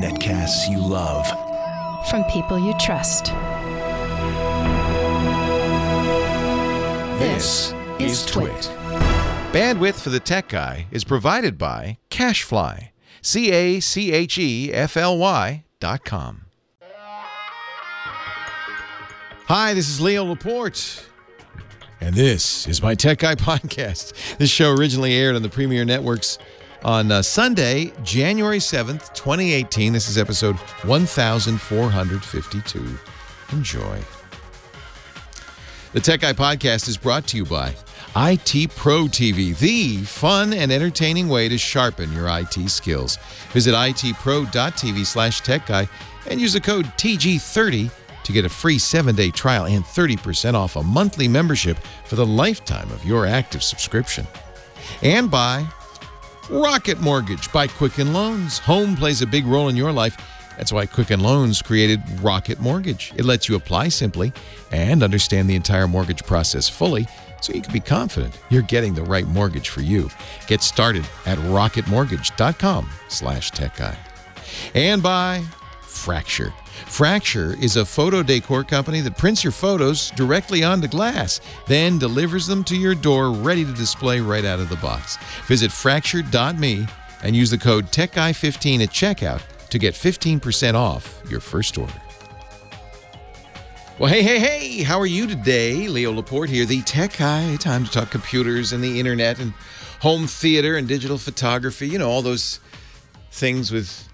Netcasts you love. From people you trust. This is Twit. Bandwidth for the Tech Guy is provided by CacheFly. CacheFly.com. Hi, this is Leo Laporte, and this is my Tech Guy podcast. This show originally aired on the Premier Networks on Sunday, January 7th, 2018. This is episode 1452. Enjoy. The Tech Guy podcast is brought to you by IT Pro TV, the fun and entertaining way to sharpen your IT skills. Visit itpro.tv/techguy and use the code TG30 to get a free 7-day trial and 30% off a monthly membership for the lifetime of your active subscription. And by Rocket Mortgage by Quicken Loans. Home plays a big role in your life. That's why Quicken Loans created Rocket Mortgage. It lets you apply simply and understand the entire mortgage process fully, so you can be confident you're getting the right mortgage for you. Get started at rocketmortgage.com/techguy. And by Fracture. Fracture is a photo decor company that prints your photos directly onto glass, then delivers them to your door ready to display right out of the box. Visit fracture.me and use the code TechGuy15 at checkout to get 15% off your first order. Well, hey, how are you today? Leo Laporte here, the Tech Guy. Time to talk computers and the internet and home theater and digital photography. You know, all those things with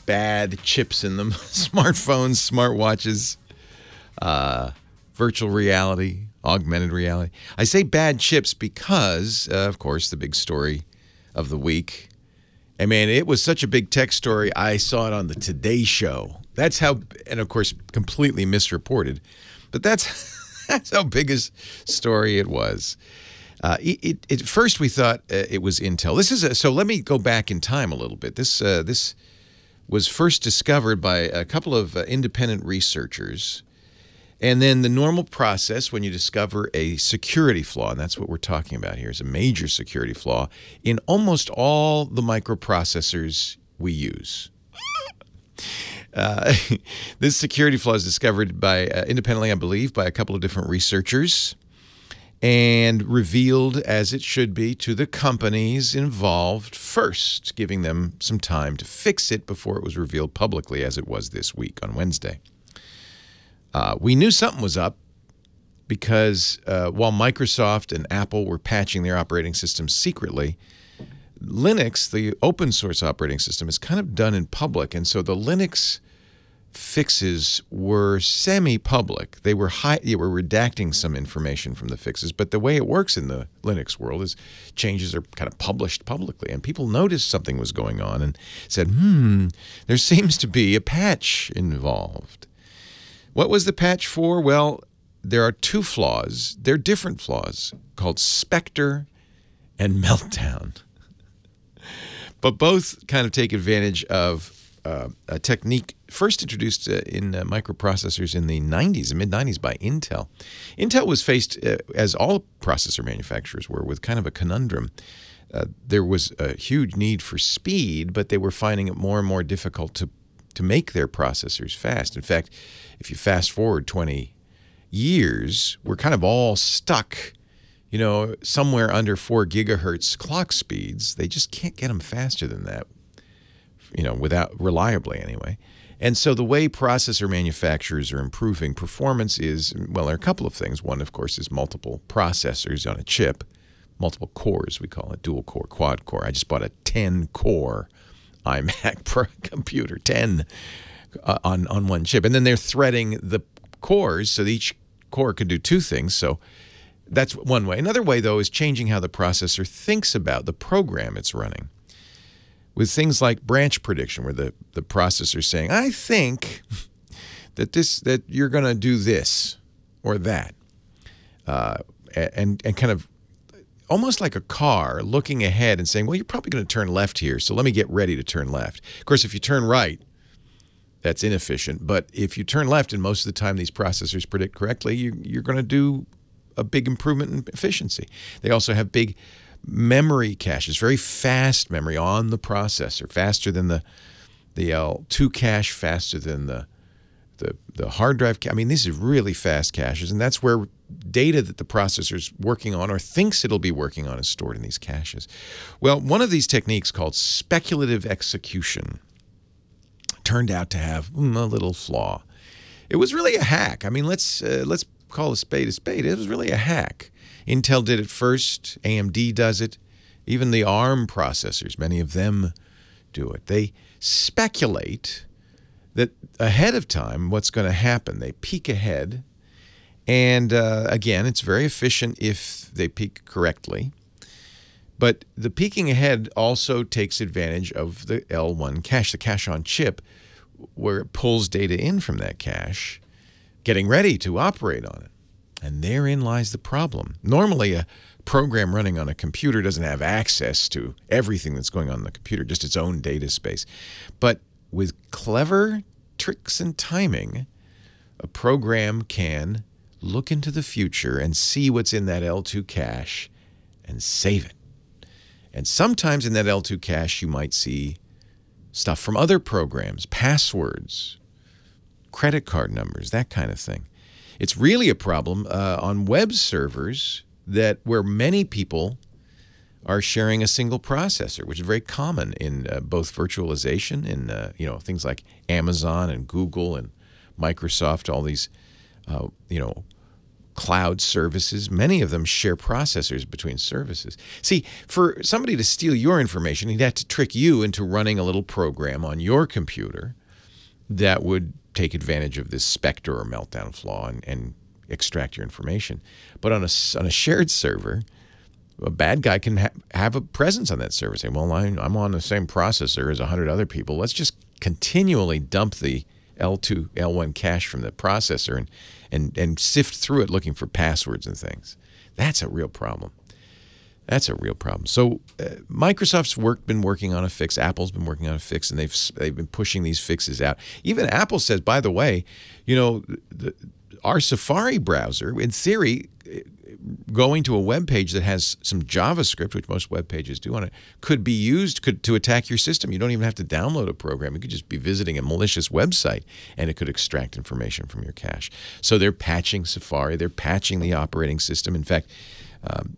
bad chips in them. Smartphones, smartwatches, virtual reality, augmented reality. I say bad chips because, of course, the big story of the week. And man, it was such a big tech story, I saw it on the Today Show. That's how, and of course, completely misreported. But that's how big a story it was. At first, we thought it was Intel. So let me go back in time a little bit. This was first discovered by a couple of independent researchers. And then the normal process when you discover a security flaw, and that's what we're talking about here, is a major security flaw in almost all the microprocessors we use. This security flaw is discovered by independently, I believe, by a couple of different researchers and revealed, as it should be, to the companies involved first, giving them some time to fix it before it was revealed publicly, as it was this week on Wednesday. We knew something was up because while Microsoft and Apple were patching their operating systems secretly, Linux, the open source operating system, is kind of done in public. And so the Linux fixes were semi-public. They were redacting some information from the fixes, but the way it works in the Linux world is changes are kind of published publicly, and people noticed something was going on and said, there seems to be a patch involved. What was the patch for? Well, there are two flaws. They're different flaws called Spectre and Meltdown. But both kind of take advantage of a technique first introduced in microprocessors in the 90s, the mid-90s by Intel. Intel was faced, as all processor manufacturers were, with kind of a conundrum. There was a huge need for speed, but they were finding it more and more difficult to make their processors fast. In fact, if you fast forward 20 years, we're kind of all stuck, you know, somewhere under 4 gigahertz clock speeds. They just can't get them faster than that, you know, without reliably anyway. And so the way processor manufacturers are improving performance is, well, there are a couple of things. One, of course, is multiple processors on a chip, multiple cores, we call it, dual core, quad core. I just bought a 10-core iMac Pro computer, 10 on one chip. And then they're threading the cores so that each core could do two things. So that's one way. Another way, though, is changing how the processor thinks about the program it's running. With things like branch prediction, where the processor is saying, I think that you're going to do this or that, and kind of almost like a car looking ahead and saying, well, you're probably going to turn left here, so let me get ready to turn left. Of course, if you turn right, that's inefficient. But if you turn left, and most of the time these processors predict correctly, you're going to do a big improvement in efficiency. They also have big memory caches, very fast memory on the processor, faster than the L2 cache, faster than the hard drive. I mean, these are really fast caches, and that's where data that the processor's working on or thinks it'll be working on is stored in these caches. Well, one of these techniques called speculative execution turned out to have a little flaw. It was really a hack. I mean, let's call a spade a spade. It was really a hack. Intel did it first. AMD does it. Even the ARM processors, many of them do it. They speculate that ahead of time what's going to happen. They peek ahead. And again, it's very efficient if they peek correctly. But the peeking ahead also takes advantage of the L1 cache, the cache on chip, where it pulls data in from that cache, getting ready to operate on it. And therein lies the problem. Normally, a program running on a computer doesn't have access to everything that's going on in the computer, just its own data space. But with clever tricks and timing, a program can look into the future and see what's in that L2 cache and save it. And sometimes in that L2 cache, you might see stuff from other programs, passwords, credit card numbers, that kind of thing. It's really a problem on web servers where many people are sharing a single processor, which is very common in both virtualization and things like Amazon and Google and Microsoft, all these cloud services. Many of them share processors between services. See, for somebody to steal your information, he'd have to trick you into running a little program on your computer that would take advantage of this Spectre or Meltdown flaw and extract your information. But on a shared server, a bad guy can have a presence on that server. Say, well, I'm on the same processor as 100 other people. Let's just continually dump the L2, L1 cache from the processor and sift through it looking for passwords and things. That's a real problem. That's a real problem. So Microsoft's been working on a fix. Apple's been working on a fix, and they've been pushing these fixes out. Even Apple says, by the way, our Safari browser, in theory, going to a web page that has some JavaScript, which most web pages do on it, could be used to attack your system. You don't even have to download a program. You could just be visiting a malicious website, and it could extract information from your cache. So they're patching Safari. They're patching the operating system. In fact,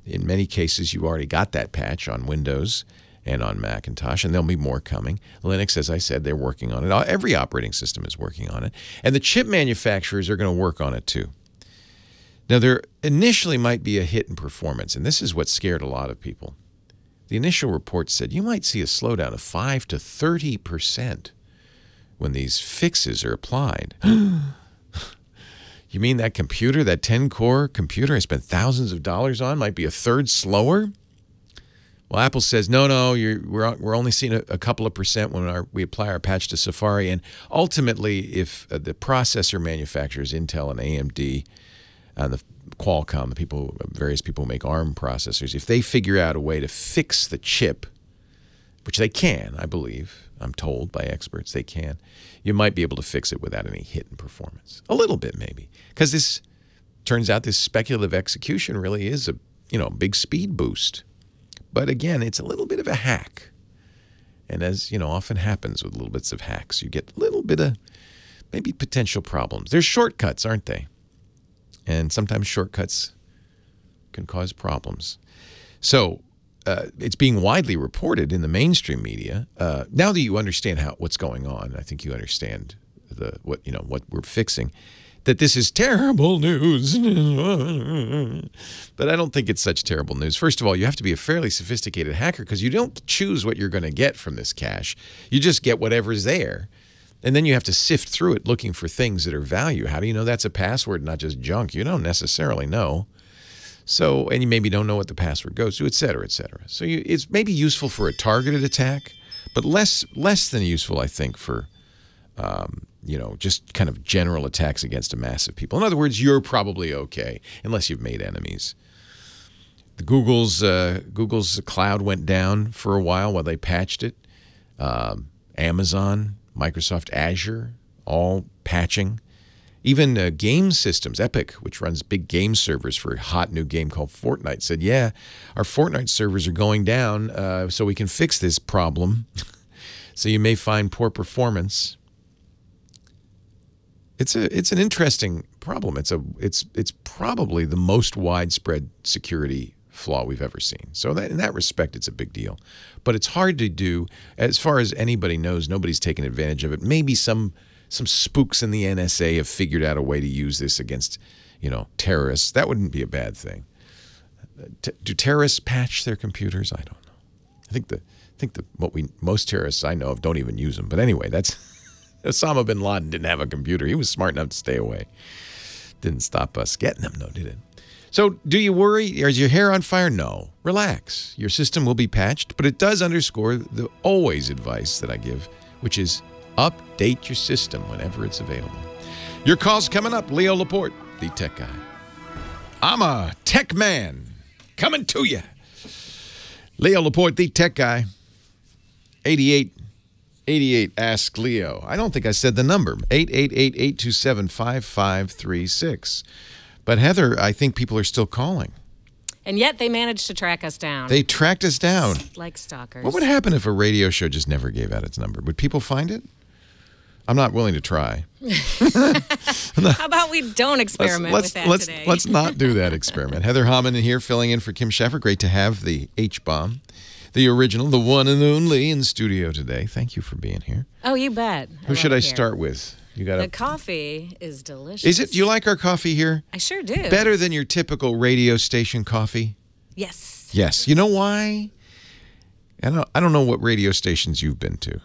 in many cases, you already got that patch on Windows and on Macintosh, and there'll be more coming. Linux, as I said, they're working on it. Every operating system is working on it. And the chip manufacturers are going to work on it too. Now, there initially might be a hit in performance, and this is what scared a lot of people. The initial report said you might see a slowdown of 5 to 30% when these fixes are applied. You mean that computer, that 10-core computer I spent thousands of dollars on, might be a third slower? Well, Apple says, no, we're only seeing a couple of percent when we apply our patch to Safari. And ultimately, if the processor manufacturers, Intel and AMD, and the Qualcomm, various people who make ARM processors, if they figure out a way to fix the chip, which they can, I believe, I'm told by experts they can, you might be able to fix it without any hit in performance. A little bit, maybe. Because this turns out this speculative execution really is a big speed boost. But again, it's a little bit of a hack. And as often happens with little bits of hacks, you get a little bit of maybe potential problems. There's shortcuts, aren't they? And sometimes shortcuts can cause problems. So it's being widely reported in the mainstream media. Now that you understand what's going on, I think you understand what we're fixing, that this is terrible news. But I don't think it's such terrible news. First of all, you have to be a fairly sophisticated hacker because you don't choose what you're going to get from this cache. You just get whatever's there. And then you have to sift through it looking for things that are value. How do you know that's a password, not just junk? You don't necessarily know. So, and you maybe don't know what the password goes to, et cetera, et cetera. So it's maybe useful for a targeted attack, but less than useful, I think, for just kind of general attacks against a mass of people. In other words, you're probably okay unless you've made enemies. Google's cloud went down for a while they patched it. Amazon, Microsoft Azure, all patching. Even game systems, Epic, which runs big game servers for a hot new game called Fortnite, said, yeah, our Fortnite servers are going down, so we can fix this problem. So you may find poor performance. It's an interesting problem. It's probably the most widespread security flaw we've ever seen. So in that respect, it's a big deal. But it's hard to do. As far as anybody knows, nobody's taken advantage of it. Maybe some spooks in the NSA have figured out a way to use this against, terrorists. That wouldn't be a bad thing. Do terrorists patch their computers? I don't know. I think most terrorists I know of don't even use them. But anyway, that's Osama bin Laden didn't have a computer. He was smart enough to stay away. Didn't stop us getting them, though, did it? So do you worry? Is your hair on fire? No. Relax. Your system will be patched, but it does underscore the always advice that I give, which is update your system whenever it's available. Your call's coming up. Leo Laporte, the tech guy. I'm a tech man coming to you. Leo Laporte, the tech guy. 8888, ask Leo. I don't think I said the number. 888-827-5536. But Heather, I think people are still calling. And yet they managed to track us down. They tracked us down. Like stalkers. What would happen if a radio show just never gave out its number? Would people find it? I'm not willing to try. How about we don't experiment with that today? Let's not do that experiment. Heather Hammond here filling in for Kim Schaffer. Great to have the H-bomb, the original, the one and only in studio today. Thank you for being here. Oh, you bet. Who should I start with? The coffee is delicious. Is it? Do you like our coffee here? I sure do. Better than your typical radio station coffee? Yes. Yes. You know why? I don't know what radio stations you've been to,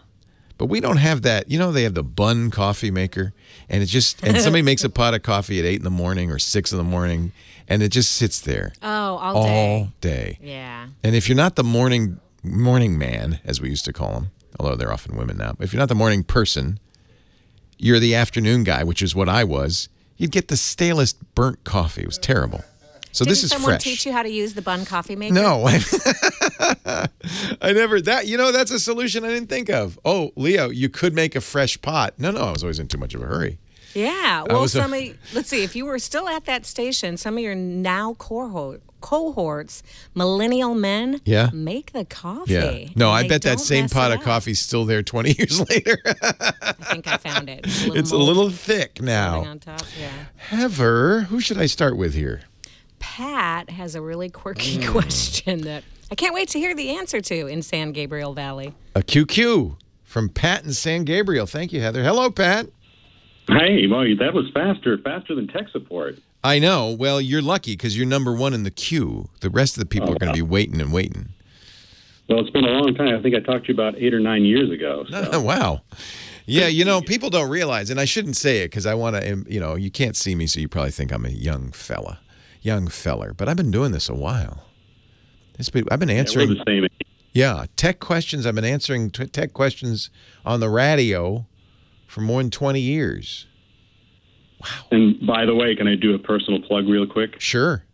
but we don't have that. They have the Bun coffee maker, and somebody makes a pot of coffee at 8 in the morning or 6 in the morning, and it just sits there. Oh, all day. All day. Yeah. And if you're not the morning man, as we used to call them, although they're often women now, if you're not the morning person, you're the afternoon guy, which is what I was. You'd get the stalest burnt coffee. It was terrible. So this is fresh. Didn't someone teach you how to use the Bun coffee maker? No. I never. That's a solution I didn't think of. Oh, Leo, you could make a fresh pot. No, I was always in too much of a hurry. Yeah. Well, let's see. If you were still at that station, some of your now cohorts, millennial men, make the coffee. Yeah. No, I bet that same pot of coffee's still there 20 years later. I think I found it. It's a little thick now. On top, yeah. Heather, who should I start with here? Pat has a really quirky question that I can't wait to hear the answer to in San Gabriel Valley. A QQ from Pat in San Gabriel. Thank you, Heather. Hello, Pat. Hey, well, that was faster than tech support. I know. Well, you're lucky because you're number one in the queue. The rest of the people are going to be waiting and waiting. Well, it's been a long time. I think I talked to you about 8 or 9 years ago. So. Wow. Yeah, people don't realize, and I shouldn't say it because I want to, you can't see me, so you probably think I'm a young feller. But I've been doing this a while. I've been answering. We're the same age. Yeah, tech questions. I've been answering tech questions on the radio for more than 20 years. Wow. And by the way, can I do a personal plug real quick? Sure.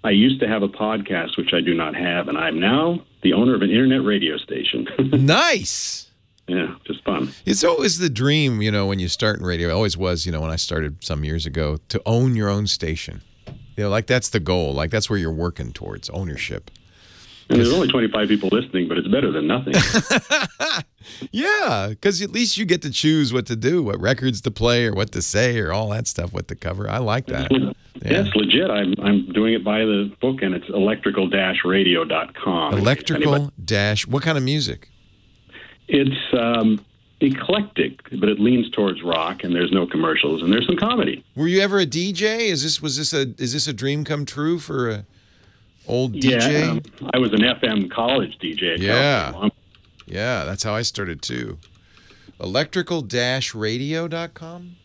I used to have a podcast, which I do not have, and I'm now the owner of an internet radio station. Nice. Yeah, just fun. It's always the dream, when you start in radio. It always was, when I started some years ago, to own your own station. That's the goal. Like, that's where you're working towards, ownership. And there's only 25 people listening, but it's better than nothing. Yeah, because at least you get to choose what to do, what records to play or what to say or all that stuff, what to cover. I like that. Yeah, it's legit. I'm doing it by the book, and it's electrical-radio.com. What kind of music? It's eclectic, but it leans towards rock, and there's no commercials, and there's some comedy. Were you ever a DJ? Is this a dream come true for a old DJ? Yeah, I was an FM college DJ. Yeah, that's how I started too. Electrical-radio.com?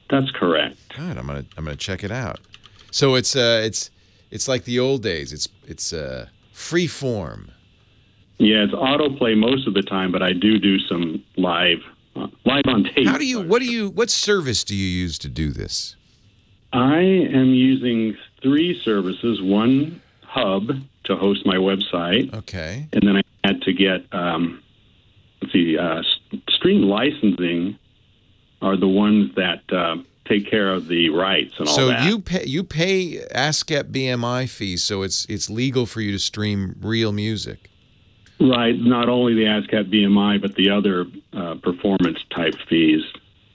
That's correct. God, I'm gonna check it out. So it's like the old days. It's free form. Yeah, it's autoplay most of the time, but I do some live on tape. What service do you use to do this? I am using 3 services. One hub to host my website. Okay. And then I had to get, stream licensing are the ones that take care of the rights and all that. So you pay ASCAP BMI fees, so it's legal for you to stream real music. Right. Not only the ASCAP BMI, but the other performance type fees.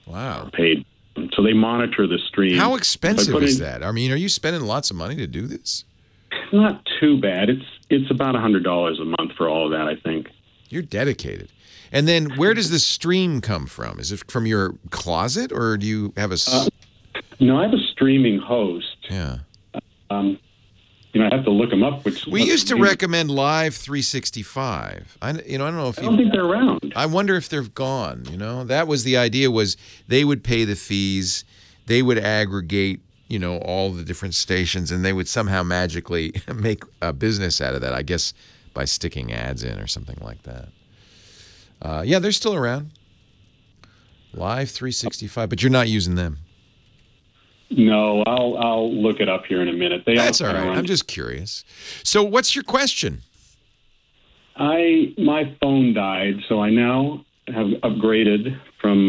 Wow. Are paid. So they monitor the stream. How expensive is that? I mean, are you spending lots of money to do this? Not too bad. It's about $100 a month for all of that, I think. You're dedicated. And then where does the stream come from? Is it from your closet, or do you have a... No, I have a streaming host. Yeah. I have to look them up. We used to recommend Live 365. I don't know if I don't think they're around. I wonder if they're gone. That was the idea. Was they would pay the fees, they would aggregate, all the different stations, and they would somehow magically make a business out of that. I guess by sticking ads in or something like that. Yeah, they're still around. Live 365, but you're not using them. No, I'll look it up here in a minute. That's all right. I'm just curious. So what's your question? My phone died, so I now have upgraded from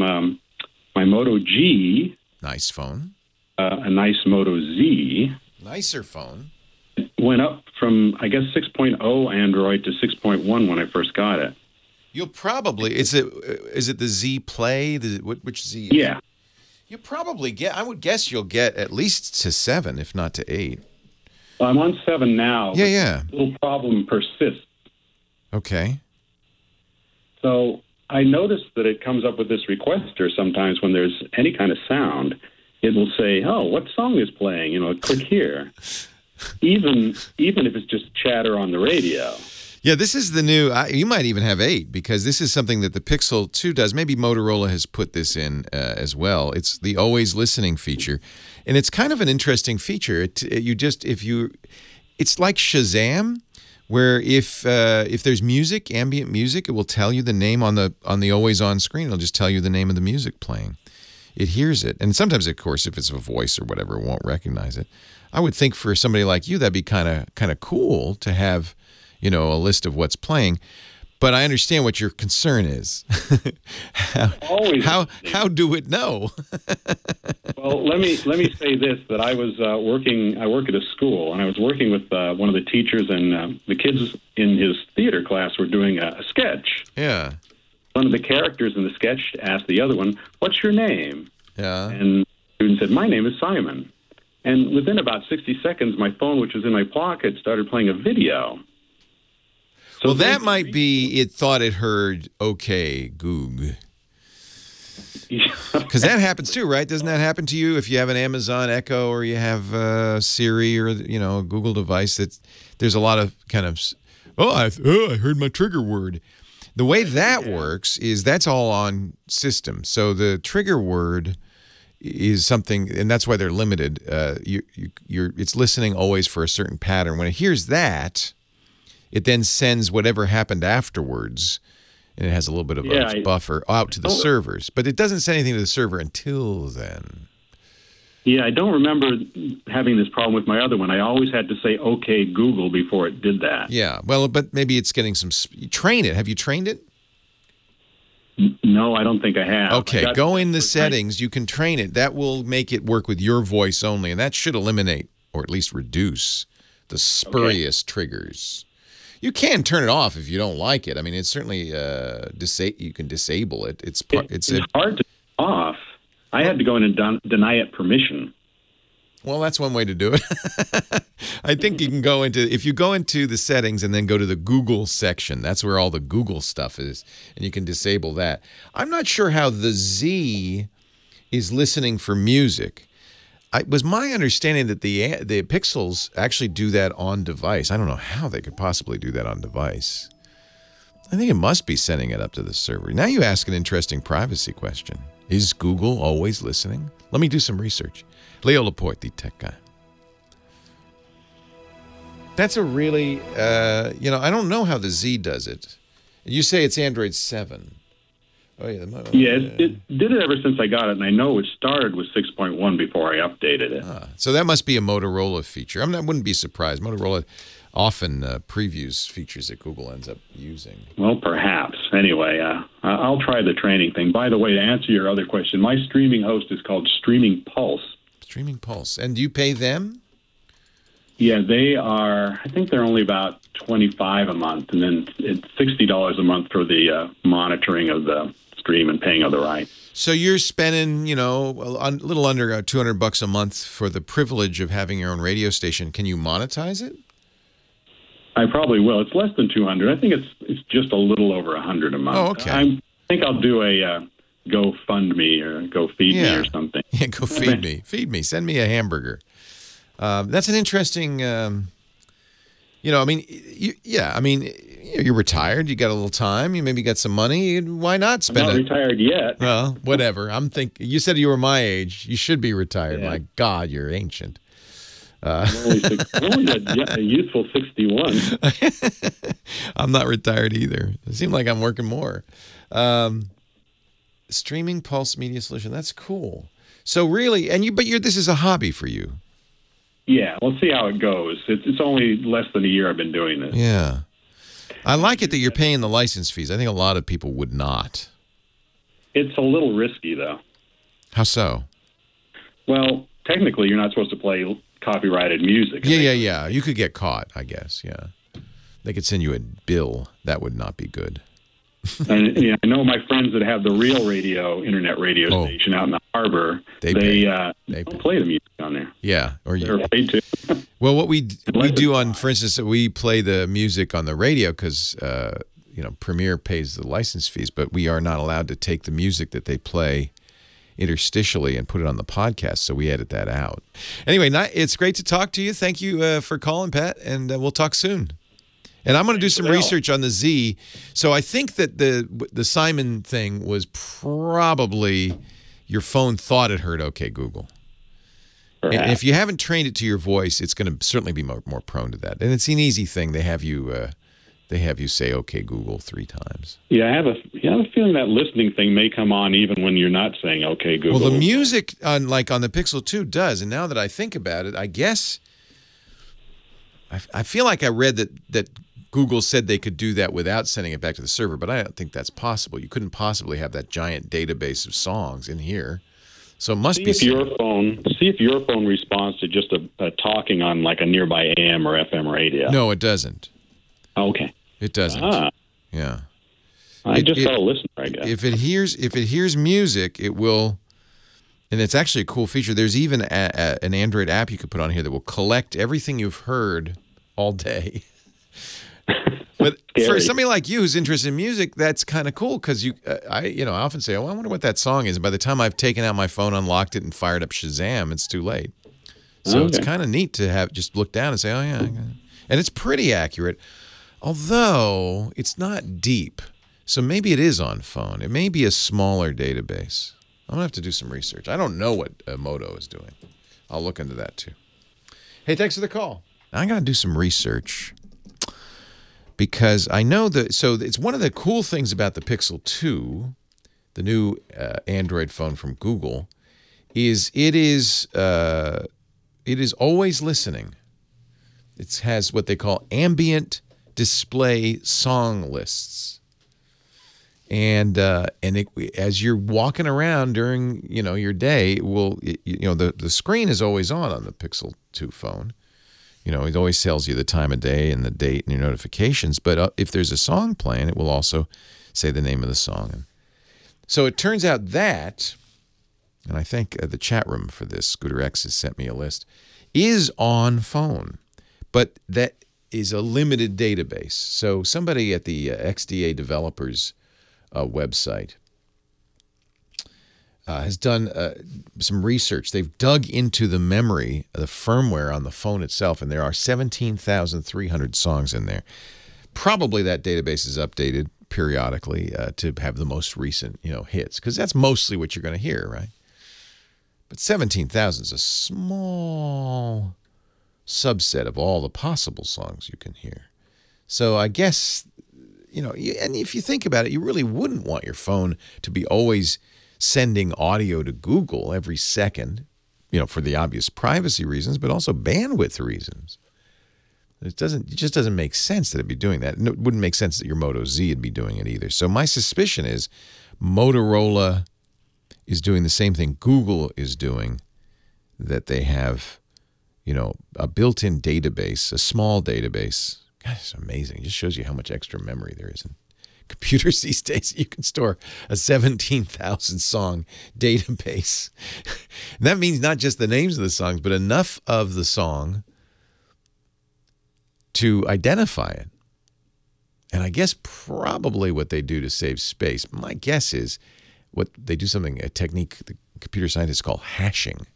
my Moto G. Nice phone. A nice Moto Z. Nicer phone. It went up from, I guess, 6.0 Android to 6.1 when I first got it. You'll probably, is it the Z Play? Which Z? Yeah. You probably get, I would guess you'll get at least to 7, if not to 8. Well, I'm on 7 now. Yeah. The little problem persists. Okay. So I noticed that it comes up with this requester sometimes when there's any kind of sound. It will say, oh, what song is playing? Click here. Even if it's just chatter on the radio. Yeah, this is the new, you might even have 8, because this is something that the Pixel 2 does. Maybe Motorola has put this in as well. It's the always listening feature. And it's kind of an interesting feature. It's like Shazam, where if there's music, ambient music, it will tell you the name on the always on screen. It'll just tell you the name of the music playing. It hears it. And sometimes, of course, if it's a voice or whatever, it won't recognize it. I would think for somebody like you, that'd be kind of cool to have, a list of what's playing. But I understand what your concern is. How do it know? Well, let me say this, that I work at a school, and I was working with one of the teachers, and the kids in his theater class were doing a sketch. Yeah. One of the characters in the sketch asked the other one, "What's your name?" Yeah. And the student said, "My name is Simon." And within about 60 seconds, my phone, which was in my pocket, started playing a video. So well, that might be it thought it heard, okay, Goog. Because that happens too, right? Doesn't that happen to you if you have an Amazon Echo or you have Siri or, a Google device? There's a lot of kind of, I heard my trigger word. The way that works is that's all on system. So the trigger word is something, and that's why they're limited. It's listening always for a certain pattern. When it hears that, it then sends whatever happened afterwards, and it has a little bit of a buffer out to the servers. But it doesn't send anything to the server until then. Yeah, I don't remember having this problem with my other one. I always had to say, okay, Google, before it did that. Yeah, well, but maybe it's getting some... Train it. Have you trained it? No, I don't think I have. Okay, go in the settings. You can train it. That will make it work with your voice only, and that should eliminate, or at least reduce, the spurious triggers. You can turn it off if you don't like it. I mean, it's certainly you can disable it. It's hard to off. I had to go in and deny it permission. Well, that's one way to do it. I think you can go if you go into the settings and then go to the Google section, that's where all the Google stuff is, and you can disable that. I'm not sure how the Z is listening for music. It was my understanding that the Pixels actually do that on device. I don't know how they could possibly do that on device. I think it must be sending it up to the server. Now you ask an interesting privacy question. Is Google always listening? Let me do some research. Leo Laporte, the tech guy. That's a really, I don't know how the Z does it. You say it's Android 7. Oh, yeah. It did it ever since I got it, and I know it started with 6.1 before I updated it. So that must be a Motorola feature. I wouldn't be surprised. Motorola often previews features that Google ends up using. Well, perhaps. anyway, I'll try the training thing. By the way, to answer your other question, my streaming host is called Streaming Pulse. Streaming Pulse. And do you pay them? Yeah, they are, I think they're only about $25 a month, and then it's $60 a month for the monitoring of the stream and paying of the rights. So you're spending, you know, a little under $200 a month for the privilege of having your own radio station. Can you monetize it? I probably will. It's less than 200. I think it's just a little over 100 a month. Oh, okay. I think I'll do a GoFundMe or GoFeed me or something. Yeah, go feed me. Feed me. Send me a hamburger. That's an interesting, you know, I mean, you're retired. You got a little time. You maybe got some money. Why not spend I'm not retired yet. Well, whatever. You said you were my age. You should be retired. Yeah. My God, you're ancient. I'm only a youthful 61. I'm not retired either. It seems like I'm working more. Streaming Pulse Media Solution. That's cool. So really, this is a hobby for you. Yeah, we'll see how it goes. It's only less than a year I've been doing this. Yeah. I like it that you're paying the license fees. I think a lot of people would not. It's a little risky, though. How so? Well, technically, you're not supposed to play copyrighted music. Yeah. You could get caught, I guess, yeah. They could send you a bill. That would not be good. And I know my friends that have the real internet radio station out in the harbor. They don't play the music on there. Yeah, they're afraid to. Well, what we do on, for instance, we play the music on the radio because Premiere pays the license fees, but we are not allowed to take the music that they play interstitially and put it on the podcast, so we edit that out. Anyway, it's great to talk to you. Thank you for calling, Pat, and we'll talk soon. And I'm going to do some research on the Z. So I think that the Simon thing was probably your phone thought it heard OK Google. Perhaps. And if you haven't trained it to your voice, it's going to certainly be more prone to that. And it's an easy thing. They have you say OK Google 3 times. Yeah, I have a feeling that listening thing may come on even when you're not saying OK Google. Well, the music on the Pixel 2 does. And now that I think about it, I guess I feel like I read that Google said they could do that without sending it back to the server, but I don't think that's possible. You couldn't possibly have that giant database of songs in here. So it must be. See if your phone responds to just a talking on like a nearby AM or FM radio. No, it doesn't. Okay. It doesn't. Yeah. I just got a listener, I guess. If it hears music, it will. And it's actually a cool feature. There's even an Android app you could put on here that will collect everything you've heard all day. But for somebody like you who's interested in music, that's kind of cool because I often say, oh, I wonder what that song is. And by the time I've taken out my phone, unlocked it, and fired up Shazam, it's too late. So It's kind of neat to have just look down and say, oh, yeah. And it's pretty accurate, although it's not deep. So maybe it is on phone. It may be a smaller database. I'm going to have to do some research. I don't know what Moto is doing. I'll look into that, too. Hey, thanks for the call. I got to do some research. Because I know so it's one of the cool things about the Pixel 2, the new Android phone from Google, is it is always listening. It has what they call ambient display song lists, and as you're walking around during your day, the screen is always on the Pixel 2 phone. It always tells you the time of day and the date and your notifications. But if there's a song playing, it will also say the name of the song. And so it turns out that, and I think the chat room for this, Scooter X has sent me a list, is on phone. But that is a limited database. So somebody at the XDA developers website has done some research. They've dug into the memory, the firmware on the phone itself, and there are 17,300 songs in there. Probably that database is updated periodically to have the most recent, hits, because that's mostly what you're going to hear, right? But 17,000 is a small subset of all the possible songs you can hear. So I guess, and if you think about it, you really wouldn't want your phone to be always sending audio to Google every second, for the obvious privacy reasons, but also bandwidth reasons. It just doesn't make sense that it'd be doing that. It wouldn't make sense that your Moto Z would be doing it either. So my suspicion is Motorola is doing the same thing Google is doing, that they have, a built-in database, a small database. God, it's amazing. It just shows you how much extra memory there is in computers these days. You can store a 17,000 song database. And that means not just the names of the songs, but enough of the song to identify it. And I guess probably what they do to save space, my guess is a technique the computer scientists call hashing,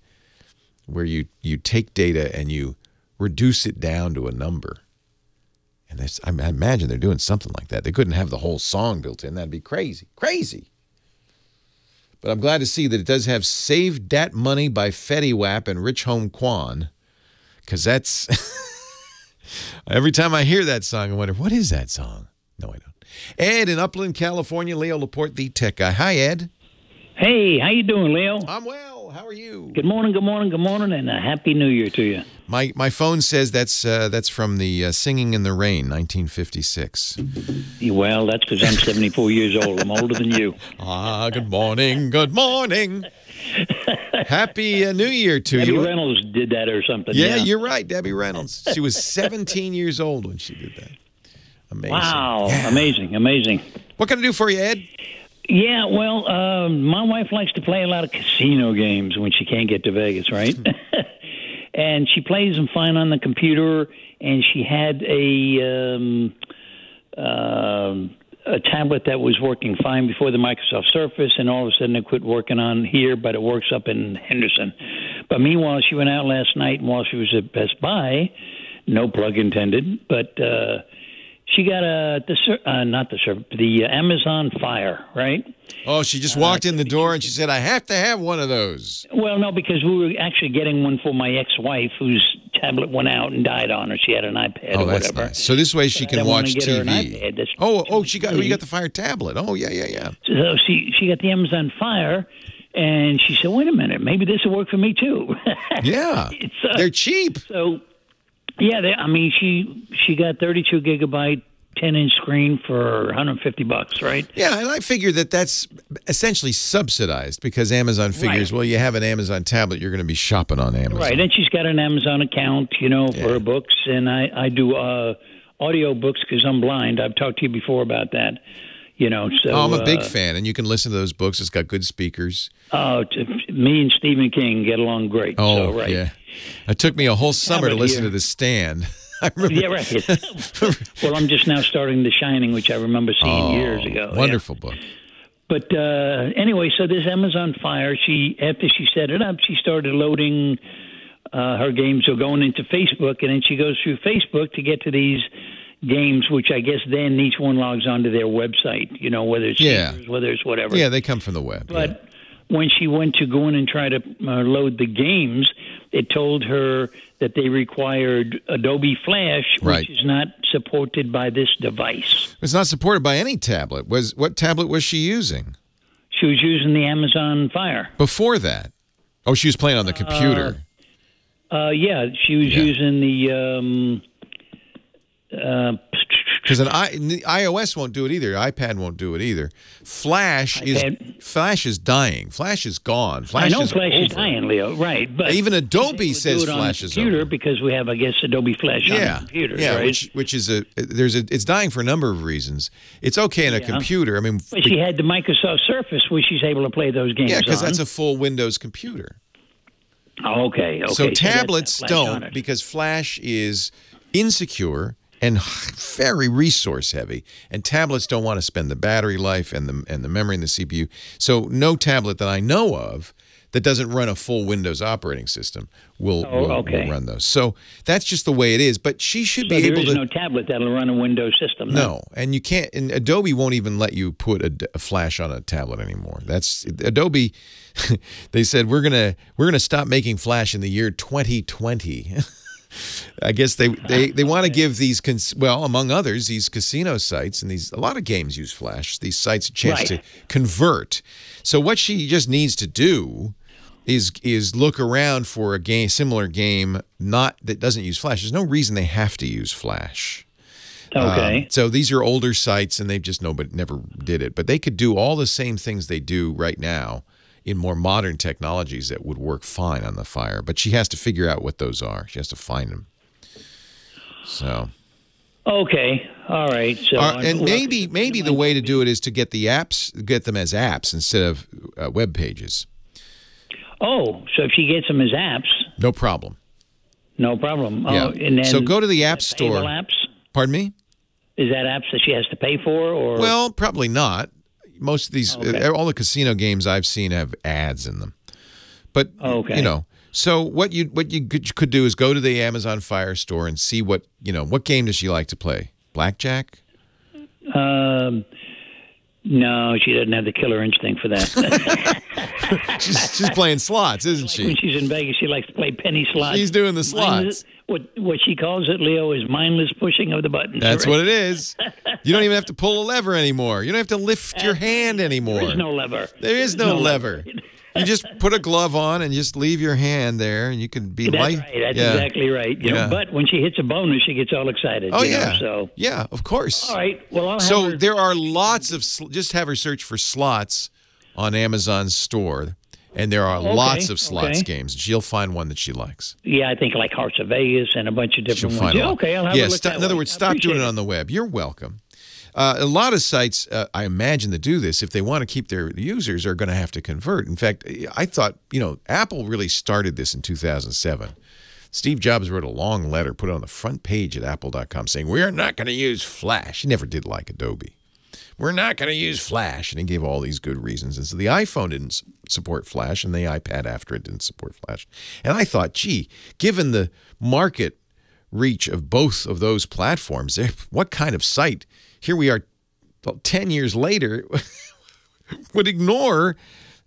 where you take data and you reduce it down to a number. And I imagine they're doing something like that. They couldn't have the whole song built in. That'd be crazy. Crazy. But I'm glad to see that it does have Save Dat Money by Fetty Wap and Rich Home Quan, because that's... Every time I hear that song, I wonder, what is that song? No, I don't. Ed in Upland, California, Leo Laporte, the tech guy. Hi, Ed. Hey, how you doing, Leo? I'm well. How are you? Good morning, and a Happy New Year to you. My phone says that's from the Singing in the Rain, 1956. Well, that's because I'm 74 years old. I'm older than you. Good morning, good morning. Happy New Year to you. Debbie Reynolds did that or something. Yeah, you're right, Debbie Reynolds. She was 17 years old when she did that. Amazing. Wow, yeah. Amazing. What can I do for you, Ed? Yeah, well, my wife likes to play a lot of casino games when she can't get to Vegas, right? And she plays them fine on the computer, and she had a tablet that was working fine before the Microsoft Surface, and all of a sudden it quit working on here, but it works up in Henderson. But meanwhile, she went out last night, and while she was at Best Buy, no plug intended, but she got the Amazon Fire, right? Oh, she just walked in the door and she said, I have to have one of those. Well, no, because we were actually getting one for my ex-wife whose tablet went out and died on her. She had an iPad or whatever. That's nice. So this way she can watch TV. You got the Fire tablet. Oh, yeah. So she got the Amazon Fire, and she said, wait a minute, maybe this will work for me too. Yeah, they're cheap. So, yeah, she got 32 gigabyte 10-inch screen for $150, right? Yeah, and I figure that's essentially subsidized because Amazon figures, well, you have an Amazon tablet, you're going to be shopping on Amazon. Right, and she's got an Amazon account, for her books, and I do audio books because I'm blind. I've talked to you before about that. So I'm a big fan, and you can listen to those books. It's got good speakers. Me and Stephen King get along great. Oh, so, right. Yeah. It took me a whole summer to listen to The Stand. I remember. Yeah, right. Well, I'm just now starting The Shining, which I remember seeing years ago. Wonderful book. But anyway, so this Amazon Fire, after she set it up, she started loading her games or going into Facebook, and then she goes through Facebook to get to these games, which I guess then each one logs onto their website, whether it's Caesars, whether it's whatever. Yeah, they come from the web. But when she went to go in and try to load the games, it told her that they required Adobe Flash, which is not supported by this device. It's not supported by any tablet. What tablet was she using? She was using the Amazon Fire. Before that? Oh, she was playing on the computer. Yeah, she was using the... Because iOS won't do it either. iPad won't do it either. Flash is dying. Flash is gone. I know Flash is dying, Leo. Right, but even Adobe says Flash is over. Because we have, I guess, Adobe Flash on the computer. Yeah, right? which is it's dying for a number of reasons. It's okay in a computer. I mean, but she had the Microsoft Surface, where she's able to play those games. Yeah, because that's a full Windows computer. Oh, okay. So tablets don't, because Flash is insecure and very resource heavy, and tablets don't want to spend the battery life and the memory and the CPU. So no tablet that I know of that doesn't run a full Windows operating system will run those. So that's just the way it is. But she should be able to. There is no tablet that'll run a Windows system. No, and you can't. And Adobe won't even let you put a Flash on a tablet anymore. That's Adobe. They said we're gonna stop making Flash in the year 2020. I guess they want to give these, among others, these casino sites and a lot of games use Flash, these sites a chance to convert. So what she just needs to do is look around for a similar game that doesn't use Flash. There's no reason they have to use Flash. Okay. So these are older sites, and they've just never did it. But they could do all the same things they do right now in more modern technologies that would work fine on the Fire. But she has to figure out what those are. She has to find them. So. Okay. All right. So and maybe the way to do it is to get the apps, get them as apps instead of web pages. Oh, so if she gets them as apps, no problem. No problem. Yeah. Oh, and then so go to the App Store. Apps? Pardon me? Is that apps that she has to pay for, or? Well, probably not. Most of these, all the casino games I've seen have ads in them. But you know, so what you could do is go to the Amazon Fire Store and see what game does she like to play? Blackjack? No, she doesn't have the killer instinct for that. she's playing slots, isn't she? When she's in Vegas, she likes to play penny slots. She's doing the slots. What she calls it, Leo, is mindless pushing of the buttons. That's what it is. You don't even have to pull a lever anymore. You don't have to lift your hand anymore. There is no lever. There is no lever. You just put a glove on and just leave your hand there, and you can be That's right. That's exactly right. You know, but when she hits a bonus, she gets all excited. Oh, So yeah, of course. All right. Well, I'll have her. there are lots of just have her search for slots on Amazon's store, and there are lots of slots games. She'll find one that she likes. Yeah, I think like Hearts of Vegas and a bunch of different ones. Yeah, okay, I'll have her look in other words, stop doing it on the web. You're welcome. A lot of sites, I imagine, that do this, if they want to keep their users, are going to have to convert. In fact, I thought, Apple really started this in 2007. Steve Jobs wrote a long letter, put it on the front page at apple.com saying, "We are not going to use Flash." He never did like Adobe. "We're not going to use Flash." And he gave all these good reasons. And so the iPhone didn't support Flash, and the iPad after it didn't support Flash. And I thought, gee, given the market reach of both of those platforms, what kind of site, here we are 10 years later, would ignore,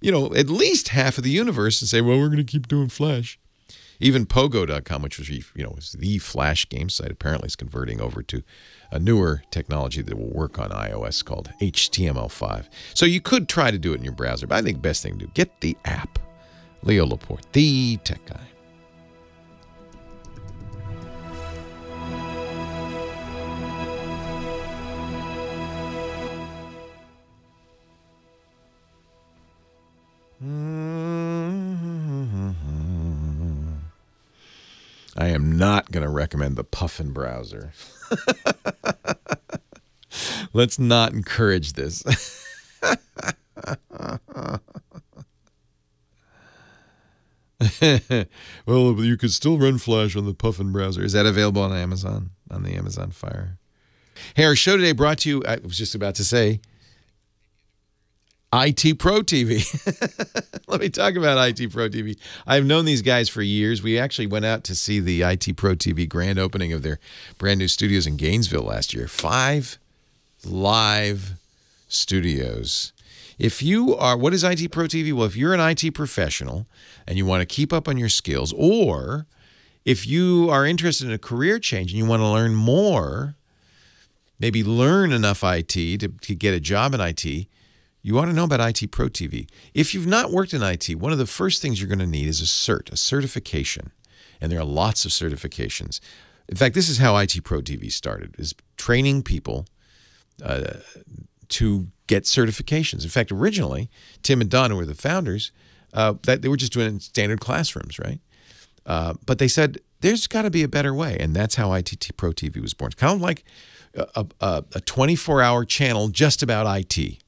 at least half of the universe and say, well, we're going to keep doing Flash. Even Pogo.com, which was, was the Flash game site, apparently is converting over to a newer technology that will work on iOS called HTML5. So you could try to do it in your browser, but I think the best thing to do, get the app. Leo Laporte, the tech guy. I am not going to recommend the Puffin browser. Let's not encourage this. Well, you could still run Flash on the Puffin browser. Is that available on Amazon, on the Amazon Fire? Hey, our show today brought to you, I was just about to say, IT Pro TV. Let me talk about IT Pro TV. I've known these guys for years. We actually went out to see the IT Pro TV grand opening of their brand new studios in Gainesville last year. 5 live studios. What is IT Pro TV? Well, if you're an IT professional and you want to keep up on your skills, or if you are interested in a career change and you want to learn more, maybe learn enough IT to get a job in IT, you want to know about IT Pro TV. If you've not worked in IT, one of the first things you're going to need is a certification. And there are lots of certifications. In fact, this is how IT Pro TV started, is training people to get certifications. In fact, originally, Tim and Don, who were the founders, they were just doing it in standard classrooms, right? But they said, there's got to be a better way. And that's how IT Pro TV was born. It's kind of like a 24-hour channel just about IT.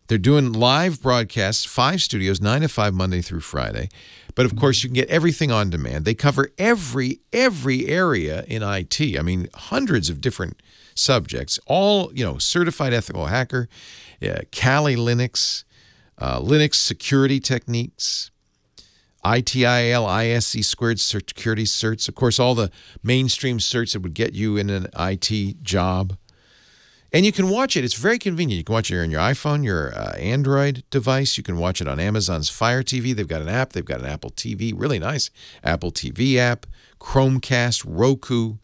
They're doing live broadcasts, 5 studios, 9 to 5, Monday through Friday. But, of course, you can get everything on demand. They cover every area in IT. I mean, hundreds of different subjects, all, certified ethical hacker, Kali Linux, Linux security techniques, ITIL, ISC squared security certs. Of course, all the mainstream certs that would get you in an IT job. And you can watch it. It's very convenient. You can watch it on your iPhone, your Android device. You can watch it on Amazon's Fire TV. They've got an app. They've got an Apple TV, really nice Apple TV app, Chromecast, Roku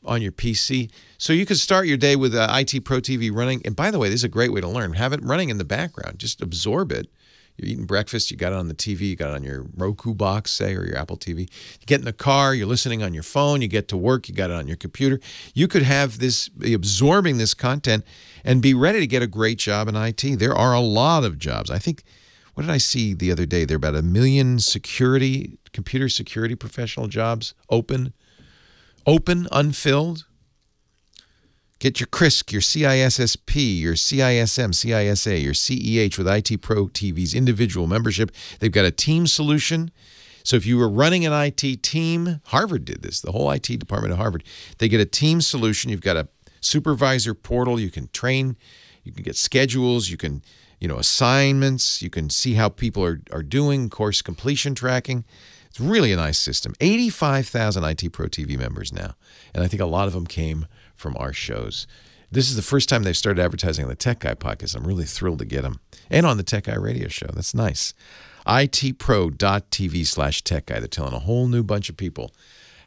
on your PC. So you can start your day with IT Pro TV running. And by the way, this is a great way to learn. Have it running in the background. Just absorb it. You're eating breakfast, you got it on the TV, you got it on your Roku box, say, or your Apple TV. You get in the car, you're listening on your phone, you get to work, you got it on your computer. You could have this, be absorbing this content and be ready to get a great job in IT. There are a lot of jobs. I think, what did I see the other day? There are about 1 million computer security professional jobs open, unfilled. Get your CRISC, your CISSP, your CISM, CISA, your CEH with IT Pro TV's individual membership. They've got a team solution. So if you were running an IT team, Harvard did this, the whole IT department at Harvard. They get a team solution. You've got a supervisor portal. You can train. You can get schedules. You can, assignments. You can see how people are doing, course completion tracking. It's really a nice system. 85,000 IT Pro TV members now. And I think a lot of them came from our shows. This is the first time they've started advertising on the Tech Guy podcast. I'm really thrilled to get them. And on the Tech Guy radio show. That's nice. itpro.tv/Tech Guy. They're telling a whole new bunch of people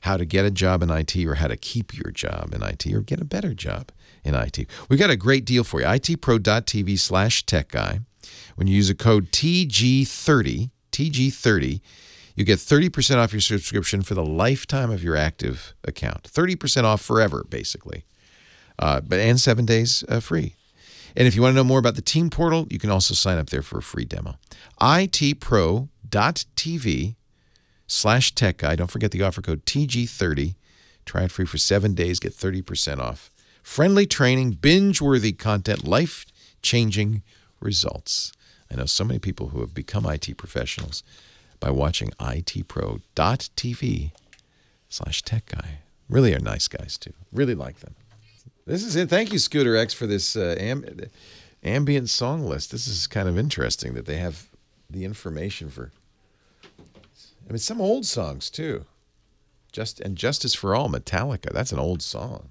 how to get a job in IT or how to keep your job in IT or get a better job in IT. We've got a great deal for you. itpro.tv/Tech Guy. When you use a code TG30, you get 30% off your subscription for the lifetime of your active account. 30% off forever, basically. And 7 days free. And if you want to know more about the team portal, you can also sign up there for a free demo. itpro.tv/Tech Guy. Don't forget the offer code TG30. Try it free for 7 days. Get 30% off. Friendly training, binge-worthy content, life-changing results. I know so many people who have become IT professionals by watching itpro.tv/Tech Guy. Really are nice guys, too. Really like them. This is it. Thank you, Scooter X, for this ambient song list. This is kind of interesting that they have the information for, some old songs, too. Justice for All, Metallica. That's an old song.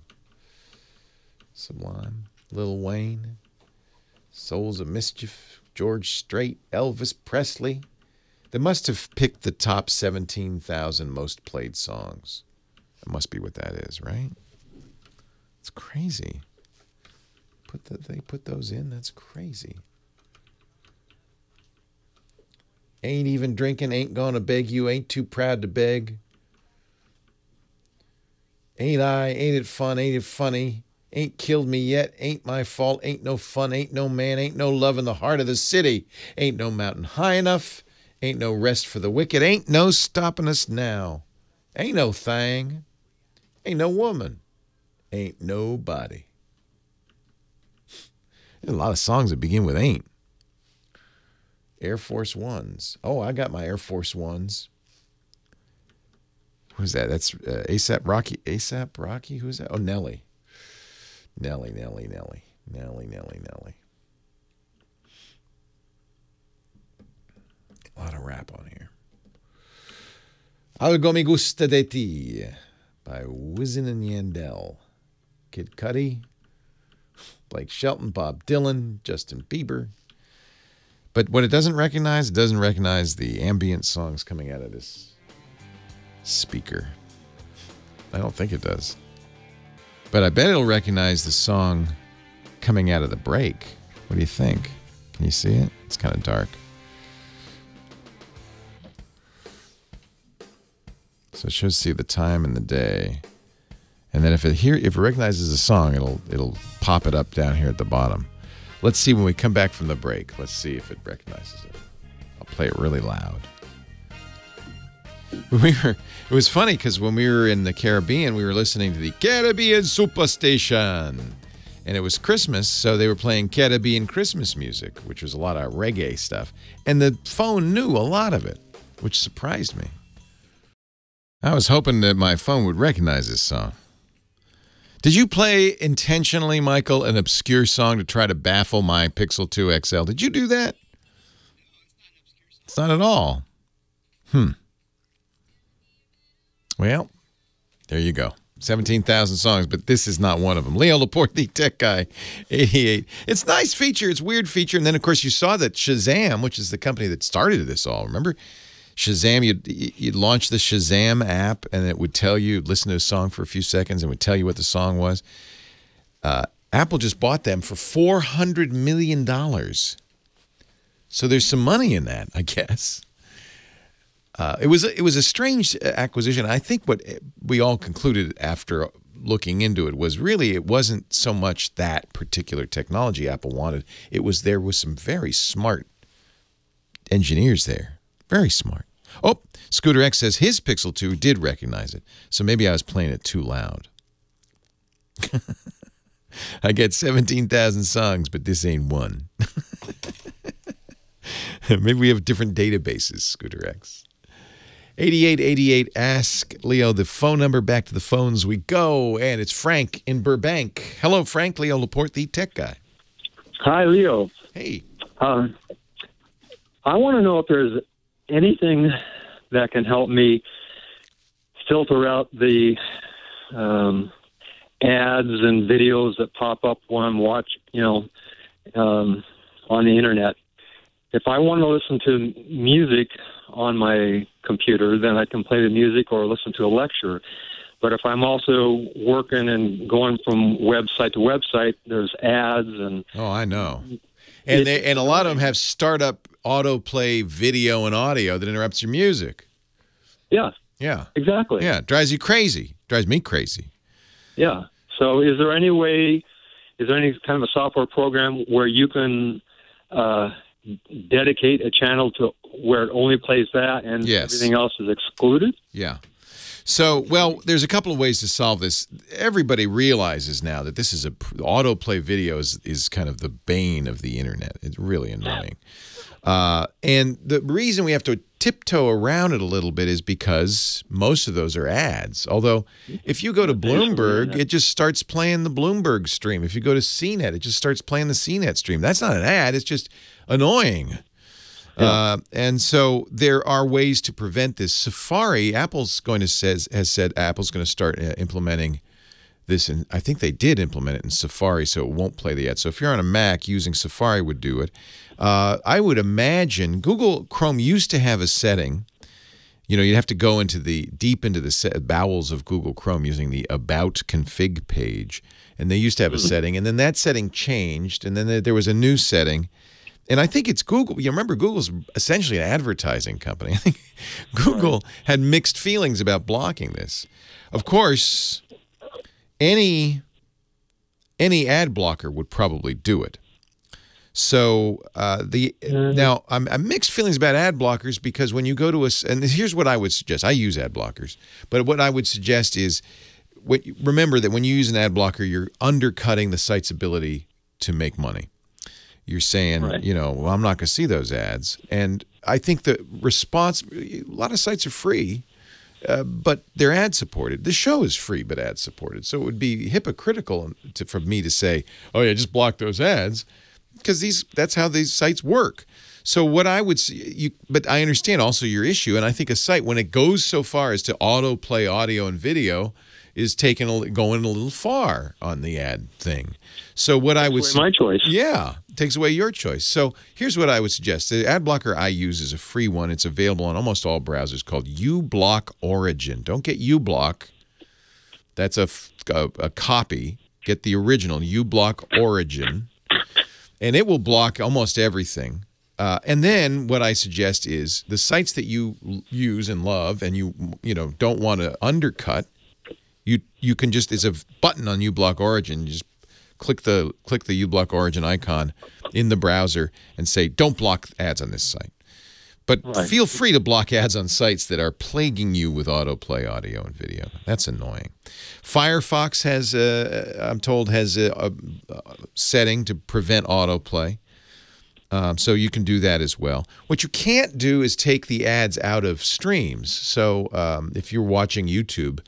Sublime, Lil Wayne, Souls of Mischief, George Strait, Elvis Presley. They must have picked the top 17,000 most played songs. That must be what that is, right? It's crazy. They put those in? That's crazy. Ain't even drinking, ain't gonna beg you, ain't too proud to beg. Ain't it fun, ain't it funny? Ain't killed me yet, ain't my fault, ain't no fun, ain't no man, ain't no love in the heart of the city. Ain't no mountain high enough. Ain't no rest for the wicked. Ain't no stopping us now. Ain't no thing. Ain't no woman. Ain't nobody. There's a lot of songs that begin with ain't. Air Force Ones. Oh, I got my Air Force Ones. Who's that? That's A$AP Rocky. A$AP Rocky? Who's that? Oh, Nelly. Nelly. A lot of rap on here. Algo Me Gusta De Ti by Wisin and Yandel. Kid Cudi, Blake Shelton, Bob Dylan, Justin Bieber. But what it doesn't recognize the ambient songs coming out of this speaker. I don't think it does. But I bet it'll recognize the song coming out of the break. What do you think? Can you see it? It's kind of dark. So it shows you the time and the day. And then if it recognizes a song, it'll pop it up down here at the bottom. Let's see when we come back from the break. Let's see if it recognizes it. I'll play it really loud. It was funny because when we were in the Caribbean, we were listening to the Caribbean Superstation. And it was Christmas, so they were playing Caribbean Christmas music, which was a lot of reggae stuff. And the phone knew a lot of it, which surprised me. I was hoping that my phone would recognize this song. Did you play intentionally, Michael, an obscure song to try to baffle my Pixel 2 XL? Did you do that? It's not at all. Well, there you go. 17,000 songs, but this is not one of them. Leo Laporte, the Tech Guy, 88. It's a nice feature. It's a weird feature. And then, of course, you saw that Shazam, which is the company that started this all. Remember? Shazam, you'd launch the Shazam app, and it would tell you, listen to a song for a few seconds, and would tell you what the song was. Apple just bought them for $400 million. So there's some money in that, I guess. It was a strange acquisition. I think what we all concluded after looking into it was really it wasn't so much that particular technology Apple wanted. It was there was some very smart engineers there. Very smart. Oh, Scooter X says his Pixel 2 did recognize it. So maybe I was playing it too loud. I get 17,000 songs, but this ain't one. Maybe we have different databases, Scooter X. 8888, ask Leo the phone number. Back to the phones we go, and it's Frank in Burbank. Hello, Frank. Leo Laporte, the tech guy. Hi, Leo. Hey. I want to know if there's anything that can help me filter out the ads and videos that pop up when I'm watching, on the internet. If I want to listen to music on my computer, then I can play the music or listen to a lecture. But if I'm also working and going from website to website, there's ads and... Oh, I know. And a lot of them have startup autoplay video and audio that interrupts your music. Yeah. Yeah. Exactly. Yeah, it drives you crazy. Drives me crazy. Yeah. So is there any kind of a software program where you can dedicate a channel to where it only plays that and everything else is excluded? Yeah. So, well, there's a couple of ways to solve this. Everybody realizes now that this is autoplay video is kind of the bane of the internet. It's really annoying. And the reason we have to tiptoe around it a little bit is because most of those are ads. Although, if you go to Bloomberg, it just starts playing the Bloomberg stream. If you go to CNET, it just starts playing the CNET stream. That's not an ad. It's just annoying. Yeah. And so there are ways to prevent this. Safari, has said Apple's going to start implementing this, and I think they did implement it in Safari, so it won't play the ad. So if you're on a Mac, using Safari would do it. I would imagine Google Chrome used to have a setting. You'd have to go deep into the bowels of Google Chrome using the About Config page, and they used to have a setting, and then that setting changed, and then there was a new setting. And I think it's Google. You remember, Google's essentially an advertising company. I think Google had mixed feelings about blocking this. Of course, any ad blocker would probably do it. So now I'm mixed feelings about ad blockers because when you go to and here's what I would suggest. I use ad blockers, but what I would suggest is remember that when you use an ad blocker, you're undercutting the site's ability to make money. You're saying, well, I'm not going to see those ads. And I think the response, a lot of sites are free, but they're ad-supported. The show is free, but ad-supported. So it would be hypocritical for me to say, oh, yeah, just block those ads, because that's how these sites work. So what I would see, but I understand also your issue, and I think a site, when it goes so far as to autoplay audio and video, is going a little far on the ad thing. So what I would my choice. Yeah, it takes away your choice. So here's what I would suggest. The ad blocker I use is a free one. It's available on almost all browsers, called uBlock Origin. Don't get uBlock. That's a copy. Get the original, uBlock Origin. And it will block almost everything. And then what I suggest is the sites that you use and love and you don't want to undercut, you can just, there's a button on uBlock Origin. You just click the uBlock Origin icon in the browser and say, don't block ads on this site. But feel free to block ads on sites that are plaguing you with autoplay audio and video. That's annoying. Firefox has, I'm told, has a setting to prevent autoplay. So you can do that as well. What you can't do is take the ads out of streams. So if you're watching YouTube,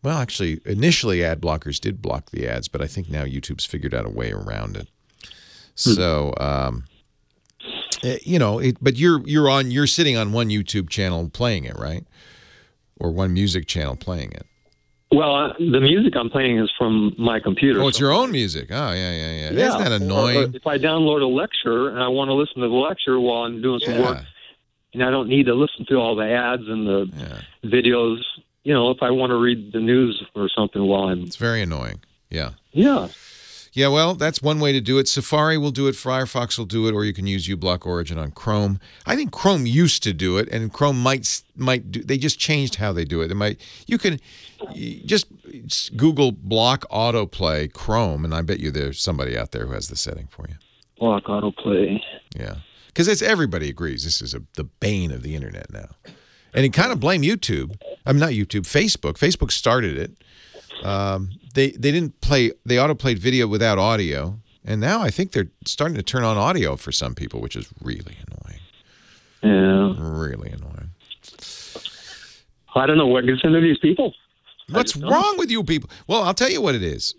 well, actually, initially ad blockers did block the ads, but I think now YouTube's figured out a way around it. So, but you're sitting on one YouTube channel playing it, right? Or one music channel playing it. Well, the music I'm playing is from my computer. Oh, it's your own music. Oh, yeah. Isn't that annoying? If I download a lecture and I want to listen to the lecture while I'm doing some work, and I don't need to listen to all the ads and the videos. If I want to read the news or something while I'm... It's very annoying. Yeah. Yeah. Yeah, well, that's one way to do it. Safari will do it, Firefox will do it, or you can use uBlock Origin on Chrome. I think Chrome used to do it, and Chrome might do. They just changed how they do it. You can just Google Block Autoplay Chrome, and I bet you there's somebody out there who has the setting for you. Block Autoplay. Yeah, because everybody agrees this is the bane of the internet now, and it kind of blame YouTube. I'm not YouTube, Facebook. Facebook started it. They didn't play. They autoplayed video without audio, and now I think they're starting to turn on audio for some people, which is really annoying. Yeah, really annoying. I don't know what gets into these people. What's wrong with you people? Well, I'll tell you what it is.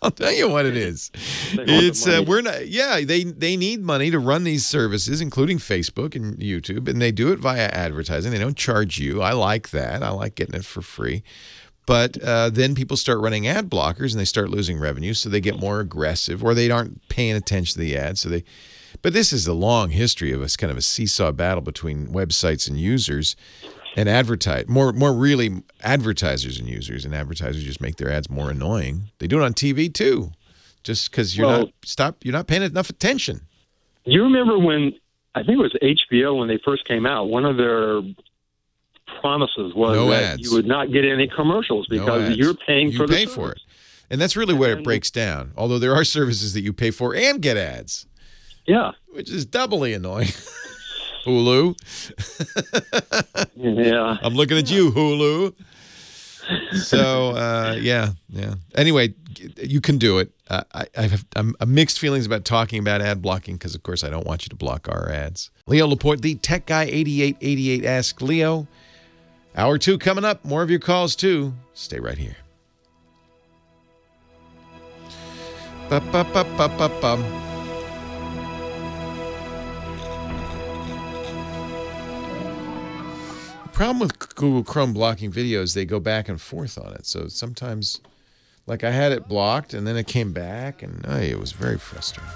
I'll tell you what it is. It's we're not. Yeah, they need money to run these services, including Facebook and YouTube, and they do it via advertising. They don't charge you. I like that. I like getting it for free. But then people start running ad blockers and they start losing revenue, so they get more aggressive, or they aren't paying attention to the ads. But this is a long history of kind of a seesaw battle between websites and users, and more really advertisers and users. And advertisers just make their ads more annoying. They do it on TV too, just because you're not paying enough attention. You remember when I think it was HBO when they first came out? One of their promises was that you would not get any commercials because you're paying for the service. For it. And that's really where it breaks down. Although there are services that you pay for and get ads. Yeah. Which is doubly annoying. Hulu. Yeah. I'm looking at you, Hulu. So, yeah. Anyway, you can do it. I'm mixed feelings about talking about ad blocking because, of course, I don't want you to block our ads. Leo Laporte, the Tech Guy 8888 Ask Leo. Hour 2 coming up. More of your calls, too. Stay right here. Ba-ba-ba-ba-ba-bum. The problem with Google Chrome blocking videos, they go back and forth on it. So sometimes, like I had it blocked, and then it came back, and it was very frustrating.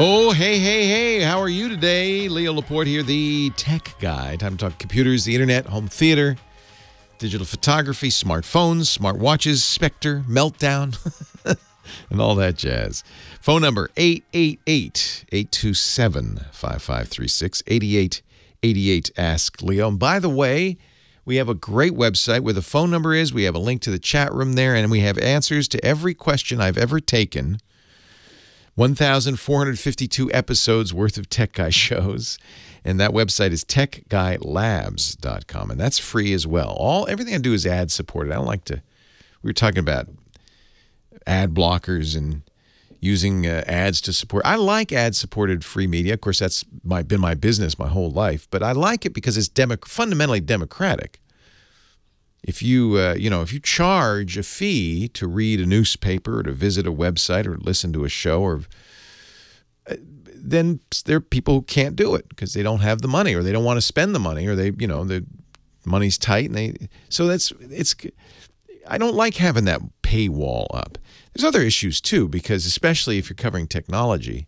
Oh, hey, how are you today? Leo Laporte here, the Tech Guy. Time to talk computers, the internet, home theater, digital photography, smartphones, smartwatches, Spectre, Meltdown, and all that jazz. Phone number 888-827-5536, 8888 Ask Leo. And by the way, we have a great website where the phone number is. We have a link to the chat room there, and we have answers to every question I've ever taken. 1,452 episodes worth of Tech Guy shows. And that website is techguylabs.com. And that's free as well. Everything I do is ad supported. I don't like to. We were talking about ad blockers and using ads to support. I like ad-supported free media. Of course, that's been my business my whole life. But I like it because it's fundamentally democratic. If you if you charge a fee to read a newspaper or to visit a website or listen to a show, then there are people who can't do it because they don't have the money or they don't want to spend the money or the money's tight and I don't like having that paywall up. There's other issues too because especially if you're covering technology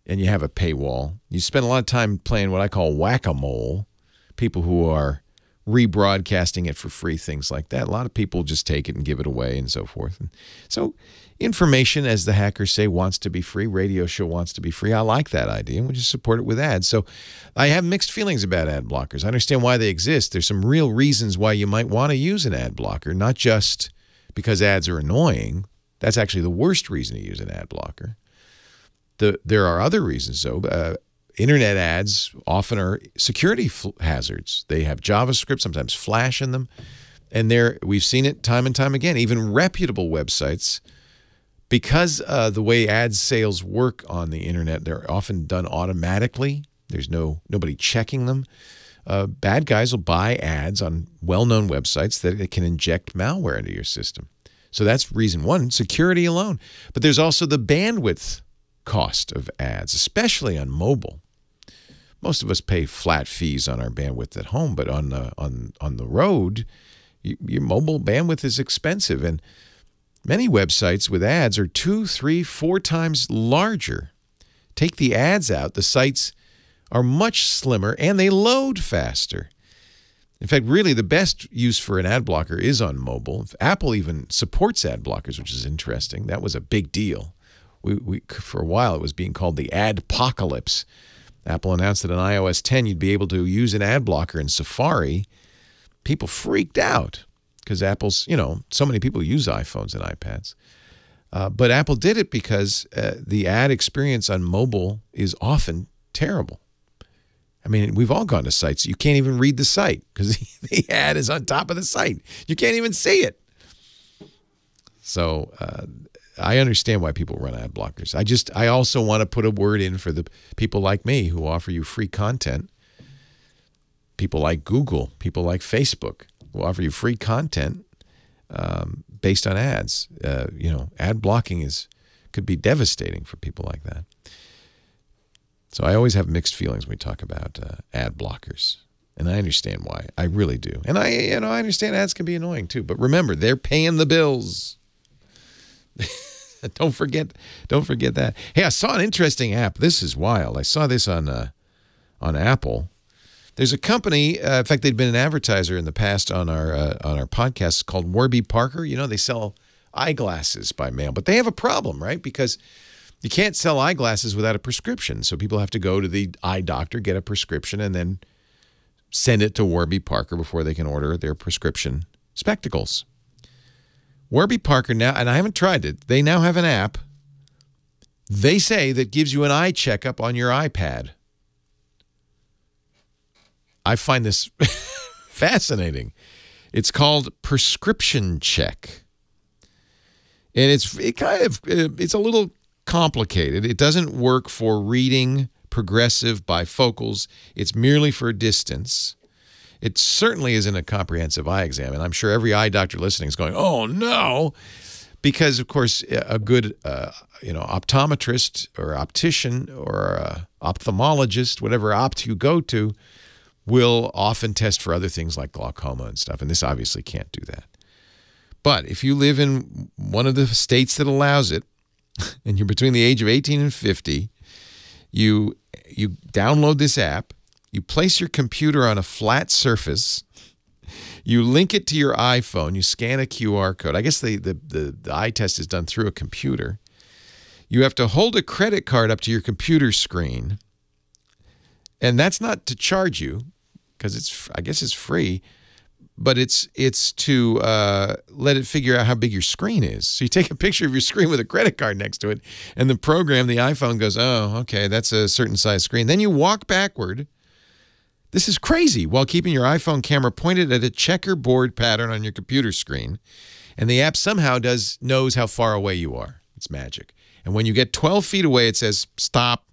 and you have a paywall, you spend a lot of time playing what I call whack-a-mole. People who are rebroadcasting it for free, things like that. A lot of people just take it and give it away and so forth. And so information, as the hackers say, wants to be free. Radio show wants to be free. I like that idea, and we just support it with ads. So I have mixed feelings about ad blockers. I understand why they exist. There's some real reasons why you might want to use an ad blocker, not just because ads are annoying. That's actually the worst reason to use an ad blocker. There are other reasons, though. Internet ads often are security hazards. They have JavaScript, sometimes Flash in them. And we've seen it time and time again. Even reputable websites, because the way ad sales work on the internet, they're often done automatically. There's nobody checking them. Bad guys will buy ads on well-known websites that it can inject malware into your system. So that's reason one, security alone. But there's also the bandwidth cost of ads, especially on mobile. Most of us pay flat fees on our bandwidth at home, but on the road, your mobile bandwidth is expensive. And many websites with ads are 2, 3, 4 times larger. Take the ads out, the sites are much slimmer and they load faster. In fact, really the best use for an ad blocker is on mobile. Apple even supports ad blockers, which is interesting. That was a big deal. We for a while, it was being called the adpocalypse. Apple announced that on iOS 10, you'd be able to use an ad blocker in Safari. People freaked out because Apple's, so many people use iPhones and iPads. But Apple did it because the ad experience on mobile is often terrible. I mean, we've all gone to sites. You can't even read the site because the ad is on top of the site. You can't even see it. So I understand why people run ad blockers. I also want to put a word in for the people like me who offer you free content. People like Google, people like Facebook who offer you free content based on ads. Ad blocking could be devastating for people like that. So I always have mixed feelings when we talk about ad blockers, and I understand why. I really do, and I understand ads can be annoying too. But remember, they're paying the bills. Don't forget that. Hey, I saw an interesting app. This is wild. I saw this on Apple. There's a company. In fact, they'd been an advertiser in the past on our podcast called Warby Parker. They sell eyeglasses by mail, but they have a problem, right? Because you can't sell eyeglasses without a prescription. So people have to go to the eye doctor, get a prescription, and then send it to Warby Parker before they can order their prescription spectacles. Warby Parker now, and I haven't tried it, they now have an app, they say, that gives you an eye checkup on your iPad. I find this fascinating. It's called Prescription Check. And it's a little complicated. It doesn't work for reading progressive bifocals. It's merely for distance. It certainly isn't a comprehensive eye exam, and I'm sure every eye doctor listening is going, "Oh no," because of course a good optometrist or optician or ophthalmologist, whatever opt you go to, will often test for other things like glaucoma and stuff, and this obviously can't do that. But if you live in one of the states that allows it, and you're between the age of 18 and 50, you download this app, you place your computer on a flat surface, you link it to your iPhone, you scan a QR code. I guess the eye test is done through a computer. You have to hold a credit card up to your computer screen, and that's not to charge you, because I guess it's free, but it's to let it figure out how big your screen is. So you take a picture of your screen with a credit card next to it, and the program, the iPhone, goes, "Oh, okay, that's a certain size screen." Then you walk backward. This is crazy, while keeping your iPhone camera pointed at a checkerboard pattern on your computer screen, and the app somehow knows how far away you are. It's magic. And when you get 12 feet away, it says, "Stop."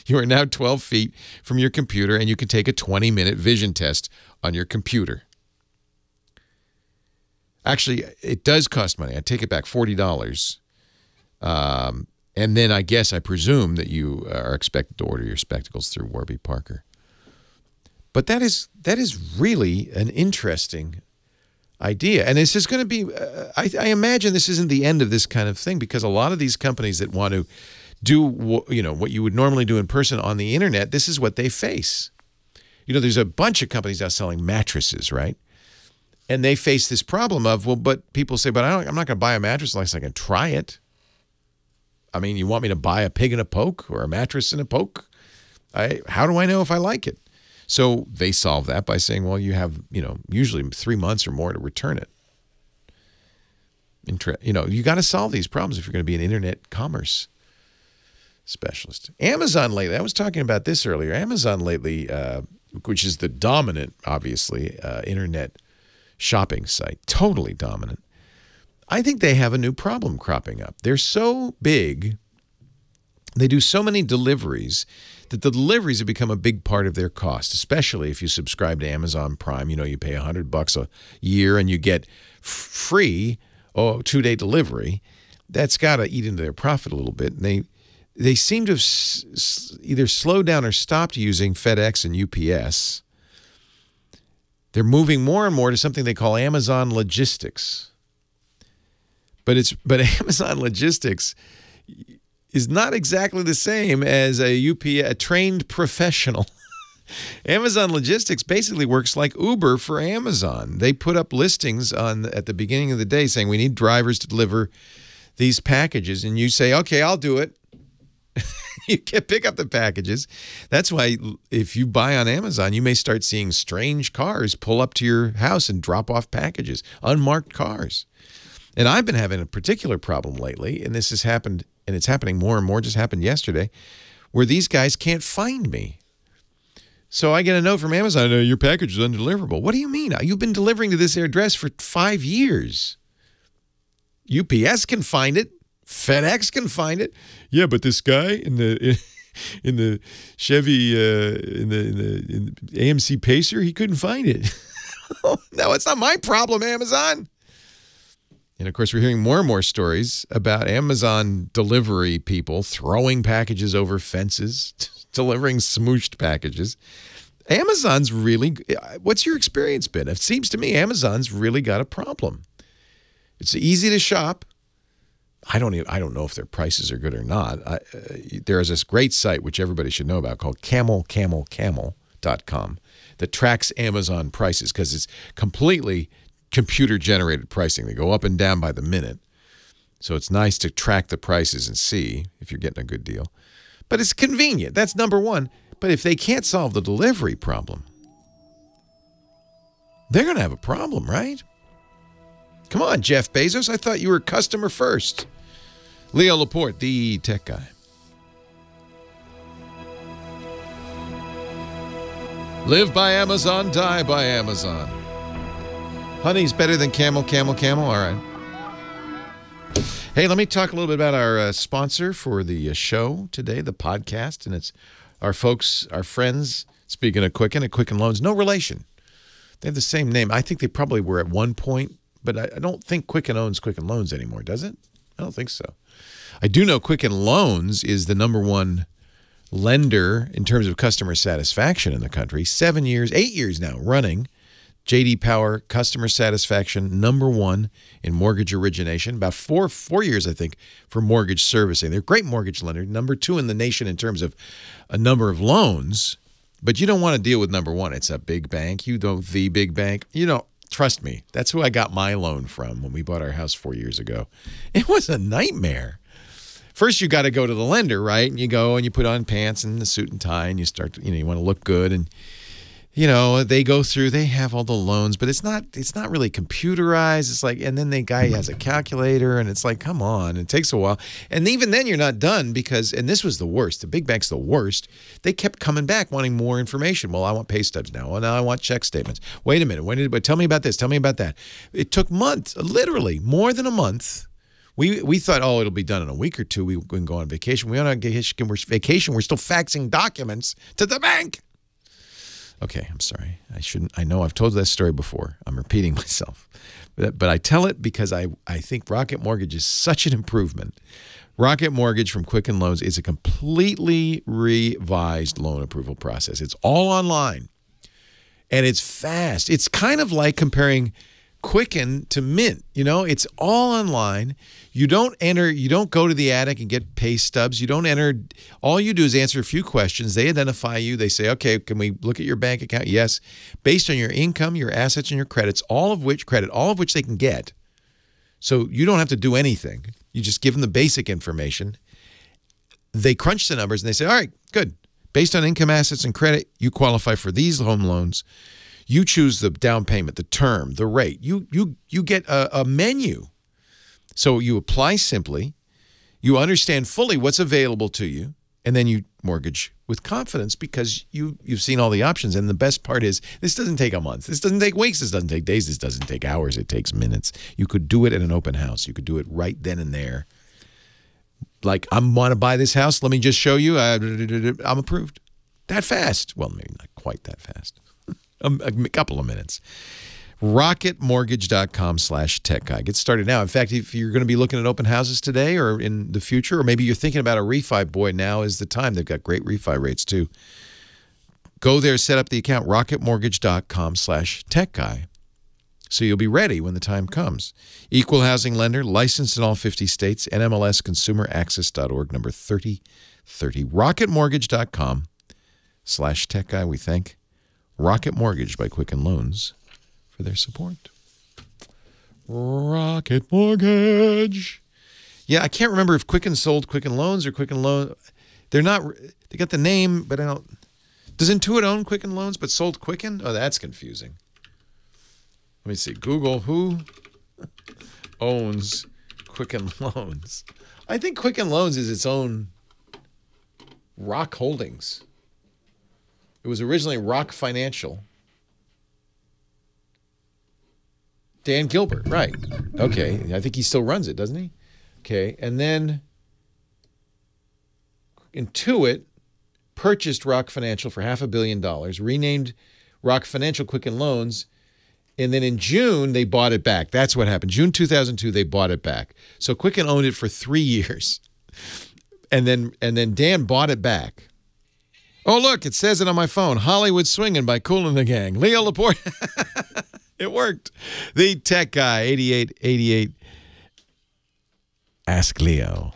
You are now 12 feet from your computer, and you can take a 20-minute vision test on your computer. Actually, it does cost money. I take it back, $40. And then I presume that you are expected to order your spectacles through Warby Parker. But that is really an interesting idea. And this is going to be, I imagine this isn't the end of this kind of thing, because a lot of these companies that want to do what you would normally do in person on the internet, this is what they face. There's a bunch of companies now selling mattresses, right? And they face this problem of, but people say, but I'm not going to buy a mattress unless I can try it. I mean, you want me to buy a pig in a poke or a mattress in a poke? How do I know if I like it? So they solve that by saying, well, you have, usually 3 months or more to return it. You got to solve these problems if you're going to be an internet commerce specialist. Amazon lately, I was talking about this earlier. Amazon lately, which is the dominant, obviously, internet shopping site, totally dominant. I think they have a new problem cropping up. They're so big, they do so many deliveries, that the deliveries have become a big part of their cost, especially if you subscribe to Amazon Prime. You pay $100 a year and you get free 2-day delivery. That's got to eat into their profit a little bit. And they seem to have either slowed down or stopped using FedEx and UPS. They're moving more and more to something they call Amazon Logistics. But Amazon Logistics is not exactly the same as a trained professional Amazon Logistics basically works like Uber for Amazon. They put up listings at the beginning of the day saying we need drivers to deliver these packages, and you say, okay, I'll do it. You can pick up the packages. That's why if you buy on Amazon, you may start seeing strange cars pull up to your house and drop off packages, unmarked cars. And I've been having a particular problem lately, and this has happened, and it's happening more and more, just happened yesterday, where these guys can't find me. So I get a note from Amazon, your package is undeliverable. What do you mean? You've been delivering to this address for 5 years. UPS can find it. FedEx can find it. Yeah, but this guy in the Chevy in the AMC Pacer, he couldn't find it. No, it's not my problem, Amazon. And of course, we're hearing more and more stories about Amazon delivery people throwing packages over fences, delivering smooshed packages. Amazon's really, what's your experience been? It seems to me Amazon's really got a problem. It's easy to shop. I don't know if their prices are good or not. There is this great site, which everybody should know about, called camel.com that tracks Amazon prices because it's completely computer-generated pricing. They go up and down by the minute. So it's nice to track the prices and see if you're getting a good deal. But it's convenient. That's number one. But if they can't solve the delivery problem, they're going to have a problem, right? Come on, Jeff Bezos. I thought you were customer first. Leo Laporte, the tech guy. Live by Amazon, die by Amazon. Honey's better than camel. All right. Hey, let me talk a little bit about our sponsor for the show today, the podcast. And it's our folks, our friends, speaking of Quicken, at Quicken Loans. No relation. They have the same name. I think they probably were at one point. But I don't think Quicken owns Quicken Loans anymore, does it? I don't think so. I do know Quicken Loans is the #1 lender in terms of customer satisfaction in the country. 8 years now running. J.D. Power customer satisfaction #1 in mortgage origination. About four years, I think, for mortgage servicing. They're a great mortgage lender. #2 in the nation in terms of a number of loans. But you don't want to deal with #1. It's a big bank. You don't the big bank. You don't. Trust me, that's who I got my loan from when we bought our house 4 years ago. It was a nightmare. First, you got to go to the lender, right? And you go and you put on pants and a suit and tie, and you start, you want to look good. And, they go through, they have all the loans, but it's not really computerized. It's like, and then the guy has a calculator, and it's like, come on, it takes a while. And even then, you're not done because, and this was the worst, the big bank's the worst. They kept coming back wanting more information. Well, I want pay stubs now. Well, now I want check statements. Wait a minute, tell me about this, tell me about that. It took months, literally more than a month. We thought, it'll be done in a week or two. We can go on vacation. We went on vacation. We're still faxing documents to the bank. Okay, I'm sorry. I shouldn't. I know I've told that story before. I'm repeating myself. But I tell it because I think Rocket Mortgage is such an improvement. Rocket Mortgage from Quicken Loans is a completely revised loan approval process. It's all online, and it's fast. It's kind of like comparing Quicken to Mint. It's all online. You don't go to the attic and get pay stubs. You don't enter. All you do is answer a few questions. They identify you. They say, okay, can we look at your bank account? Yes. Based on your income, your assets, and your credits, all of which they can get. So you don't have to do anything. You just give them the basic information. They crunch the numbers and they say, all right, good. Based on income, assets, and credit, you qualify for these home loans. You choose the down payment, the term, the rate. You get a menu. So you apply simply, you understand fully what's available to you, and then you mortgage with confidence because you've seen all the options. And the best part is this doesn't take a month. This doesn't take weeks. This doesn't take days. This doesn't take hours. It takes minutes. You could do it at an open house. You could do it right then and there. Like, I want to buy this house. Let me just show you. I'm approved. That fast. Well, maybe not quite that fast. A couple of minutes. RocketMortgage.com/tech guy. Get started now. In fact, if you're going to be looking at open houses today or in the future, or maybe you're thinking about a refi, boy, now is the time. They've got great refi rates too. Go there, set up the account, RocketMortgage.com/tech guy. So you'll be ready when the time comes. Equal housing lender, licensed in all 50 states, NMLS consumeraccess.org, number 3030. RocketMortgage.com/tech YouTube.com/Tech Guy. We thank Rocket Mortgage by Quicken Loans for their support. Rocket Mortgage. Yeah, I can't remember if Quicken sold Quicken Loans or Quicken Loan. They're not. They got the name, but I don't. Does Intuit own Quicken Loans, but sold Quicken? Oh, that's confusing. Let me see. Google, who owns Quicken Loans? I think Quicken Loans is its own Rock Holdings. It was originally Rock Financial. Dan Gilbert, right. Okay, I think he still runs it, doesn't he? Okay, and then Intuit purchased Rock Financial for $500 million, renamed Rock Financial Quicken Loans, and then in June, they bought it back. That's what happened. June 2002, they bought it back. So Quicken owned it for 3 years. And then Dan bought it back. Oh, look, it says it on my phone. Hollywood Swinging by Kool and the Gang. Leo Laporte. It worked. The Tech Guy, 8888. Ask Leo.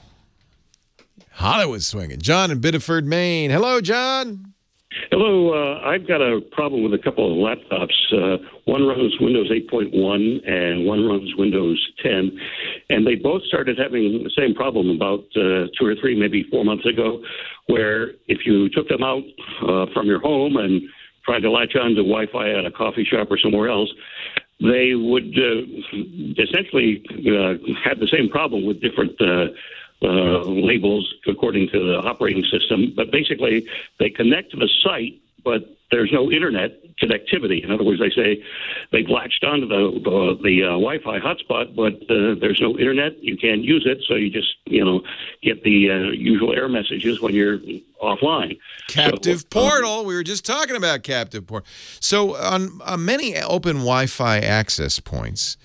Hollywood Swinging. John in Biddeford, Maine. Hello, John. Hello. I've got a problem with a couple of laptops. One runs Windows 8.1 and one runs Windows 10. And they both started having the same problem about 2 or 3, maybe 4 months ago, where if you took them out from your home and tried to latch on to Wi-Fi at a coffee shop or somewhere else, they would essentially have the same problem with different labels according to the operating system. But basically, they connect to the site, but there's no internet connectivity. In other words, they say they've latched onto the Wi-Fi hotspot, but there's no internet. You can't use it, so you just get the usual error messages when you're offline. Captive portal. We were just talking about captive portal. So on many open Wi-Fi access points,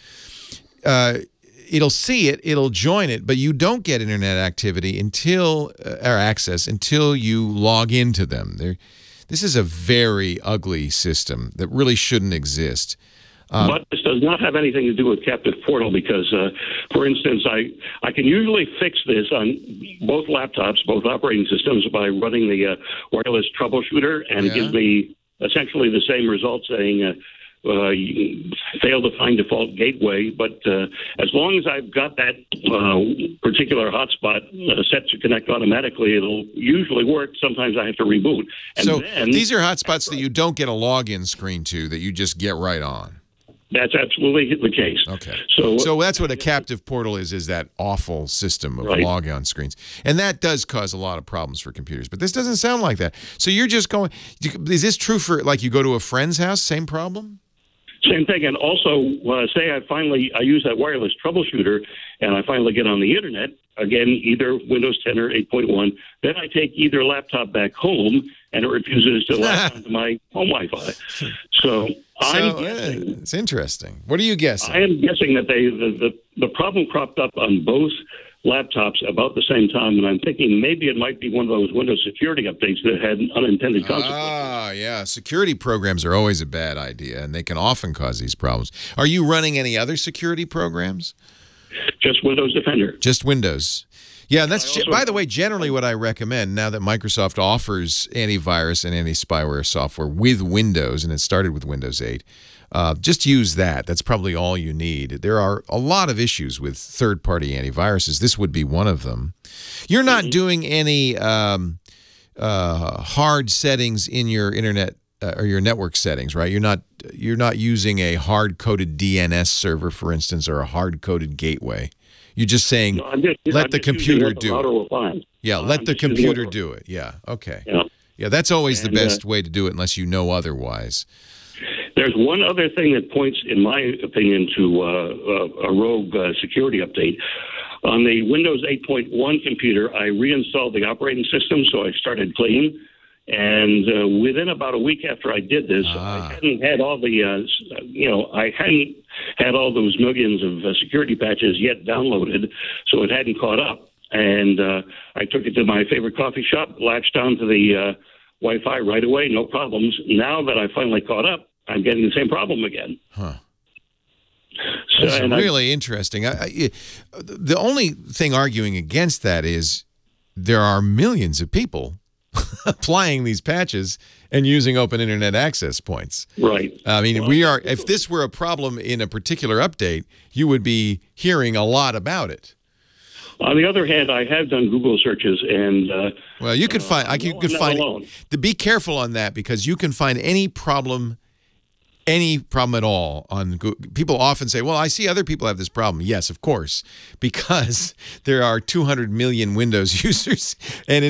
it'll see it, it'll join it, but you don't get internet activity or access until you log into them. This is a very ugly system that really shouldn't exist. But this does not have anything to do with captive portal because, for instance, I can usually fix this on both laptops, both operating systems, by running the wireless troubleshooter, and it gives me essentially the same result saying you fail to find default gateway. But as long as I've got that particular hotspot set to connect automatically, it'll usually work. Sometimes I have to reboot. And so then, these are hotspots that you don't get a login screen to, that you just get right on. That's absolutely the case. Okay. So that's what a captive portal is that awful system of logon screens. And that does cause a lot of problems for computers. But this doesn't sound like that. So you're just going, is this true for, like, you go to a friend's house, same problem? Same thing. And also, say I use that wireless troubleshooter and I finally get on the internet, again, either Windows 10 or 8.1, then I take either laptop back home and it refuses to latch onto my home Wi-Fi. So I'm guessing. It's interesting. What are you guessing? I am guessing that the problem cropped up on both laptops about the same time, and I'm thinking maybe it might be one of those Windows security updates that had unintended consequences. Ah, yeah. Security programs are always a bad idea, and they can often cause these problems. Are you running any other security programs? Just Windows Defender. Just Windows. Yeah, that's, by the way, generally what I recommend now that Microsoft offers antivirus and anti-spyware software with Windows, and it started with Windows 8. Just use that. That's probably all you need. There are a lot of issues with third-party antiviruses. This would be one of them. You're not doing any hard settings in your internet or your network settings, right? You're not using a hard-coded DNS server, for instance, or a hard-coded gateway. You're just saying, let the computer do it. Yeah, let the computer do it. Yeah, okay. Yeah, that's always the best way to do it unless you know otherwise. There's one other thing that points, in my opinion, to a rogue security update. On the Windows 8.1 computer, I reinstalled the operating system, so I started clean. And within about a week after I did this, I hadn't had all the, I hadn't had all those millions of security patches yet downloaded, so it hadn't caught up. And I took it to my favorite coffee shop, latched onto the Wi-Fi right away, no problems. Now that I finally caught up, I'm getting the same problem again. Huh. That's really interesting. The only thing arguing against that is there are millions of people applying these patches and using open internet access points. Right. I mean, if this were a problem in a particular update, you would be hearing a lot about it. On the other hand, I have done Google searches, and well, you could find. To be careful on that, because you can find any problem at all on Google. People often say, "Well, I see other people have this problem." Yes, of course, because there are 200 million Windows users, and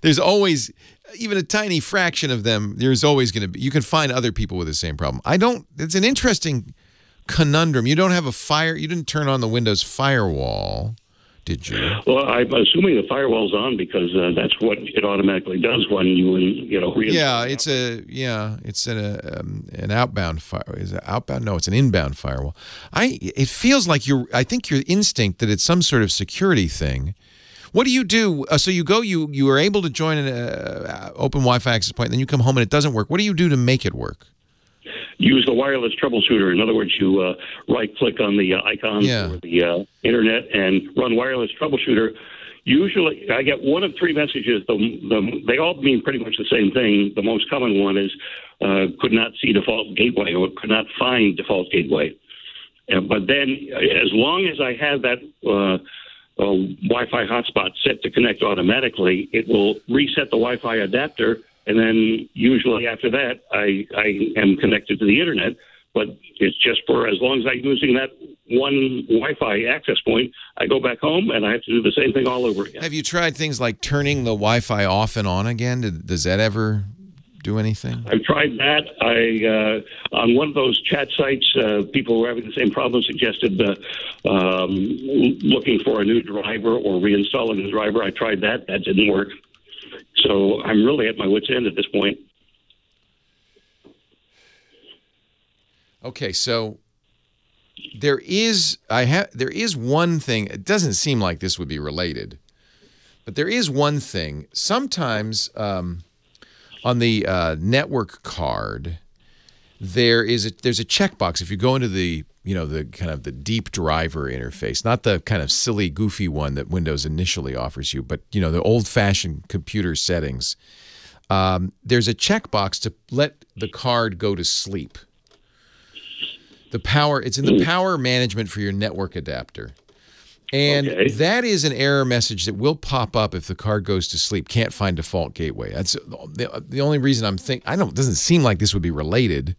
there's always, even a tiny fraction of them, there's always going to be. You can find other people with the same problem. It's an interesting conundrum. You didn't turn on the Windows firewall, did you? Well, I'm assuming the firewall's on, because that's what it automatically does when you Yeah, it's an outbound firewall. Is it outbound? No, it's an inbound firewall. It feels like I think your instinct that it's some sort of security thing. What do you do? So you are able to join an open Wi-Fi access point, and then you come home and it doesn't work. What do you do to make it work? Use the wireless troubleshooter. In other words, you right-click on the icon for the internet and run wireless troubleshooter. Usually, I get one of three messages. They all mean pretty much the same thing. The most common one is could not see default gateway, or could not find default gateway. But then, as long as I have that Wi-Fi hotspot set to connect automatically, it will reset the Wi-Fi adapter. And then usually after that, I am connected to the internet, but it's just for as long as I'm using that one Wi-Fi access point, I go back home and I have to do the same thing all over again. Have you tried things like turning the Wi-Fi off and on again? Does that ever do anything? I've tried that. On one of those chat sites, people who were having the same problem suggested looking for a new driver or reinstalling the driver. I tried that. That didn't work. So I'm really at my wit's end at this point. Okay, so there is one thing. It doesn't seem like this would be related, but there is one thing. Sometimes on the network card, there's a checkbox. If you go into the kind of the deep driver interface, not the kind of silly, goofy one that Windows initially offers you, but the old-fashioned computer settings, there's a checkbox to let the card go to sleep. It's in the power management for your network adapter. And that is an error message that will pop up if the card goes to sleep. Can't find default gateway. That's the only reason it doesn't seem like this would be related.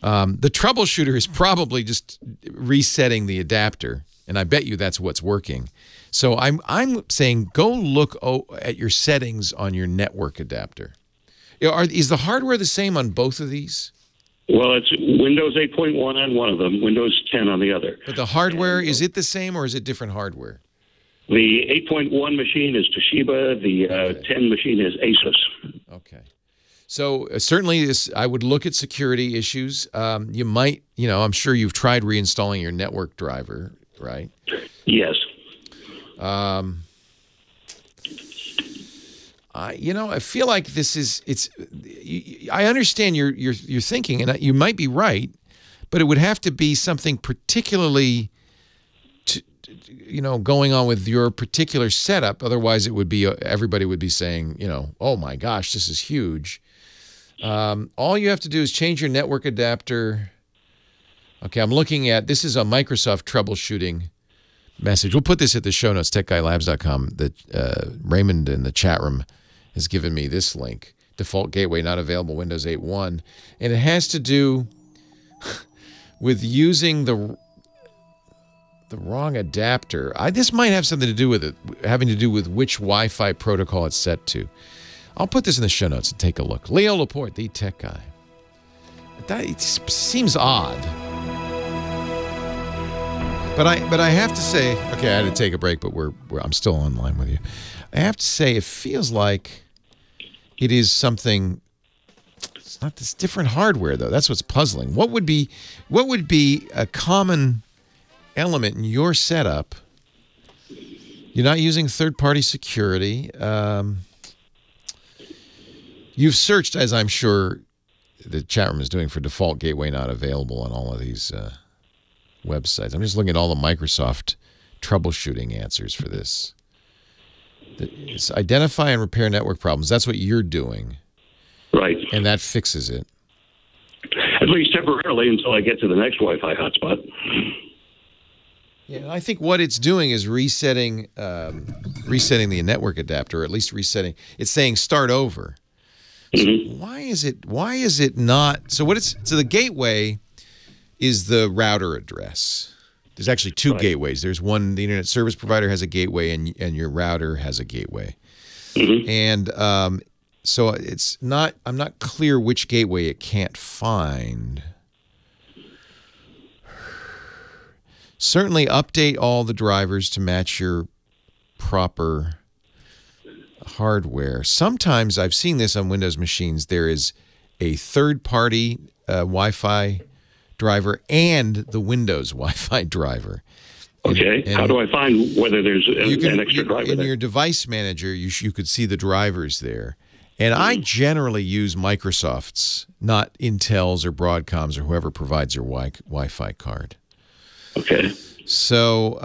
The troubleshooter is probably just resetting the adapter, and I bet you that's what's working. So I'm saying go look at your settings on your network adapter. Is the hardware the same on both of these? Well, it's Windows 8.1 on one of them, Windows 10 on the other. But the hardware, is it the same or is it different hardware? The 8.1 machine is Toshiba. The 10 machine is Asus. Okay. So certainly I would look at security issues. You might, I'm sure you've tried reinstalling your network driver, right? Yes. I feel like I understand your thinking, and you might be right, but it would have to be something particularly, going on with your particular setup. Otherwise, it would be everybody would be saying, oh my gosh, this is huge. All you have to do is change your network adapter. Okay, I'm looking at this is a Microsoft troubleshooting message. We'll put this at the show notes, techguylabs.com. That Raymond in the chat room has given me this link. Default gateway not available, Windows 8.1. And it has to do with using the wrong adapter. This might have something to do with it, having to do with which Wi-Fi protocol it's set to. I'll put this in the show notes and take a look. Leo Laporte, the tech guy. That seems odd. But I have to say, okay, I had to take a break, but I'm still online with you. I have to say, it feels like it is something. It's not this different hardware though. That's what's puzzling. What would be a common element in your setup? You're not using third-party security. You've searched, as I'm sure the chat room is doing, for default gateway not available on all of these websites. I'm just looking at all the Microsoft troubleshooting answers for this. It's identify and repair network problems. That's what you're doing. Right. And that fixes it. At least temporarily until I get to the next Wi-Fi hotspot. Yeah, I think what it's doing is resetting the network adapter, or at least resetting. It's saying start over. So why is it not? So the gateway is the router address. There's actually two gateways. There's one, the internet service provider has a gateway, and your router has a gateway. And so it's not. I'm not clear which gateway it can't find. Certainly update all the drivers to match your proper hardware. Sometimes I've seen this on Windows machines. There is a third-party Wi-Fi driver and the Windows Wi-Fi driver. Okay. How do I find whether there's an extra driver in there? your device manager, you could see the drivers there. And I generally use Microsoft's, not Intel's or Broadcom's or whoever provides your Wi-Fi card. Okay. So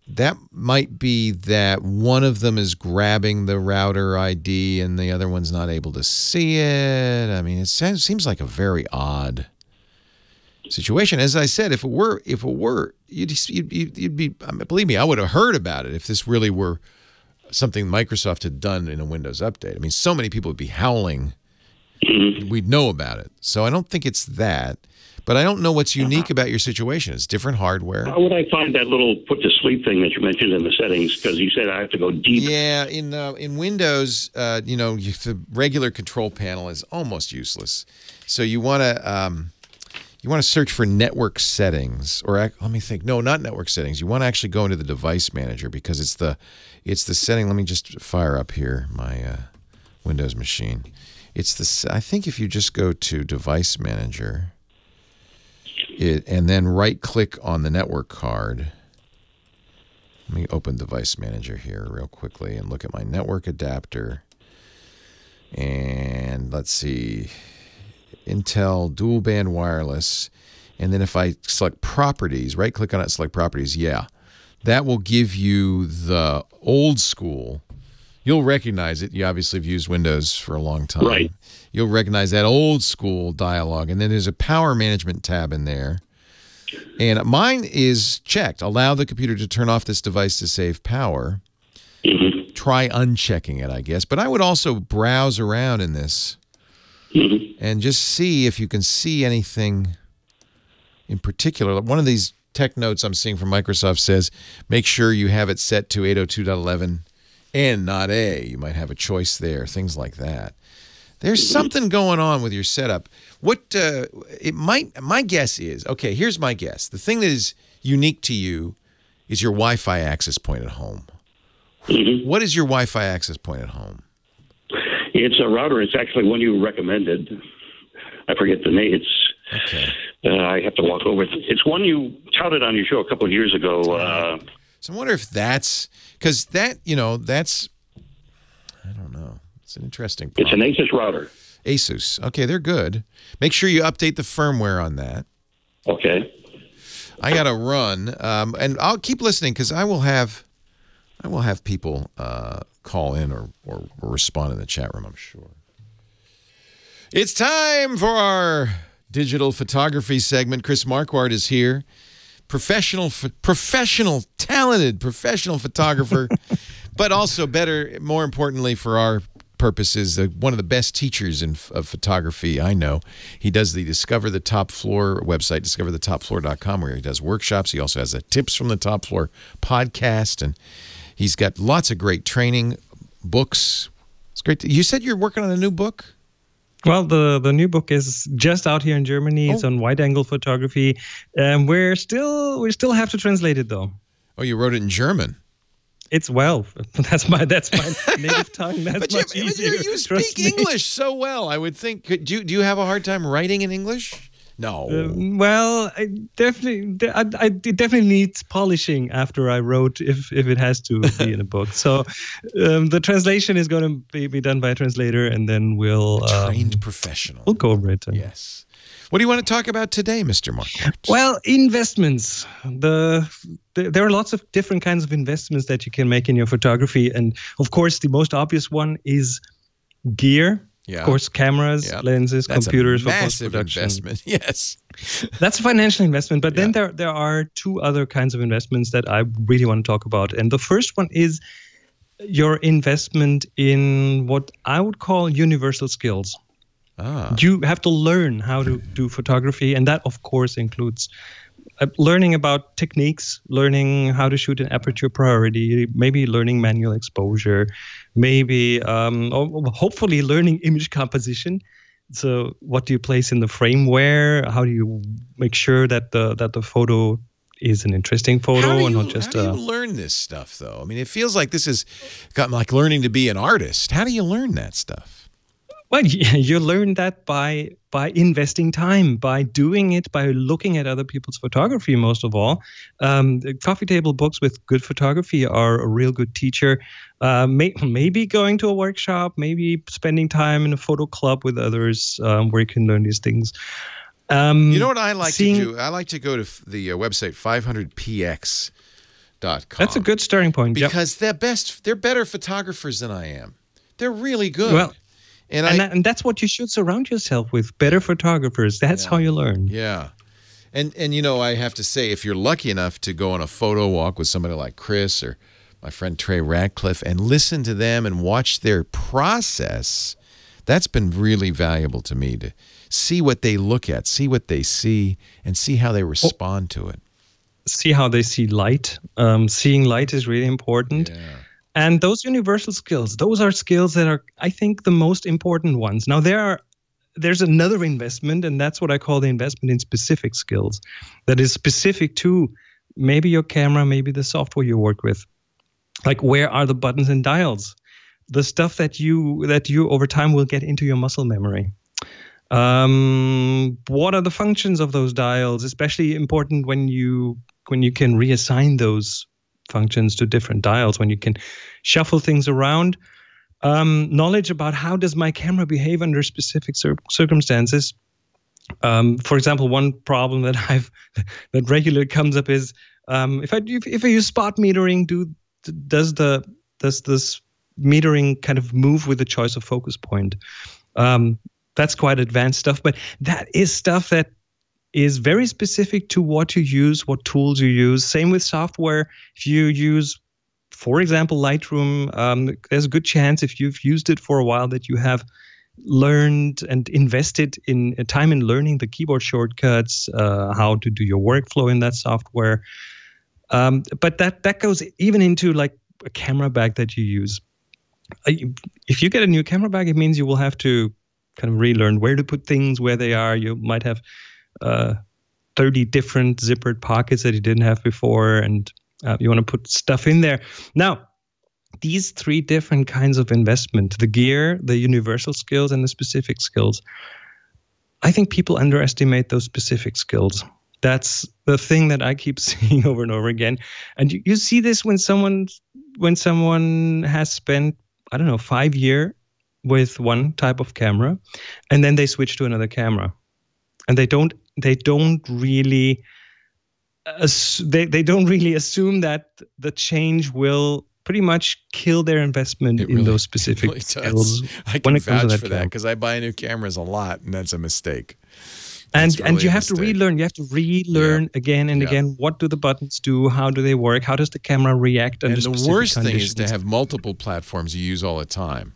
that might be that one of them is grabbing the router ID and the other one's not able to see it. I mean, it seems like a very odd situation. As I said, if it were, you'd be. Believe me, I would have heard about it if this really were something Microsoft had done in a Windows update. I mean, so many people would be howling. We'd know about it. So I don't think it's that. But I don't know what's unique about your situation. It's different hardware. How would I find that little put-to-sleep thing that you mentioned in the settings? Because you said I have to go deep. Yeah, in Windows, the regular control panel is almost useless. So you want to search for network settings, or let me think. No, not network settings. You want to actually go into the device manager because it's the setting. Let me just fire up here my Windows machine. I think if you just go to device manager. And then right-click on the network card. Let me open Device Manager here real quickly and look at my network adapter. And let's see, Intel dual band wireless. And then if I select Properties, right-click on it, select Properties, that will give you the old school. You'll recognize it. You obviously have used Windows for a long time. Right. You'll recognize that old school dialog. And then there's a power management tab in there. And mine is checked. Allow the computer to turn off this device to save power. Try unchecking it, I guess. But I would also browse around in this and just see if you can see anything in particular. One of these tech notes I'm seeing from Microsoft says, make sure you have it set to 802.11 and not A. You might have a choice there, things like that. There's something going on with your setup. My guess is, okay, here's my guess. The thing that is unique to you is your Wi-Fi access point at home. What is your Wi-Fi access point at home? It's a router. It's actually one you recommended. I forget the name. I have to walk over. It's one you touted on your show a couple of years ago. So I wonder if that's, because that's, I don't know. It's an interesting problem. It's an Asus router. Asus. Okay, they're good. Make sure you update the firmware on that. Okay. I got to run, and I'll keep listening because I will have people call in or respond in the chat room, I'm sure. It's time for our digital photography segment. Chris Marquardt is here. Talented professional photographer, but also more importantly for our purposes, one of the best teachers of photography I know. He does the Discover the Top Floor website, discoverthetopfloor.com, where he does workshops. He also has a Tips from the Top Floor podcast, and he's got lots of great training books. It's great. You said you're working on a new book? Well, the new book is just out here in Germany. It's on wide-angle photography. We still have to translate it, though. Oh, you wrote it in German? That's my native tongue. That's much easier. You speak English so well. I would think. Do you have a hard time writing in English? No. It definitely needs polishing after I wrote, if it has to be in a book. So the translation is going to be done by a translator, and then we'll a trained professional. We'll go over it. Yes. What do you want to talk about today, Mr. Marquardt? Well, investments. There are lots of different kinds of investments that you can make in your photography. And of course, the most obvious one is gear. Yeah. Of course, cameras, lenses, computers. Massive investment. Yes. That's a financial investment. But then there are two other kinds of investments that I really want to talk about. And the first one is your investment in what I would call universal skills. You have to learn how to do photography, and that, of course, includes learning about techniques, learning how to shoot an aperture priority, maybe learning manual exposure, maybe hopefully learning image composition. So what do you place in the frame where? How do you make sure that the photo is an interesting photo and not just how do you learn this stuff, though? I mean, it feels like this is like learning to be an artist. How do you learn that stuff? Well, you learn that by investing time, by doing it, by looking at other people's photography, most of all. The coffee table books with good photography are a real good teacher. Maybe going to a workshop, maybe spending time in a photo club with others where you can learn these things. You know what I like to do? I like to go to the website 500px.com. That's a good starting point. Because they're better photographers than I am. They're really good. Well, and that's what you should surround yourself with, better photographers. That's how you learn. Yeah. And I have to say, if you're lucky enough to go on a photo walk with somebody like Chris or my friend Trey Radcliffe and listen to them and watch their process, that's been really valuable to me, to see what they look at, see what they see, and see how they respond to it. See how they see light. Seeing light is really important. Yeah. And those universal skills, those are skills that are, I think, the most important ones. Now, there's another investment, and that's what I call the investment in specific skills that is specific to maybe your camera, maybe the software you work with. Like, where are the buttons and dials? The stuff that you over time will get into your muscle memory. What are the functions of those dials? Especially important when you can reassign those functions to different dials, when you can shuffle things around. Knowledge about how does my camera behave under specific circumstances. For example, one problem that that regularly comes up is if I use spot metering, does this metering kind of move with the choice of focus point? That's quite advanced stuff, but that is stuff that is very specific to what you use, what tools you use. Same with software. If you use, for example, Lightroom, there's a good chance if you've used it for a while that you have learned and invested in time in learning the keyboard shortcuts, how to do your workflow in that software. But that goes even into like a camera bag that you use. If you get a new camera bag, it means you will have to kind of relearn where to put things, where they are. You might have 30 different zippered pockets that you didn't have before, and you want to put stuff in there. Now, these three different kinds of investment, the gear, the universal skills, and the specific skills, I think people underestimate those specific skills. That's the thing that I keep seeing over and over again. And you see this when someone has spent, 5 years with one type of camera, and then they switch to another camera. And they don't really assume that the change will pretty much kill their investment in those specific skills. I can vouch for that because I buy new cameras a lot, and that's a mistake. And you have to relearn. You have to relearn again and again. What do the buttons do? How do they work? How does the camera react under specific conditions? And the worst thing is to have multiple platforms you use all the time.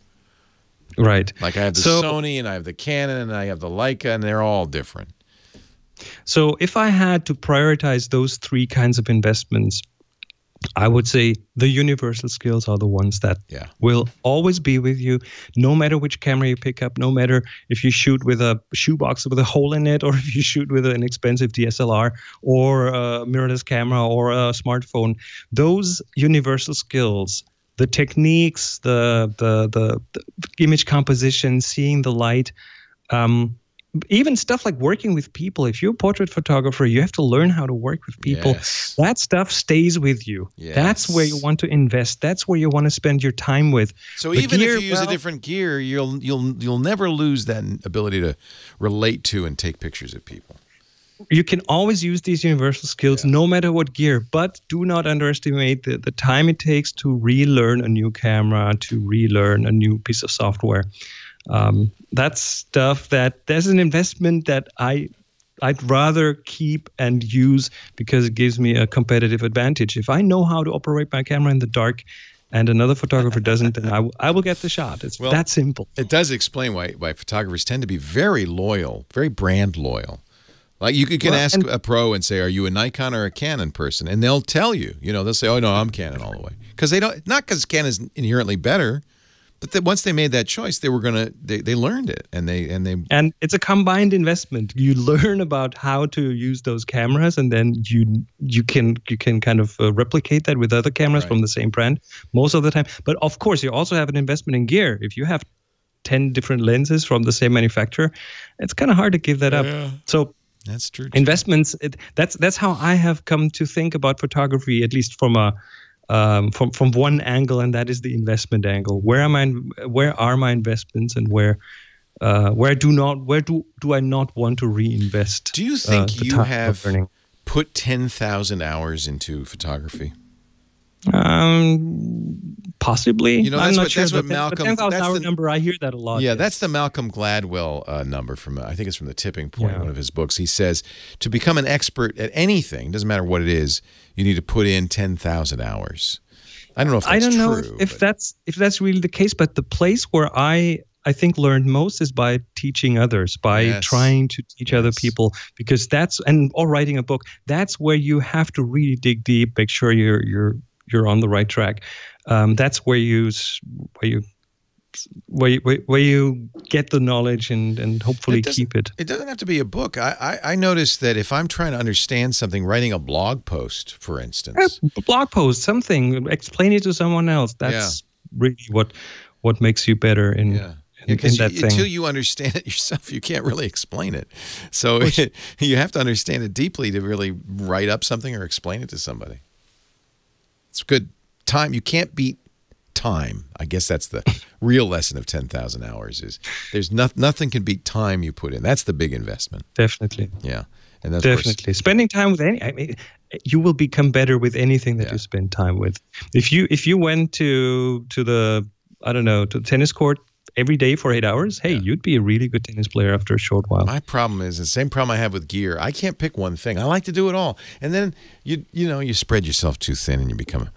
Right. Like I have the Sony, and I have the Canon, and I have the Leica, and they're all different. So if I had to prioritize those three kinds of investments, I would say the universal skills are the ones that will always be with you, no matter which camera you pick up, no matter if you shoot with a shoebox with a hole in it, or if you shoot with an expensive DSLR or a mirrorless camera or a smartphone. Those universal skills, the techniques, the image composition, seeing the light, even stuff like working with people. If you're a portrait photographer, you have to learn how to work with people. Yes. That stuff stays with you. Yes. That's where you want to invest. That's where you want to spend your time with. So But even gear, if you use a different gear, you'll never lose that ability to relate to and take pictures of people. you can always use these universal skills no matter what gear, but do not underestimate the time it takes to relearn a new camera, to relearn a new piece of software. That's stuff that there's an investment that I'd rather keep and use because it gives me a competitive advantage. If I know how to operate my camera in the dark and another photographer doesn't, then I will get the shot. It's that simple. It does explain why photographers tend to be very loyal, very brand loyal. Like you can ask a pro and say, "Are you a Nikon or a Canon person?" And they'll tell you. You know, they'll say, "Oh no, I'm Canon all the way," because they don't. Not because Canon is inherently better, but that once they made that choice, they were gonna. They learned it, and it's a combined investment. You learn about how to use those cameras, and then you can kind of replicate that with other cameras from the same brand most of the time. But of course, you also have an investment in gear. If you have 10 different lenses from the same manufacturer, it's kind of hard to give that up. So. That's true. Investments. That's how I have come to think about photography, at least from from one angle, and that is the investment angle. Where are my investments, and where do I not want to reinvest? Do you think you have put 10,000 hours into photography? Possibly. You know, I'm not sure. That's what Malcolm. 10,000 hour number. I hear that a lot. Yeah, that's the Malcolm Gladwell number from. I think it's from The Tipping Point, one of his books. He says to become an expert at anything, doesn't matter what it is, you need to put in 10,000 hours. I don't know if that's true. I don't know if that's really the case, but the place where I think learned most is by teaching others, by trying to teach other people, because or writing a book. That's where you have to really dig deep, make sure you're on the right track. That's where you get the knowledge and hopefully keep it. It doesn't have to be a book. I noticed that if I'm trying to understand something, writing a blog post, for instance. A blog post, something, explain it to someone else. That's really what makes you better in that thing. Until you understand it yourself, you can't really explain it. So you have to understand it deeply to really write up something or explain it to somebody. It's good time. You can't beat time. I guess that's the real lesson of 10,000 hours is there's nothing can beat time you put in. That's the big investment. Definitely. Yeah. And that's definitely spending time with you will become better with anything that you spend time with. If you went to the to the tennis court every day for 8 hours, you'd be a really good tennis player after a short while. My problem is the same problem I have with gear. I can't pick one thing. I like to do it all. And then you spread yourself too thin and you become a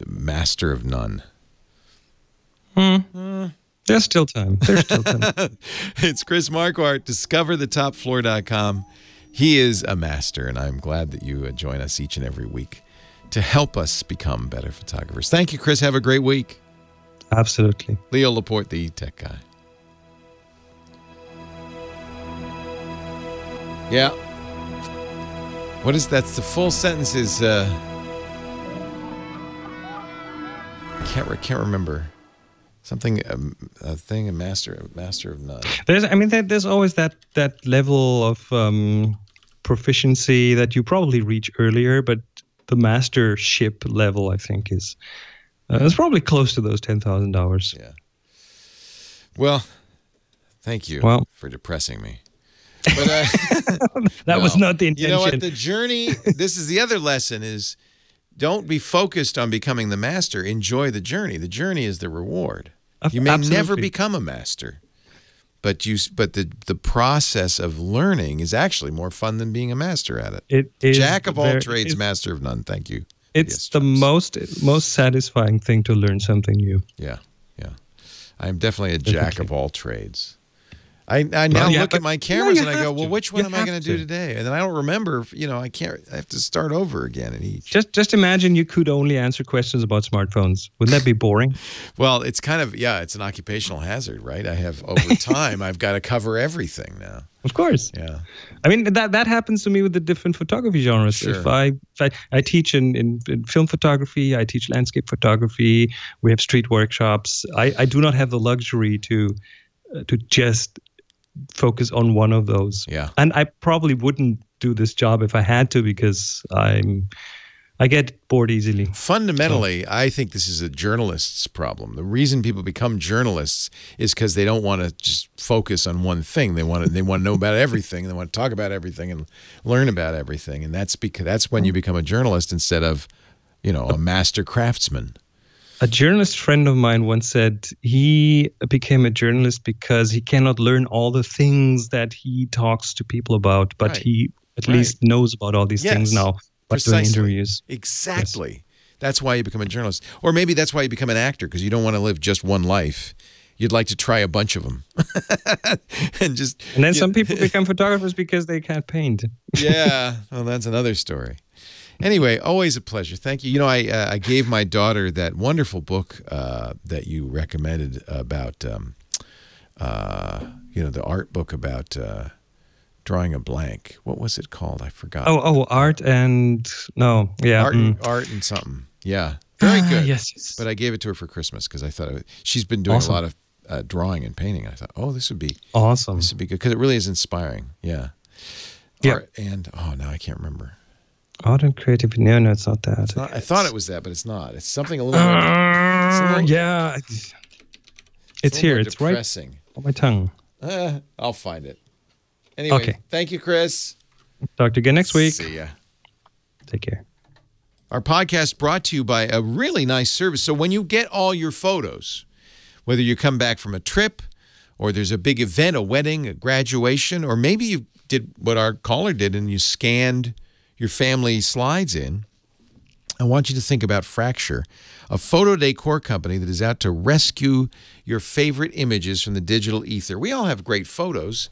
master of none. There's still time. It's Chris Marquardt, discoverthetopfloor.com. He is a master, and I'm glad that you join us each and every week to help us become better photographers. Thank you, Chris. Have a great week. Absolutely. Leo Laporte, the tech guy. Yeah. What is that? The full sentence is can't remember. Something a thing a master of none. There's always that level of proficiency that you probably reach earlier, but the mastership level I think is it's probably close to those 10,000 hours. Yeah. Well, thank you for depressing me. But that was not the intention. You know what? The journey. This is the other lesson: is don't be focused on becoming the master. Enjoy the journey. The journey is the reward. You may never become a master, but the process of learning is actually more fun than being a master at it. It is Jack of all trades, master of none. Thank you. It's the most satisfying thing to learn something new. Yeah. I'm definitely a jack of all trades. I now look at my cameras and I go, well, which one am I going to do today? And then I don't remember, I have to start over again in each. Just imagine you could only answer questions about smartphones. Wouldn't that be boring? Well, it's kind of, it's an occupational hazard, right? I have, over time, I've got to cover everything now. Of course. Yeah. I mean, that happens to me with the different photography genres. Sure. If I teach in film photography, I teach landscape photography, we have street workshops. I do not have the luxury to just focus on one of those. Yeah. And I probably wouldn't do this job if I had to, because I get bored easily. Fundamentally, I think this is a journalist's problem. The reason people become journalists is because they don't want to just focus on one thing. They want to know about everything. They want to talk about everything and learn about everything. And that's when you become a journalist instead of, a master craftsman. A journalist friend of mine once said he became a journalist because he cannot learn all the things that he talks to people about, but he at least knows about all these things now by doing interviews. Exactly. Yes. That's why you become a journalist. Or maybe that's why you become an actor, because you don't want to live just one life. You'd like to try a bunch of them. and then some people become photographers because they can't paint. Yeah, well, that's another story. Anyway, always a pleasure. Thank you. I gave my daughter that wonderful book that you recommended about, the art book about drawing a blank. What was it called? I forgot. Art and art and something. Yeah, very good. Yes. But I gave it to her for Christmas because I thought she's been doing a lot of drawing and painting. I thought, this would be awesome. This would be good because it really is inspiring. Yeah. Yeah. Art and now I can't remember. Art and creative. No, it's not that. I thought it was that, but it's not. It's something a little more. Yeah. It's here. It's depressing. Right on my tongue. I'll find it. Anyway, Thank you, Chris. Talk to you again next week. See ya. Take care. Our podcast brought to you by a really nice service. So when you get all your photos, whether you come back from a trip or there's a big event, a wedding, a graduation, or maybe you did what our caller did and you scanned your family slides in, I want you to think about Fracture, a photo decor company that is out to rescue your favorite images from the digital ether. We all have great photos,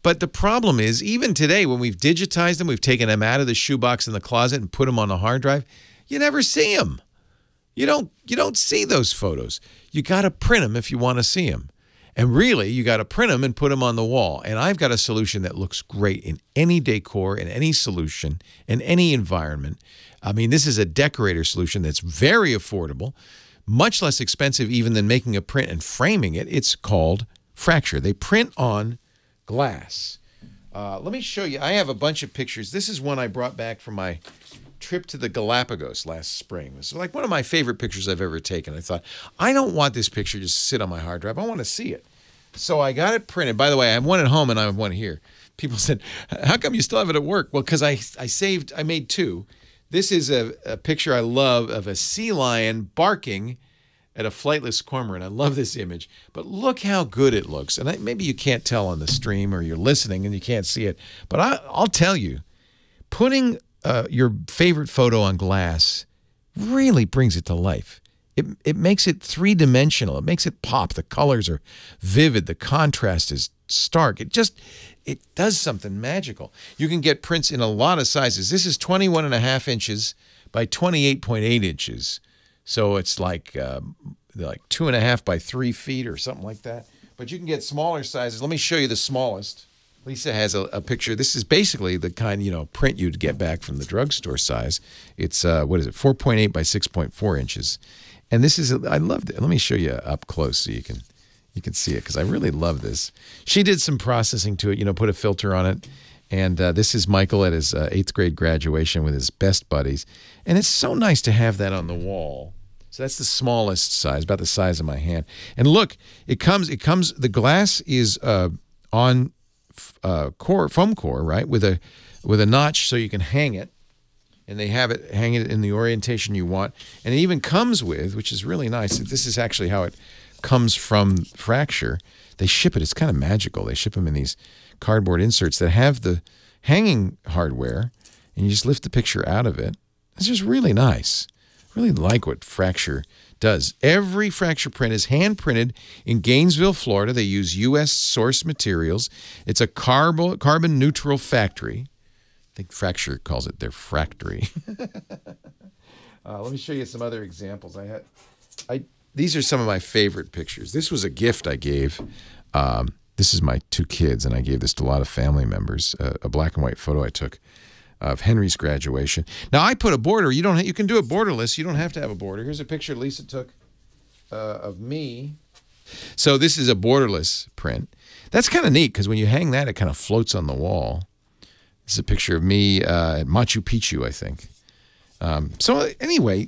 but the problem is, even today, when we've digitized them, we've taken them out of the shoebox in the closet and put them on the hard drive, you never see them. You don't see those photos. You got to print them if you want to see them. And really, you got to print them and put them on the wall. And I've got a solution that looks great in any decor, in any solution, in any environment. I mean, this is a decorator solution that's very affordable, much less expensive even than making a print and framing it. It's called Fracture. They print on glass. Let me show you. I have a bunch of pictures. This is one I brought back from my trip to the Galapagos last spring. It's like one of my favorite pictures I've ever taken. I thought, I don't want this picture just to sit on my hard drive. I want to see it. So I got it printed. By the way, I have one at home and I have one here. People said, how come you still have it at work? Well, because I made two. This is a picture I love of a sea lion barking at a flightless cormorant. I love this image. But look how good it looks. And maybe you can't tell on the stream or you're listening and you can't see it. But I'll tell you, putting your favorite photo on glass really brings it to life. It makes it three-dimensional. It makes it pop. The colors are vivid. The contrast is stark. It does something magical. You can get prints in a lot of sizes. This is 21.5 inches by 28.8 inches. So it's like 2.5 by 3 feet or something like that. But you can get smaller sizes. Let me show you the smallest. Lisa has a picture. This is basically the kind, print you'd get back from the drugstore size. It's, 4.8 by 6.4 inches. And this is, I loved it. Let me show you up close so you can see it, because I really love this. She did some processing to it, put a filter on it. And this is Michael at his 8th grade graduation with his best buddies. And it's so nice to have that on the wall. So that's the smallest size, about the size of my hand. And look, the glass is on foam core, right, with a notch so you can hang it, and they have it hang it in the orientation you want. And it even comes with, which is really nice, this is actually how it comes from Fracture. They ship it. It's kind of magical. They ship them in these cardboard inserts that have the hanging hardware, and you just lift the picture out of it. It's just really nice. Really like what Fracture does. Every Fracture print is hand printed in Gainesville, Florida. They use U.S. source materials. It's a carbon neutral factory. I think Fracture calls it their fractory. Let me show you some other examples. These are some of my favorite pictures. This was a gift I gave. This is my 2 kids, and I gave this to a lot of family members. A black and white photo I took of Henry's graduation. Now, I put a border. You can do it borderless. You don't have to have a border. Here's a picture Lisa took of me. So this is a borderless print. That's kind of neat because when you hang that, it kind of floats on the wall. This is a picture of me at Machu Picchu, I think. So anyway,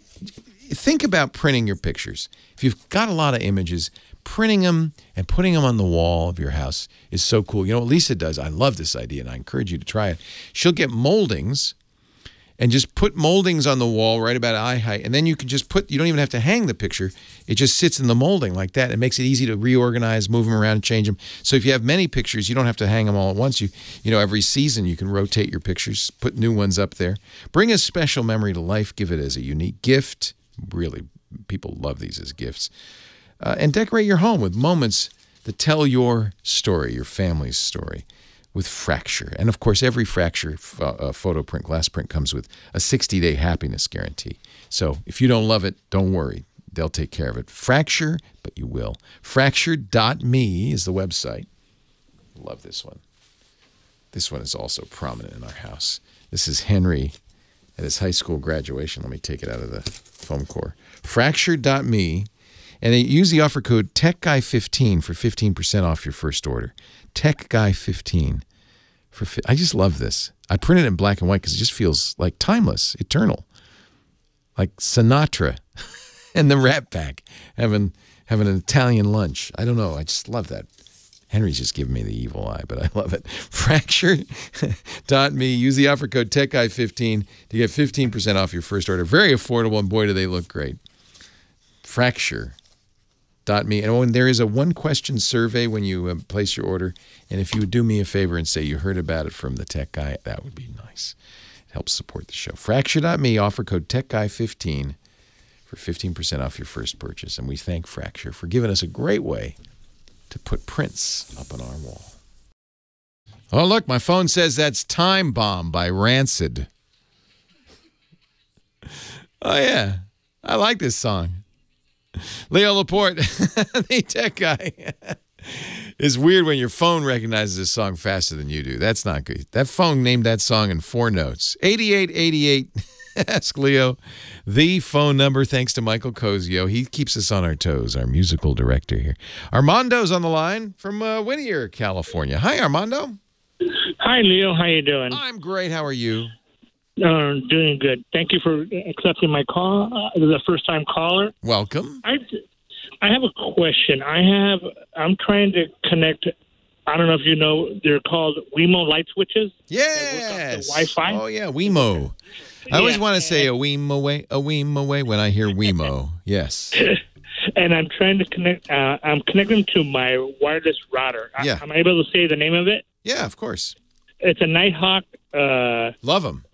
think about printing your pictures. If you've got a lot of images, printing them and putting them on the wall of your house is so cool. You know what Lisa does? I love this idea, and I encourage you to try it. She'll get moldings and just put moldings on the wall right about eye height, and then you can just put, you don't even have to hang the picture. It just sits in the molding like that. It makes it easy to reorganize, move them around, and change them. So if you have many pictures, you don't have to hang them all at once. You know, every season you can rotate your pictures, put new ones up there. Bring a special memory to life. Give it as a unique gift. Really, people love these as gifts. And decorate your home with moments that tell your story, your family's story, with Fracture. And, of course, every Fracture photo print, glass print comes with a 60-day happiness guarantee. So if you don't love it, don't worry. They'll take care of it. Fracture, but you will. Fracture.me is the website. Love this one. This one is also prominent in our house. This is Henry at his high school graduation. Let me take it out of the foam core. Fracture.me. And they use the offer code TechGuy15 for 15% off your first order. TechGuy15. I just love this. I print it in black and white because it just feels like timeless, eternal. Like Sinatra and the Rat Pack having an Italian lunch. I don't know. I just love that. Henry's just giving me the evil eye, but I love it. Fracture.me. Use the offer code TechGuy15 to get 15% off your first order. Very affordable, and boy, do they look great. Fracture.me. And when there is a one-question survey when you place your order, and if you would do me a favor and say you heard about it from the Tech Guy, that would be nice. It helps support the show. Fracture.me, offer code TechGuy15 for 15% off your first purchase. And we thank Fracture for giving us a great way to put prints up on our wall. Oh, look, my phone says that's Time Bomb by Rancid. Oh, yeah. I like this song. Leo Laporte, the tech guy. It's weird when your phone recognizes a song faster than you do. That's not good. That phone named that song in 4 notes. 8888. Ask Leo. The phone number, thanks to Michael Cozio. He keeps us on our toes, our musical director here. Armando's on the line from Whittier, California. Hi, Armando. Hi, Leo. How you doing? I'm great. How are you? Doing good. Thank you for accepting my call. This is a first-time caller. Welcome. I have a question. I'm trying to connect. I don't know if you know. They're called Wemo light switches. Yes. Wi-Fi. Oh yeah, Wemo. I always want to say a Wemo when I hear Wemo. Yes. And I'm trying to connect. I'm connecting to my wireless router. Yeah. Am I able to say the name of it? Yeah, of course. It's a Nighthawk. Love them.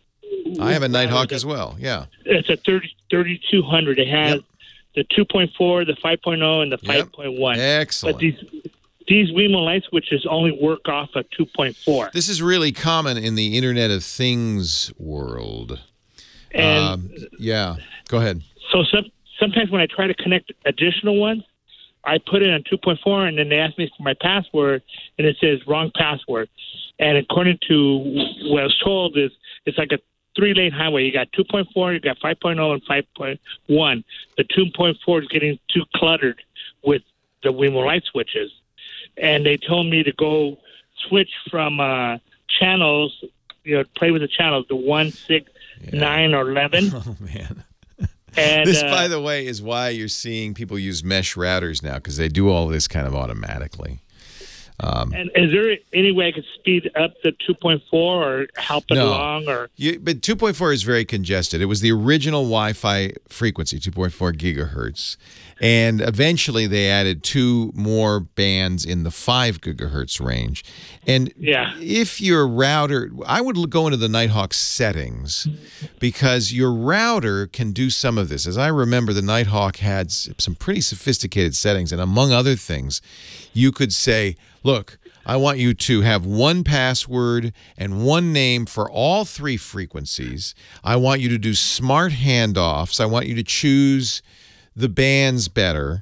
I have a Nighthawk as well. Yeah. It's a 3200. It has the 2.4, the 5.0, and the 5.1. Excellent. But these Wemo light switches only work off a 2.4. This is really common in the Internet of Things world. And yeah, go ahead. So sometimes when I try to connect additional ones, I put it on 2.4, and then they ask me for my password, and it says wrong password. And according to what I was told, it's like a 3-lane highway. You got 2.4, you got 5.0, and 5.1. The 2.4 is getting too cluttered with the Wemo light switches. And they told me to go switch from channels, play with the channels, the 1, 6, 9, or 11. Oh, man. And this, by the way, is why you're seeing people use mesh routers now, because they do all this kind of automatically. And is there any way I could speed up the 2.4 or help it along? But 2.4 is very congested. It was the original Wi-Fi frequency, 2.4 gigahertz. And eventually they added 2 more bands in the 5 gigahertz range. And if your router, I would go into the Nighthawk settings, because your router can do some of this. As I remember, the Nighthawk had some pretty sophisticated settings. And among other things, you could say, look, I want you to have one password and one name for all 3 frequencies. I want you to do smart handoffs. I want you to choose the bands better.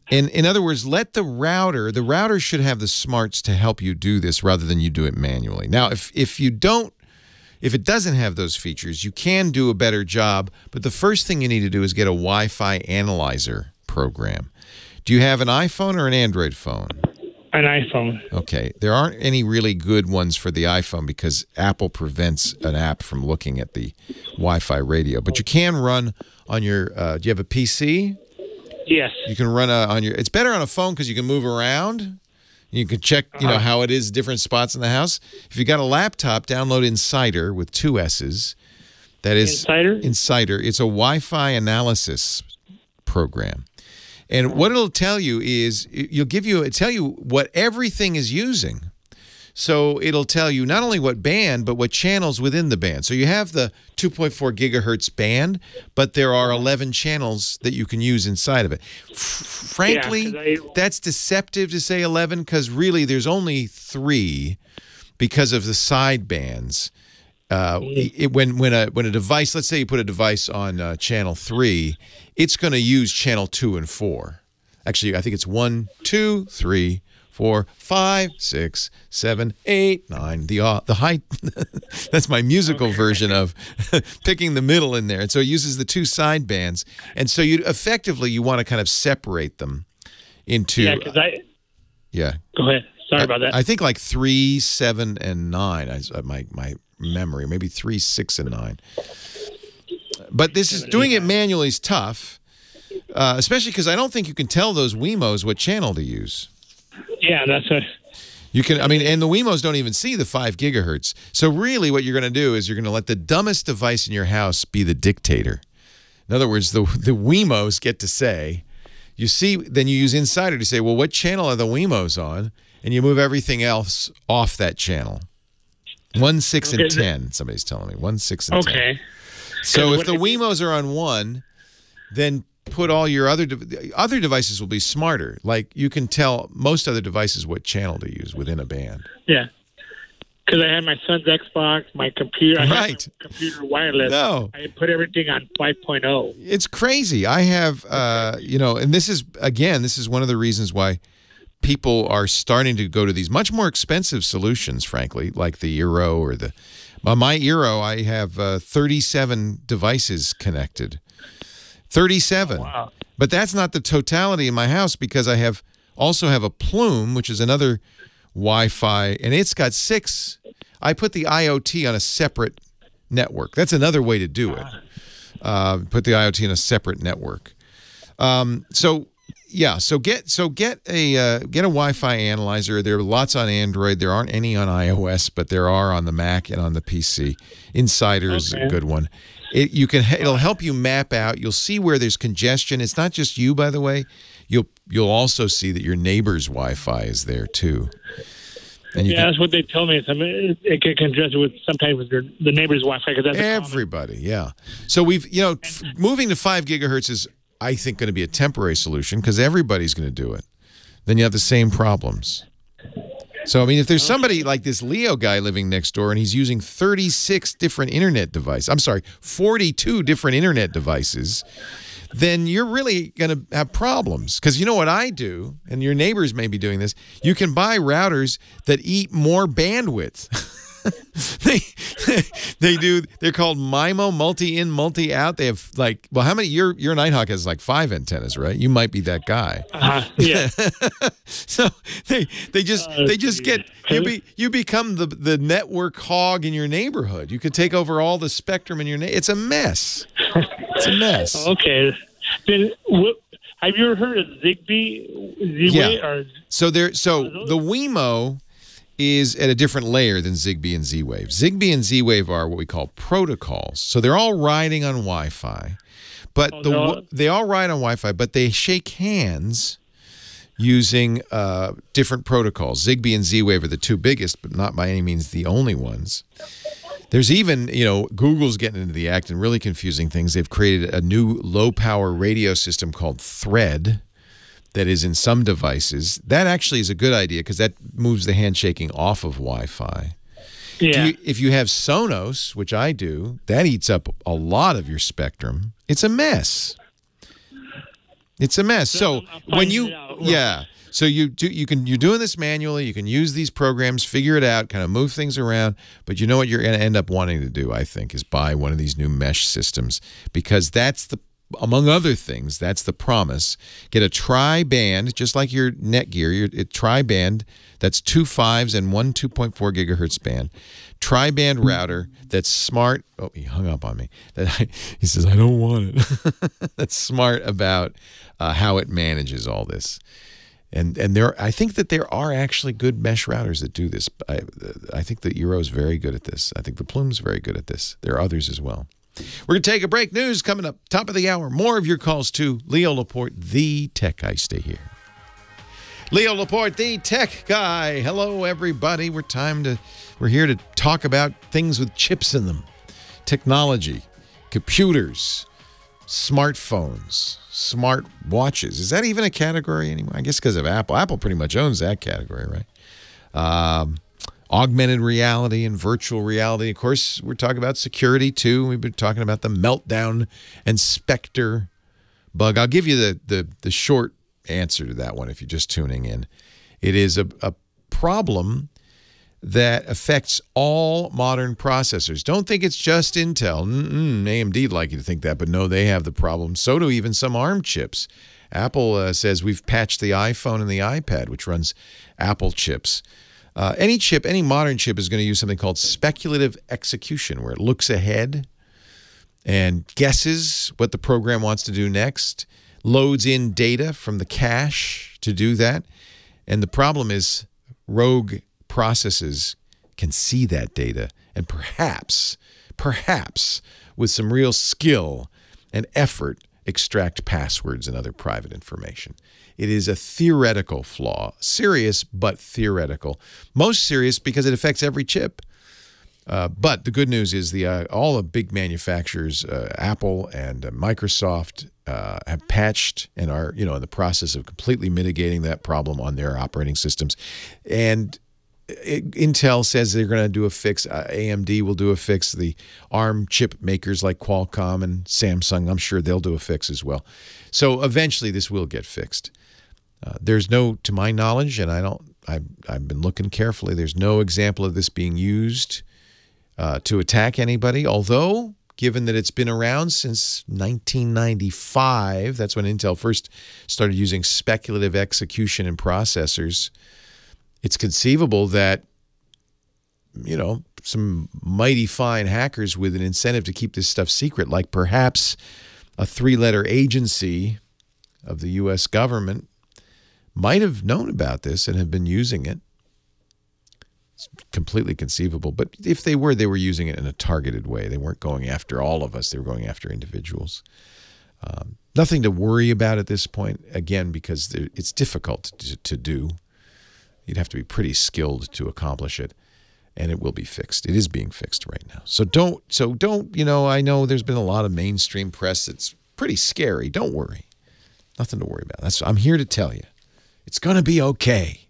And in other words, let the router should have the smarts to help you do this rather than you do it manually. Now, if it doesn't have those features, you can do a better job. But the first thing you need to do is get a Wi-Fi analyzer program. Do you have an iPhone or an Android phone? An iPhone. Okay. There aren't any really good ones for the iPhone because Apple prevents an app from looking at the Wi-Fi radio. But you can run on your, do you have a PC? Yes. You can run on your, it's better on a phone because you can move around. You can check, how it is different spots in the house. If you got a laptop, download Insider with 2 S's. That is Insider? Insider. It's a Wi-Fi analysis program. And what it'll tell you is it'll tell you what everything is using. So it'll tell you not only what band, but what channels within the band. So you have the 2.4 gigahertz band, but there are 11 channels that you can use inside of it. Frankly, that's deceptive to say 11 because really there's only 3 because of the side bands. When a device, let's say you put a device on channel 3, it's going to use channel 2 and 4. Actually, I think it's 1, 2, 3, 4, 5, 6, 7, 8, 9. The height. That's my musical version of picking the middle in there. And so it uses the 2 side bands. And so you want to kind of separate them into. Yeah. Go ahead. Sorry about that. I think like 3, 7, and 9. My memory, maybe 3, 6, and 9. But doing it manually is tough, especially because I don't think you can tell those Wemos what channel to use. Yeah, that's what. You can, and the Wemos don't even see the 5 gigahertz. So really what you're going to do is you're going to let the dumbest device in your house be the dictator. In other words, the Wemos get to say, then you use Insider to say, well, what channel are the Wemos on? And you move everything else off that channel. 1, 6, and 10, somebody's telling me. 1, 6, and 10. Okay. So if the Wemos are on 1, then put all your other devices will be smarter. Like you can tell most other devices what channel to use within a band. Yeah. Because I had my son's Xbox, my computer, I had my computer wireless. No. I put everything on 5.0. It's crazy. I have, and this is one of the reasons why people are starting to go to these much more expensive solutions, frankly, like the Eero or my Eero, I have 37 devices connected. 37. Oh, wow. But that's not the totality in my house because I also have a Plume, which is another Wi-Fi, and it's got 6. I put the IoT on a separate network. That's another way to do it. Put the IoT in a separate network. So get a Wi-Fi analyzer. There are lots on Android. There aren't any on iOS, but there are on the Mac and on the PC. Insider is a good one. It'll help you map out. You'll see where there's congestion. It's not just you, by the way. You'll also see that your neighbor's Wi-Fi is there too. And that's what they tell me. It can congest with sometimes with the neighbor's Wi-Fi because that's everybody. Yeah. So moving to 5 gigahertz is, I think, going to be a temporary solution because everybody's going to do it. Then you have the same problems. So, if there's somebody like this Leo guy living next door and he's using 36 different internet devices, 42 different internet devices, then you're really going to have problems. Because you know what I do, and your neighbors may be doing this, you can buy routers that eat more bandwidth. They're called MIMO, multi-in, multi-out. They have how many? Your Nighthawk has 5 antennas, right? You might be that guy. Yeah. So they just get you become the network hog in your neighborhood. You could take over all the spectrum in your It's a mess. It's a mess. Okay. Then have you ever heard of Zigbee? Yeah. So the Wemo is at a different layer than Zigbee and Z-Wave. Zigbee and Z-Wave are what we call protocols. So they're all riding on Wi-Fi. But they all ride on Wi-Fi, but they shake hands using different protocols. Zigbee and Z-Wave are the 2 biggest, but not by any means the only ones. There's even, Google's getting into the act and really confusing things. They've created a new low-power radio system called Thread that is in some devices. That actually is a good idea because that moves the handshaking off of Wi-Fi. Yeah. If you have Sonos, which I do, that eats up a lot of your spectrum. It's a mess. It's a mess. So when so you're doing this manually. You can use these programs, figure it out, kind of move things around. But you know what you're going to end up wanting to do, I think, is buy one of these new mesh systems because that's among other things, that's the promise. Get a tri-band, just like your Netgear, your tri-band, that's 2 5s and one 2.4 gigahertz band. Tri-band router that's smart. Oh, he hung up on me. He says, I don't want it. That's smart about how it manages all this. And I think that there are actually good mesh routers that do this. I think the Eero is very good at this. I think the Plume's very good at this. There are others as well. We're going to take a break. News coming up, top of the hour. More of your calls to Leo Laporte, the tech guy. Stay here. Leo Laporte, the tech guy. Hello, everybody. We're here to talk about things with chips in them. Technology, computers, smartphones, smart watches. Is that even a category anymore? I guess because of Apple. Apple pretty much owns that category, right? Augmented reality and virtual reality. Of course, we're talking about security, too. We've been talking about the Meltdown and Spectre bug. I'll give you the short answer to that one if you're just tuning in. It is a problem that affects all modern processors. Don't think it's just Intel. AMD'd like you to think that, but no, they have the problem. So do even some ARM chips. Apple says we've patched the iPhone and the iPad, which runs Apple chips. Any chip, any modern chip is going to use something called speculative execution, where it looks ahead and guesses what the program wants to do next, loads in data from the cache to do that. And the problem is rogue processes can see that data and perhaps with some real skill and effort, extract passwords and other private information. It is a theoretical flaw. Serious, but theoretical. Most serious because it affects every chip. But the good news is all the big manufacturers, Apple and Microsoft, have patched and are in the process of completely mitigating that problem on their operating systems. And Intel says they're going to do a fix. AMD will do a fix. The ARM chip makers like Qualcomm and Samsung, I'm sure they'll do a fix as well. So eventually this will get fixed. There's no, to my knowledge, and I've been looking carefully, there's no example of this being used to attack anybody, although given that it's been around since 1995, that's when Intel first started using speculative execution in processors, it's conceivable that, some mighty fine hackers with an incentive to keep this stuff secret, like perhaps a 3-letter agency of the U.S. government, might have known about this and have been using it. It's completely conceivable. But if they were using it in a targeted way. They weren't going after all of us. They were going after individuals. Nothing to worry about at this point, again, because it's difficult to do. You'd have to be pretty skilled to accomplish it, and it will be fixed. It is being fixed right now. So don't, I know there's been a lot of mainstream press that's pretty scary. Don't worry. Nothing to worry about. I'm here to tell you. It's going to be okay.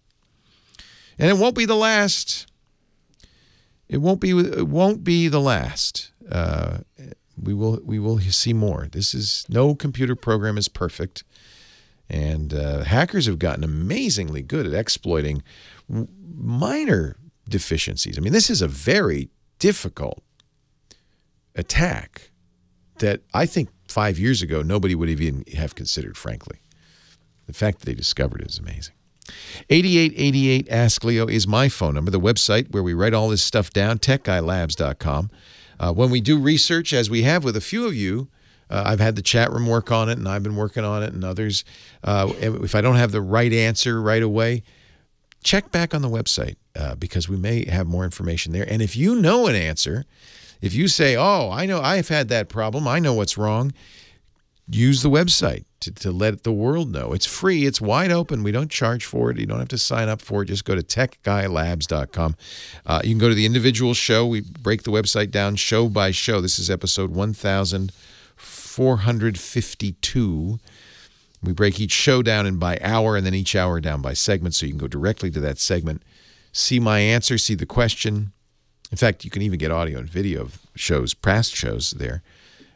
And it won't be the last. It won't be the last. We will see more. No computer program is perfect. And hackers have gotten amazingly good at exploiting minor deficiencies. I mean, this is a very difficult attack that I think 5 years ago nobody would even have considered, frankly. The fact that they discovered it is amazing. 8888 Ask Leo is my phone number. The website where we write all this stuff down, techguylabs.com. When we do research, as we have with a few of you, I've had the chat room work on it, and I've been working on it, and others. If I don't have the right answer right away, check back on the website because we may have more information there. And if you know an answer, if you say, oh, I know I've had that problem, I know what's wrong, use the website to let the world know. It's free. It's wide open. We don't charge for it. You don't have to sign up for it. Just go to techguylabs.com. You can go to the individual show. We break the website down show by show. This is episode 1452. We break each show down by hour and then each hour down by segment, so you can go directly to that segment, see my answer, see the question. In fact, you can even get audio and video of shows, past shows there.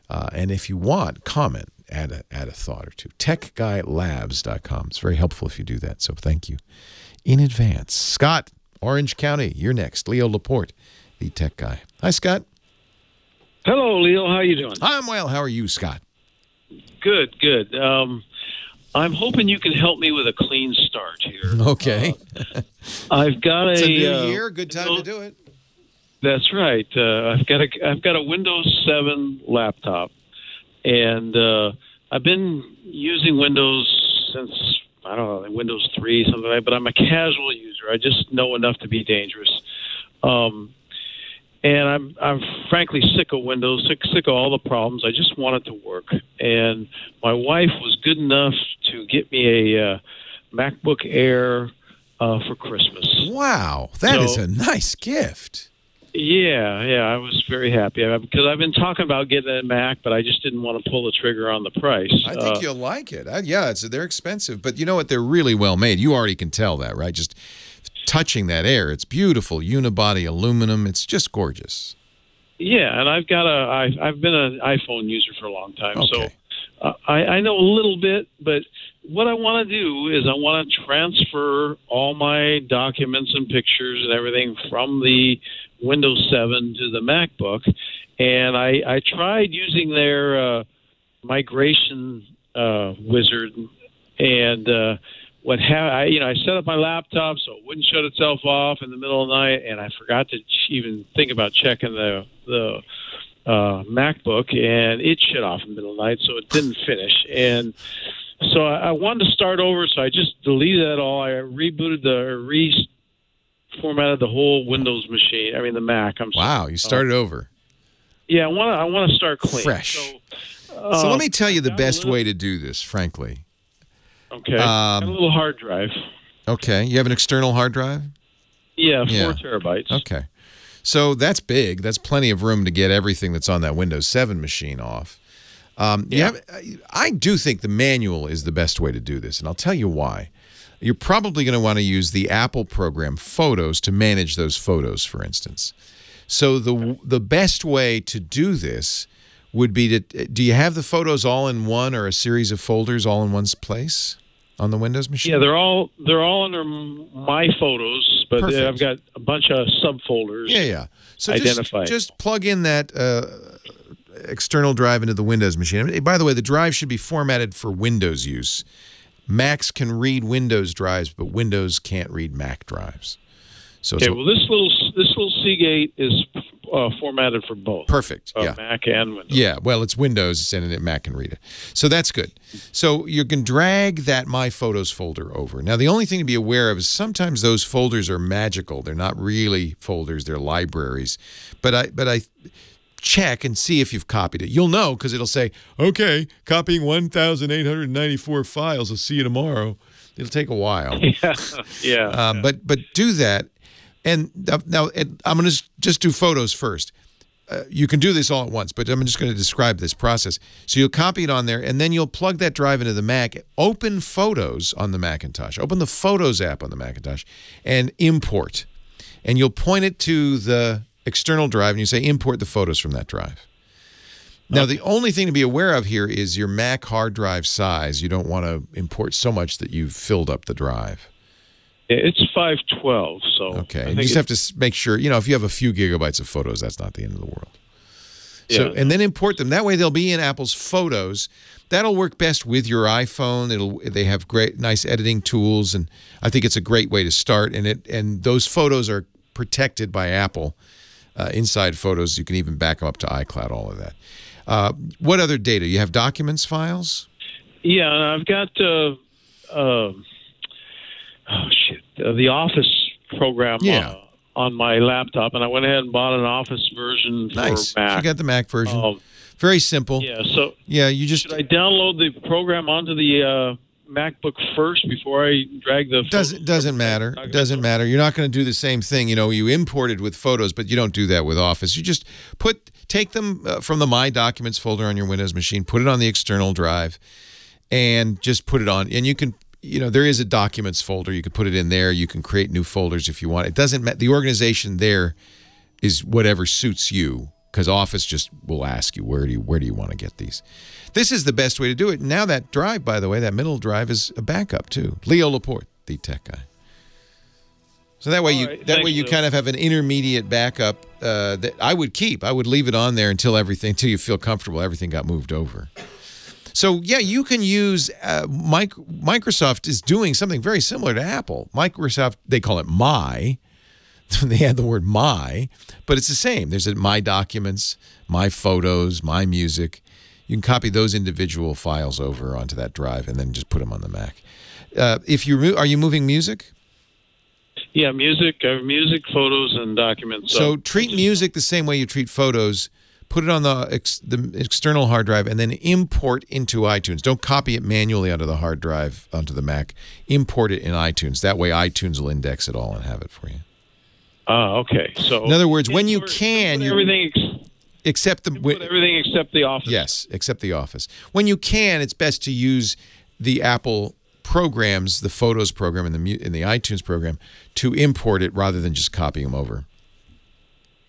And if you want, comment, add a thought or two. techguylabs.com. It's very helpful if you do that, so thank you in advance. Scott, Orange County, you're next. Leo Laporte, the tech guy. Hi, Scott. Hello, Leo. How are you doing? I'm well. How are you, Scott? Good. I'm hoping you can help me with a clean start here. Okay. I've got it's a new year, good time to do it. That's right. I've got a Windows 7 laptop, and I've been using Windows since I don't know Windows 3 something like that. But I'm a casual user. I just know enough to be dangerous. And I'm frankly sick of Windows, sick of all the problems. I just want it to work. And my wife was good enough to get me a MacBook Air for Christmas. Wow, that is a nice gift. Yeah, I was very happy because I've been talking about getting a Mac, but I just didn't want to pull the trigger on the price. I think you'll like it. They're expensive, but you know what? They're really well made. You already can tell that, right? Just touching that Air, it's beautiful, unibody aluminum. It's just gorgeous. Yeah, and I've been an iPhone user for a long time, okay. So I know a little bit. But what I want to do is I want to transfer all my documents and pictures and everything from the Windows 7 to the MacBook, and I tried using their migration wizard, and I set up my laptop so it wouldn't shut itself off in the middle of the night, and I forgot to even think about checking the MacBook, and it shut off in the middle of the night, so it didn't finish. And so I wanted to start over, so I just deleted that all. I reformatted the whole Windows machine. I mean, the Mac. Wow, you started over. Yeah, I want to start clean. Fresh. So let me tell you the best way to do this, frankly. Okay. Got a little hard drive. Okay. You have an external hard drive? Yeah, 4 terabytes. Okay. So that's big. That's plenty of room to get everything that's on that Windows 7 machine off. I do think the manual is the best way to do this, and I'll tell you why. You're probably going to want to use the Apple program Photos to manage those photos, for instance. So the best way to do this would be to, do you have the photos all in one or a series of folders all in one place on the Windows machine? Yeah, they're all under My Photos, but I've got a bunch of subfolders. Yeah. So identified. Just plug in that external drive into the Windows machine. I mean, by the way, the drive should be formatted for Windows use. Macs can read Windows drives, but Windows can't read Mac drives. So okay, well, this little Seagate is formatted for both. Perfect. Yeah. Mac and Windows. Yeah. Well, it's Windows and Mac can read it. So that's good. So you can drag that My Photos folder over. Now, the only thing to be aware of is sometimes those folders are magical. They're not really folders. They're libraries. But I check and see if you've copied it. You'll know because it'll say, okay, copying 1,894 files. I'll see you tomorrow. It'll take a while. Yeah. But do that. And now I'm going to just do photos first. You can do this all at once, but I'm just going to describe this process. So you'll copy it on there, and then you'll plug that drive into the Mac, open Photos on the Macintosh, open the Photos app on the Macintosh, and import. And you'll point it to the external drive, and you say import the photos from that drive. Now, the only thing to be aware of here is your Mac hard drive size. You don't want to import so much that you've filled up the drive. It's 512, so... Okay, you just have to make sure, if you have a few gigabytes of photos, that's not the end of the world. So, and then import them. That way they'll be in Apple's Photos. That'll work best with your iPhone. They have nice editing tools, and I think it's a great way to start. And those photos are protected by Apple. Inside Photos, you can even back them up to iCloud, all of that. What other data? You have documents, files? Yeah, I've got... the Office program on my laptop, and I went ahead and bought an Office version for Mac. You got the Mac version. Very simple. Yeah, so should I download the program onto the MacBook first before I drag the Doesn't matter. Doesn't matter. You're not going to do the same thing. You imported with Photos, but you don't do that with Office. You just take them from the My Documents folder on your Windows machine, put it on the external drive, and just put it on. And you can... there is a Documents folder. You can put it in there. You can create new folders if you want. It doesn't matter. The organization there is whatever suits you, because Office just will ask you, where do you want to get these? This is the best way to do it. Now that drive, by the way, that middle drive is a backup too. Leo Laporte, the tech guy. So that way you kind of have an intermediate backup that I would keep. I would leave it on there until you feel comfortable everything got moved over. So, yeah, you can use Microsoft is doing something very similar to Apple. Microsoft, they call it My. They add the word My, but it's the same. There's My Documents, My Photos, My Music. You can copy those individual files over onto that drive and then just put them on the Mac. Are you moving music? Yeah, music, photos, and documents. So treat music the same way you treat photos. Put it on the external hard drive and then import into iTunes. Don't copy it manually onto the hard drive onto the Mac. Import it in iTunes. That way iTunes will index it all and have it for you. Okay. So in other words, when you can, everything except everything except the Office. Yes, except the Office. When you can, it's best to use the Apple programs, the Photos program and the iTunes program, to import it rather than just copying them over.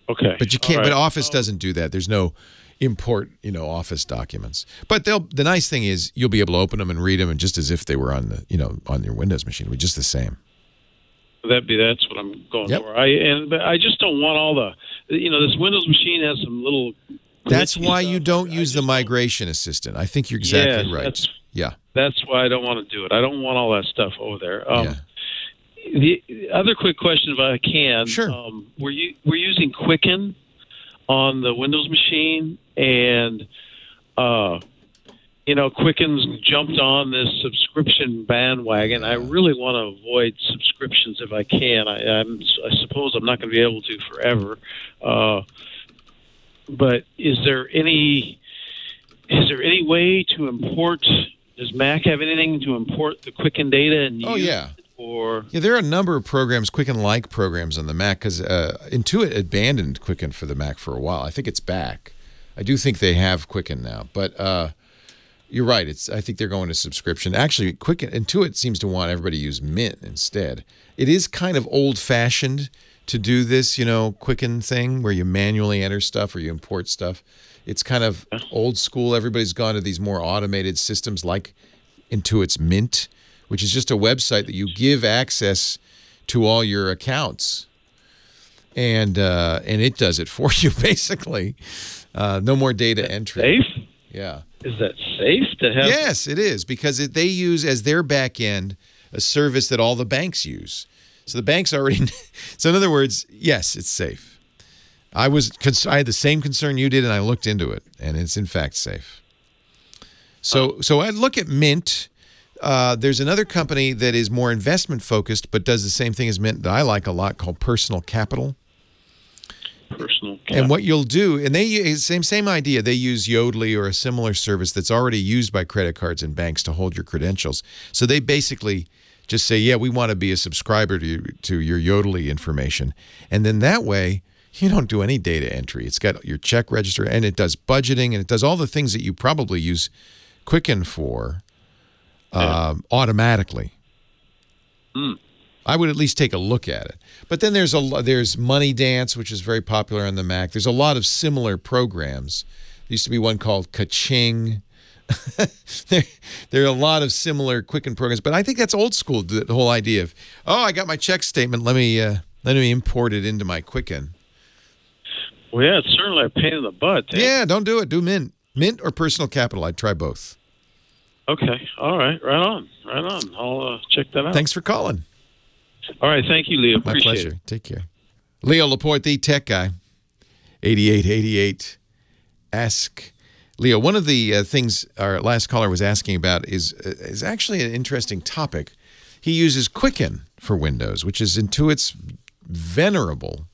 Okay. But you can't. Right. But Office doesn't do that. There's no import, Office documents. But the nice thing is you'll be able to open them and read them, and just as if they were on the on your Windows machine, it'll be just the same. That's what I'm going for. But I just don't want all the this Windows machine has some little. That's why you don't use the migration assistant. I think you're exactly right. That's why I don't want to do it. I don't want all that stuff over there. The other quick question, if I can. Sure. We're using Quicken on the Windows machine, and Quicken's jumped on this subscription bandwagon. I really want to avoid subscriptions if I can. I suppose I'm not going to be able to forever. But is there any way to import? Does Mac have anything to import the Quicken data and use? Oh yeah. Or there are a number of programs, Quicken-like programs on the Mac, because Intuit abandoned Quicken for the Mac for a while. I think it's back. I do think they have Quicken now, but you're right. I think they're going to subscription. Actually, Intuit seems to want everybody to use Mint instead. It is kind of old-fashioned to do this, Quicken thing where you manually enter stuff or you import stuff. It's kind of old school. Everybody's gone to these more automated systems like Intuit's Mint, which is just a website that you give access to all your accounts, and it does it for you basically. No more data entry. Safe? Yeah. Is that safe to have? Yes, it is, because they use as their back end a service that all the banks use. So the banks already. So in other words, yes, it's safe. I had the same concern you did, and I looked into it, and it's in fact safe. So I look at Mint. There's another company that is more investment focused, but does the same thing as Mint that I like a lot, called Personal Capital. Personal Capital. And what you'll do, and they use same idea. They use Yodlee or a similar service that's already used by credit cards and banks to hold your credentials. So they basically just say, yeah, we want to be a subscriber to your Yodlee information, and then that way you don't do any data entry. It's got your check register, and it does budgeting, and it does all the things that you probably use Quicken for. Automatically. I would at least take a look at it. But then there's Money Dance, which is very popular on the Mac. There's a lot of similar programs. There used to be one called Ka-Ching. There are a lot of similar Quicken programs, but I think that's old school. The whole idea of, I got my check statement. Let me import it into my Quicken. Well, yeah, it's certainly a pain in the butt. Yeah, don't do it. Do Mint or Personal Capital. I'd try both. Okay. All right. Right on. I'll check that out. Thanks for calling. All right. Thank you, Leo. My Appreciate pleasure. it. Take care. Leo Laporte, the tech guy. 8888. Ask Leo. One of the things our last caller was asking about is actually an interesting topic. He uses Quicken for Windows, which is Intuit's venerable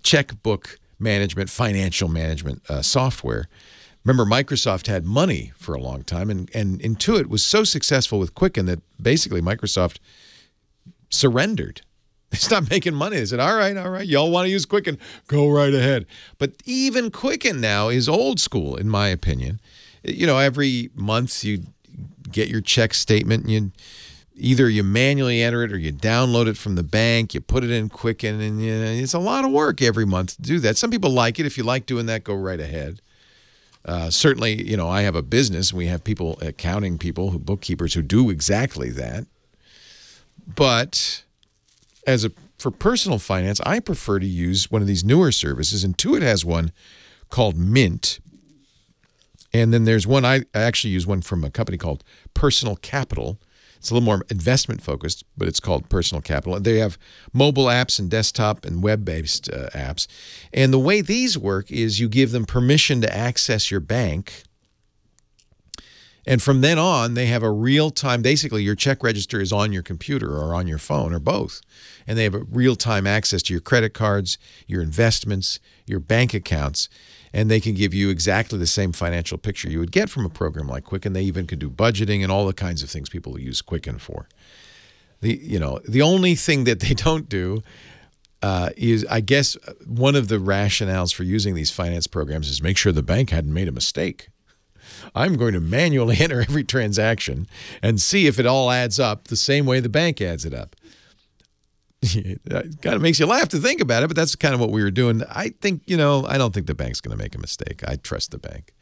checkbook management, financial management software. Remember, Microsoft had money for a long time, and Intuit was so successful with Quicken that basically Microsoft surrendered. They stopped making money. They said, all right, y'all want to use Quicken, go right ahead. But even Quicken now is old school, in my opinion. Every month you get your check statement, and either you manually enter it or you download it from the bank, you put it in Quicken, and it's a lot of work every month to do that. Some people like it. If you like doing that, go right ahead. Certainly, I have a business. We have people, accounting people, bookkeepers who do exactly that. But for personal finance, I prefer to use one of these newer services. Intuit has one called Mint, And then there's one, I actually use one from a company called Personal Capital. It's a little more investment focused, but it's called Personal Capital. They have mobile apps and desktop and web-based apps. And the way these work is you give them permission to access your bank. And from then on, they have a real-time, basically your check register is on your computer or on your phone or both. And they have a real-time access to your credit cards, your investments, your bank accounts. And they can give you exactly the same financial picture you would get from a program like Quicken. They even can do budgeting and all the kinds of things people use Quicken for. The only thing that they don't do is, I guess, one of the rationales for using these finance programs is make sure the bank hadn't made a mistake. I'm going to manually enter every transaction and see if it all adds up the same way the bank adds it up. It kind of makes you laugh to think about it, but that's kind of what we were doing. I think, I don't think the bank's going to make a mistake. I trust the bank.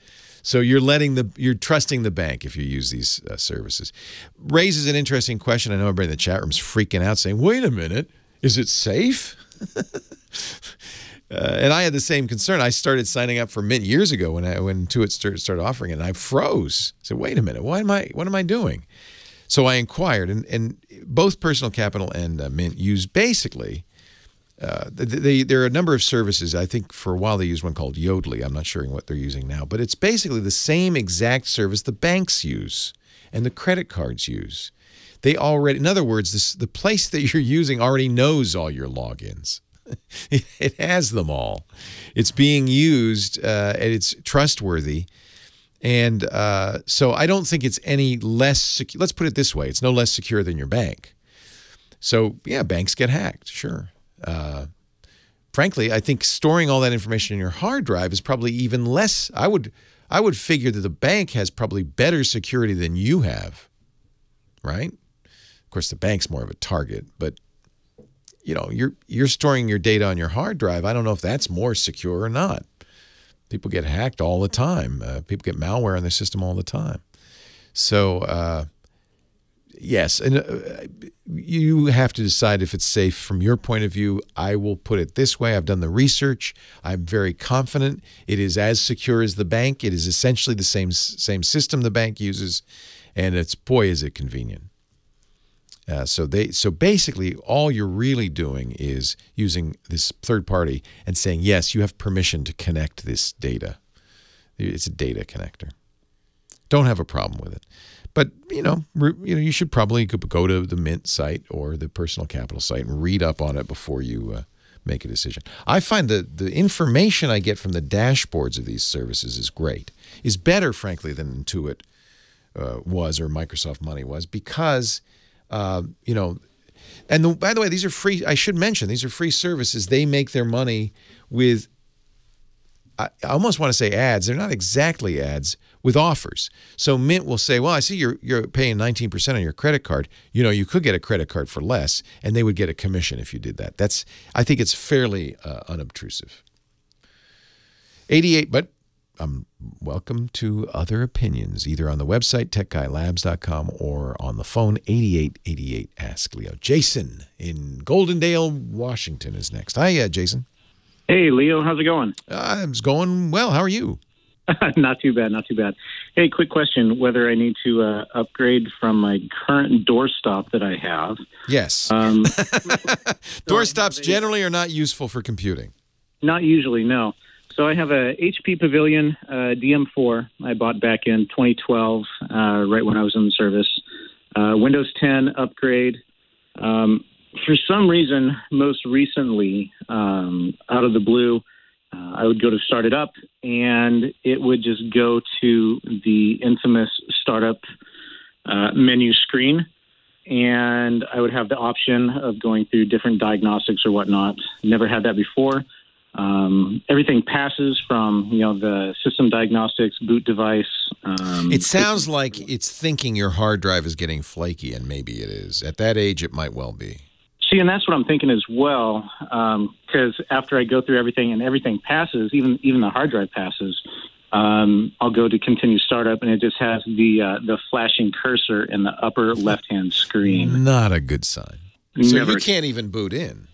So you're trusting the bank if you use these services. Raises an interesting question. I know everybody in the chat room's freaking out saying, wait a minute, is it safe? And I had the same concern. I started signing up for Mint years ago when Intuit started offering it, and I froze. I said, wait a minute, what am I doing? So I inquired, and both Personal Capital and Mint use basically, there are a number of services. I think for a while they used one called Yodlee. I'm not sure what they're using now, but it's basically the same exact service the banks use and the credit cards use. They already, in other words, the place that you're using already knows all your logins. It has them all. It's being used, and it's trustworthy. And so I don't think it's any less secure. Let's put it this way. It's no less secure than your bank. So, yeah, banks get hacked, sure. Frankly, I think storing all that information in your hard drive is probably even less. I would figure that the bank has probably better security than you have, right? Of course, the bank's more of a target, but you're storing your data on your hard drive. I don't know if that's more secure or not. People get hacked all the time. People get malware on their system all the time. So, yes, and you have to decide if it's safe from your point of view. I will put it this way. I've done the research. I'm very confident it is as secure as the bank. It is essentially the same system the bank uses, and it's, boy, is it convenient. So basically, all you're really doing is using this third party and saying, yes, you have permission to connect this data. It's a data connector. Don't have a problem with it. But, you should probably go to the Mint site or the Personal Capital site and read up on it before you make a decision. I find that the information I get from the dashboards of these services is great, is better, frankly, than Intuit was or Microsoft Money was, because and by the way, these are free. I should mention, these are free services. They make their money with, I almost want to say ads. They're not exactly ads, with offers. So Mint will say, well, I see you're paying 19% on your credit card. You could get a credit card for less, and they would get a commission if you did that. I think it's fairly unobtrusive. 88, but welcome to other opinions, either on the website, techguylabs.com, or on the phone, 8888 Ask Leo. Jason in Goldendale, Washington is next. Hi, Jason. Hey, Leo. How's it going? It's going well. How are you? Not too bad, not too bad. Hey, quick question, whether I need to upgrade from my current doorstop that I have. Yes. Doorstops generally are not useful for computing. Not usually, no. So I have a HP Pavilion DM4 I bought back in 2012, right when I was in the service. Windows 10 upgrade. For some reason, most recently, out of the blue, I would go to start it up, and it would just go to the infamous startup menu screen, and I would have the option of going through different diagnostics or whatnot. Never had that before. Everything passes from, the system diagnostics, boot device. It sounds like it's thinking your hard drive is getting flaky, and maybe it is. At that age, it might well be. See, and that's what I'm thinking as well, because after I go through everything and everything passes, even the hard drive passes, I'll go to continue startup, and it just has the flashing cursor in the upper left-hand screen. Not a good sign. So you can't even boot in.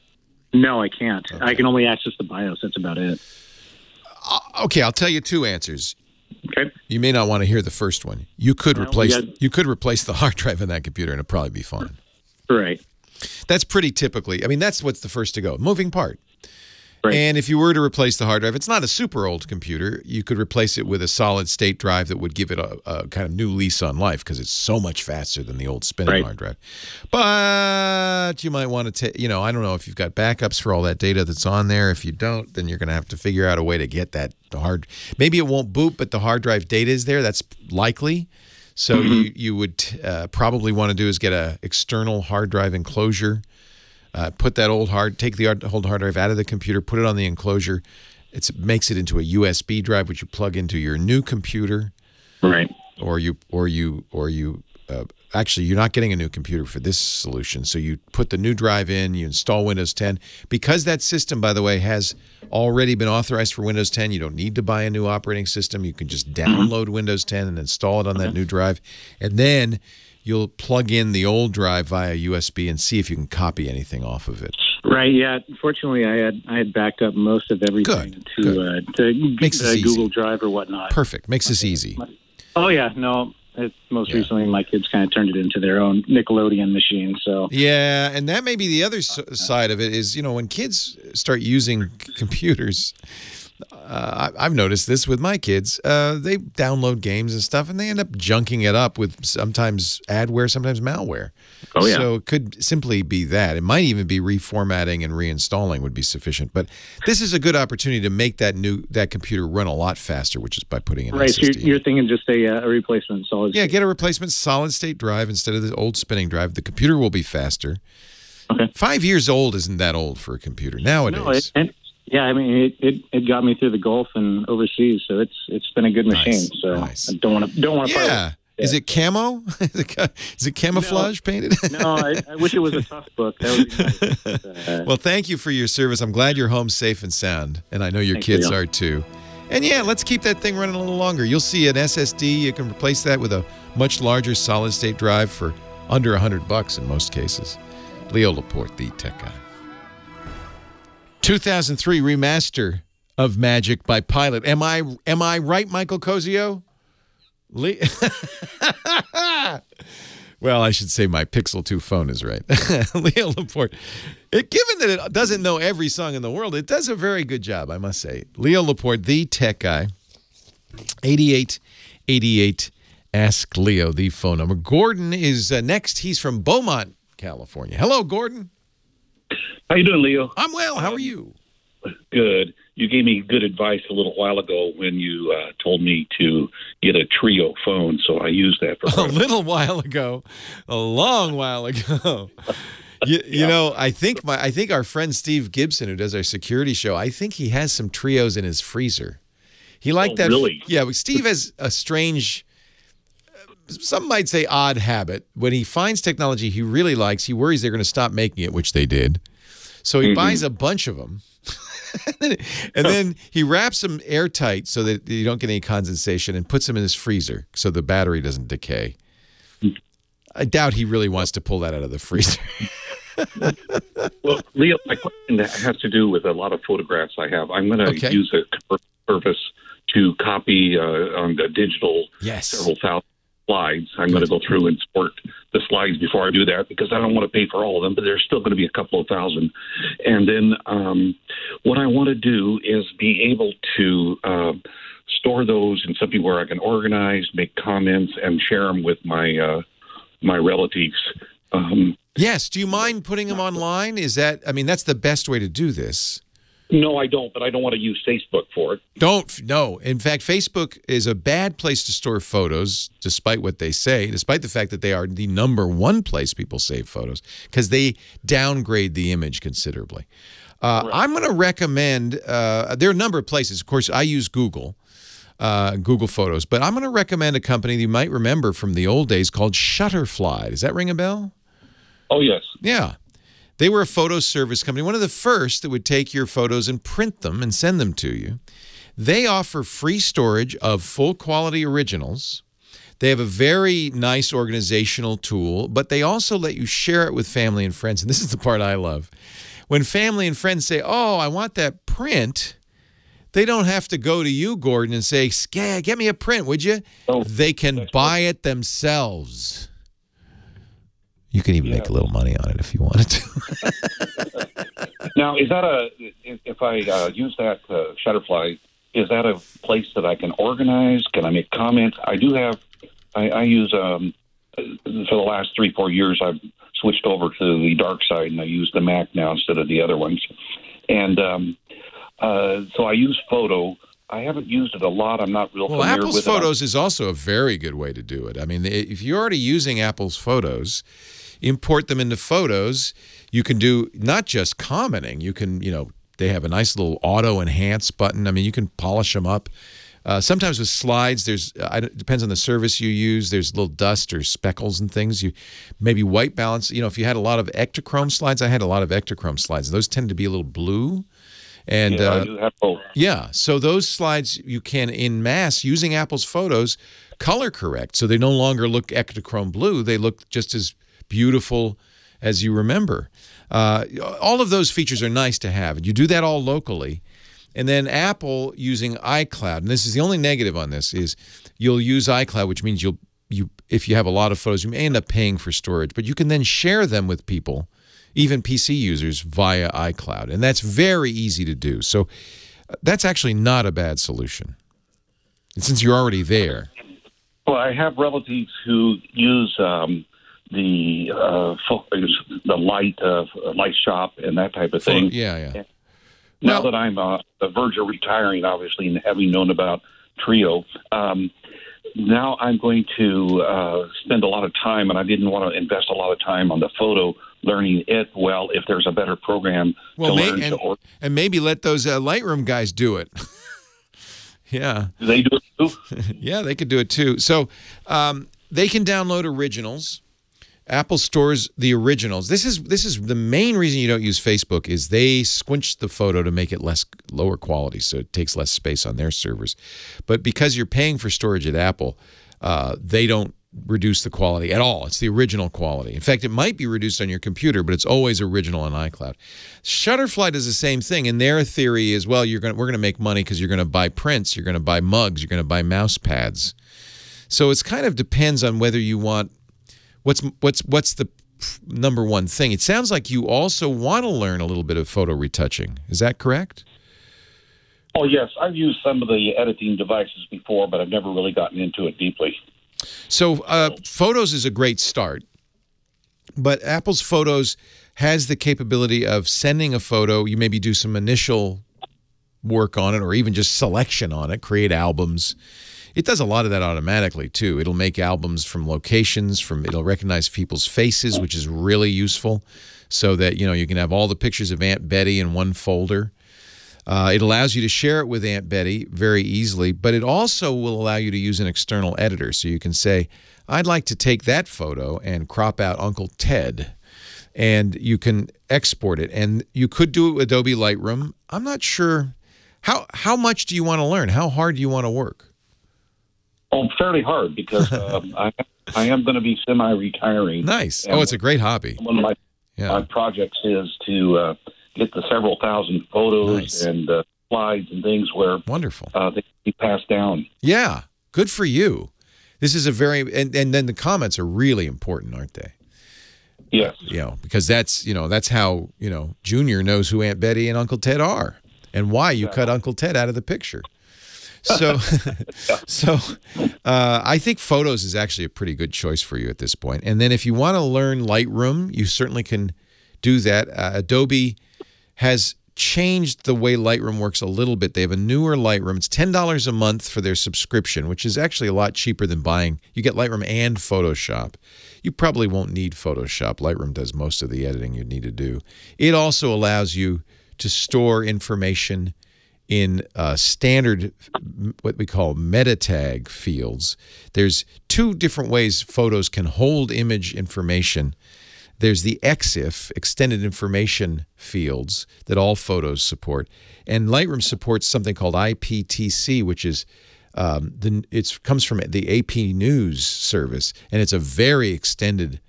No, I can't. Okay. I can only access the BIOS. That's about it. Okay, I'll tell you two answers. Okay. You may not want to hear the first one. You could replace the hard drive in that computer, and it'd probably be fine. Right. That's pretty typically. I mean, that's what's the first to go. Moving part. Right. And if you were to replace the hard drive, it's not a super old computer. You could replace it with a solid state drive that would give it a kind of new lease on life because it's so much faster than the old spinning hard drive. But you might want to take, I don't know if you've got backups for all that data that's on there. If you don't, then you're going to have to figure out a way to get that maybe it won't boot, but the hard drive data is there. That's likely. So you would probably want to do is get an external hard drive enclosure. Put that take the old hard drive out of the computer, put it on the enclosure. It makes it into a USB drive, which you plug into your new computer. Right. Actually, you're not getting a new computer for this solution. So you put the new drive in, you install Windows 10. Because that system, by the way, has already been authorized for Windows 10, you don't need to buy a new operating system. You can just download Windows 10 and install it on that new drive. And then you'll plug in the old drive via USB and see if you can copy anything off of it. Right. Yeah. Fortunately, I had backed up most of everything to Google Drive or whatnot. Perfect. Makes this easy. Oh yeah. No. Recently, my kids kind of turned it into their own Nickelodeon machine. So yeah, and that may be the other side of it is when kids start using computers. I've noticed this with my kids. They download games and stuff, and they end up junking it up with sometimes adware, sometimes malware. Oh, yeah. So it could simply be that. It might even be reformatting and reinstalling would be sufficient. But this is a good opportunity to make that computer run a lot faster, which is by putting in right. SSD. So you're thinking just a replacement solid state. Yeah, get a replacement solid state drive instead of the old spinning drive. The computer will be faster. Okay. 5 years old isn't that old for a computer nowadays. No, yeah, I mean it got me through the Gulf and overseas, so it's been a good machine. So I don't want to. Yeah. Is it camo? Is it camouflage painted? No, I wish it was a tough book. That would be nice. Well, thank you for your service. I'm glad you're home safe and sound, and I know your kids are too. And yeah, let's keep that thing running a little longer. You'll see an SSD. You can replace that with a much larger solid state drive for under $100 in most cases. Leo Laporte, the tech guy. 2003 remaster of Magic by Pilot. Am I right, Michael Cozio? Well, I should say my Pixel 2 phone is right. Leo Laporte. Given that it doesn't know every song in the world, it does a very good job, I must say. Leo Laporte, the tech guy. 8888 Ask Leo, the phone number. Gordon is next. He's from Beaumont, California. Hello, Gordon. How you doing, Leo? I'm well. How are you? Good. You gave me good advice a little while ago when you told me to get a Trio phone, so I used that for a little while ago, a long while ago. You know, I think our friend Steve Gibson, who does our security show, I think he has some Trios in his freezer. He liked that. Really? Yeah. Steve has a strange, some might say odd habit. When he finds technology he really likes, he worries they're going to stop making it, which they did. So he buys a bunch of them. and then he wraps them airtight so that you don't get any condensation and puts them in his freezer so the battery doesn't decay. I doubt he really wants to pull that out of the freezer. Well, Leo, my question has to do with a lot of photographs I have. I'm going to use a service to copy on the digital several thousand slides. I'm going to go through and sort the slides before I do that because I don't want to pay for all of them, but there's still going to be a couple of thousand. And then what I want to do is be able to store those in something where I can organize, make comments, and share them with my my relatives. Yes. Do you mind putting them online? That's the best way to do this. No, I don't, but I don't want to use Facebook for it. No. In fact, Facebook is a bad place to store photos, despite what they say, despite the fact that they are the #1 place people save photos, because they downgrade the image considerably. Right. I'm going to recommend, there are a number of places. Of course, I use Google Photos, but I'm going to recommend a company you might remember from the old days called Shutterfly. Does that ring a bell? Oh, yes. Yeah. They were a photo service company, one of the first that would take your photos and print them and send them to you. They offer free storage of full-quality originals. They have a very nice organizational tool, but they also let you share it with family and friends. And this is the part I love. When family and friends say, oh, I want that print, They don't have to go to you, Gordon, and say, get me a print, would you? Oh, they can buy it themselves. You can even make a little money on it if you wanted to. Now, is that if I use that Shutterfly, is that a place that I can organize? Can I make comments? I use, for the last 3-4 years, I've switched over to the dark side, and I use the Mac now instead of the other ones. And so I use Photo. I haven't used it a lot. I'm not real familiar with it. Apple's Photos is also a very good way to do it. I mean, if you're already using Apple's Photos, import them into Photos. You can do not just commenting. You can, they have a nice little auto enhance button. I mean, you can polish them up. Sometimes with slides, it depends on the service you use. There's little dust or speckles and things. You maybe white balance. If you had a lot of Ektachrome slides, I had a lot of Ektachrome slides. Those tend to be a little blue. And I do have both. Yeah, so those slides you can, in mass, using Apple's Photos, color correct. So they no longer look Ektachrome blue. They look just as beautiful as you remember. All of those features are nice to have. You do that all locally. And then Apple using iCloud, and this is the only negative on this, is you'll use iCloud, which means if you have a lot of photos, you may end up paying for storage, but you can then share them with people, even PC users, via iCloud. And that's very easy to do. So that's actually not a bad solution, since you're already there. Well, I have relatives who use the light shop and that type of thing. Yeah. Now that I'm the verge of retiring, obviously, and having known about Trio, now I'm going to spend a lot of time, and I didn't want to invest a lot of time on the photo, learning it well if there's a better program to learn. And maybe let those Lightroom guys do it. Yeah. Do they do it too? Yeah, they could do it too. So they can download originals. Apple stores the originals. This is the main reason you don't use Facebook is they squinch the photo to make it lower quality, so it takes less space on their servers. But because you're paying for storage at Apple, they don't reduce the quality at all. It's the original quality. In fact, it might be reduced on your computer, but it's always original on iCloud. Shutterfly does the same thing, and their theory is, well, we're going to make money because you're going to buy prints, you're going to buy mugs, you're going to buy mouse pads. So it kind of depends on whether you want what's the number one thing. It sounds like you also want to learn a little bit of photo retouching. Is that correct? Oh, yes. I've used some of the editing devices before, but I've never really gotten into it deeply. So Photos is a great start, but Apple's Photos has the capability of sending a photo. You maybe do some initial work on it or even just selection on it, create albums. It does a lot of that automatically, too. It'll make albums from locations, it'll recognize people's faces, which is really useful, so that, you can have all the pictures of Aunt Betty in one folder. It allows you to share it with Aunt Betty very easily, but it also will allow you to use an external editor. So you can say, I'd like to take that photo and crop out Uncle Ted, and you can export it. And you could do it with Adobe Lightroom. I'm not sure. How much do you want to learn? How hard do you want to work? Oh, fairly hard, because I am going to be semi-retiring. Nice. It's a great hobby. One of my projects is to get the several thousand photos and slides and things where wonderful they can be passed down. Yeah, good for you. This is a very and then the comments are really important, aren't they? Yes. Because that's how Junior knows who Aunt Betty and Uncle Ted are and why you cut Uncle Ted out of the picture. So, I think Photos is actually a pretty good choice for you at this point. And then if you want to learn Lightroom, you certainly can do that. Adobe has changed the way Lightroom works a little bit. They have a newer Lightroom. It's $10 a month for their subscription, which is actually a lot cheaper than buying. You get Lightroom and Photoshop. You probably won't need Photoshop. Lightroom does most of the editing you need to do. It also allows you to store information in standard, what we call meta tag fields. There's two different ways photos can hold image information. There's the EXIF, Extended Information Fields, that all photos support. And Lightroom supports something called IPTC, which is it comes from the AP News service, and it's a very extended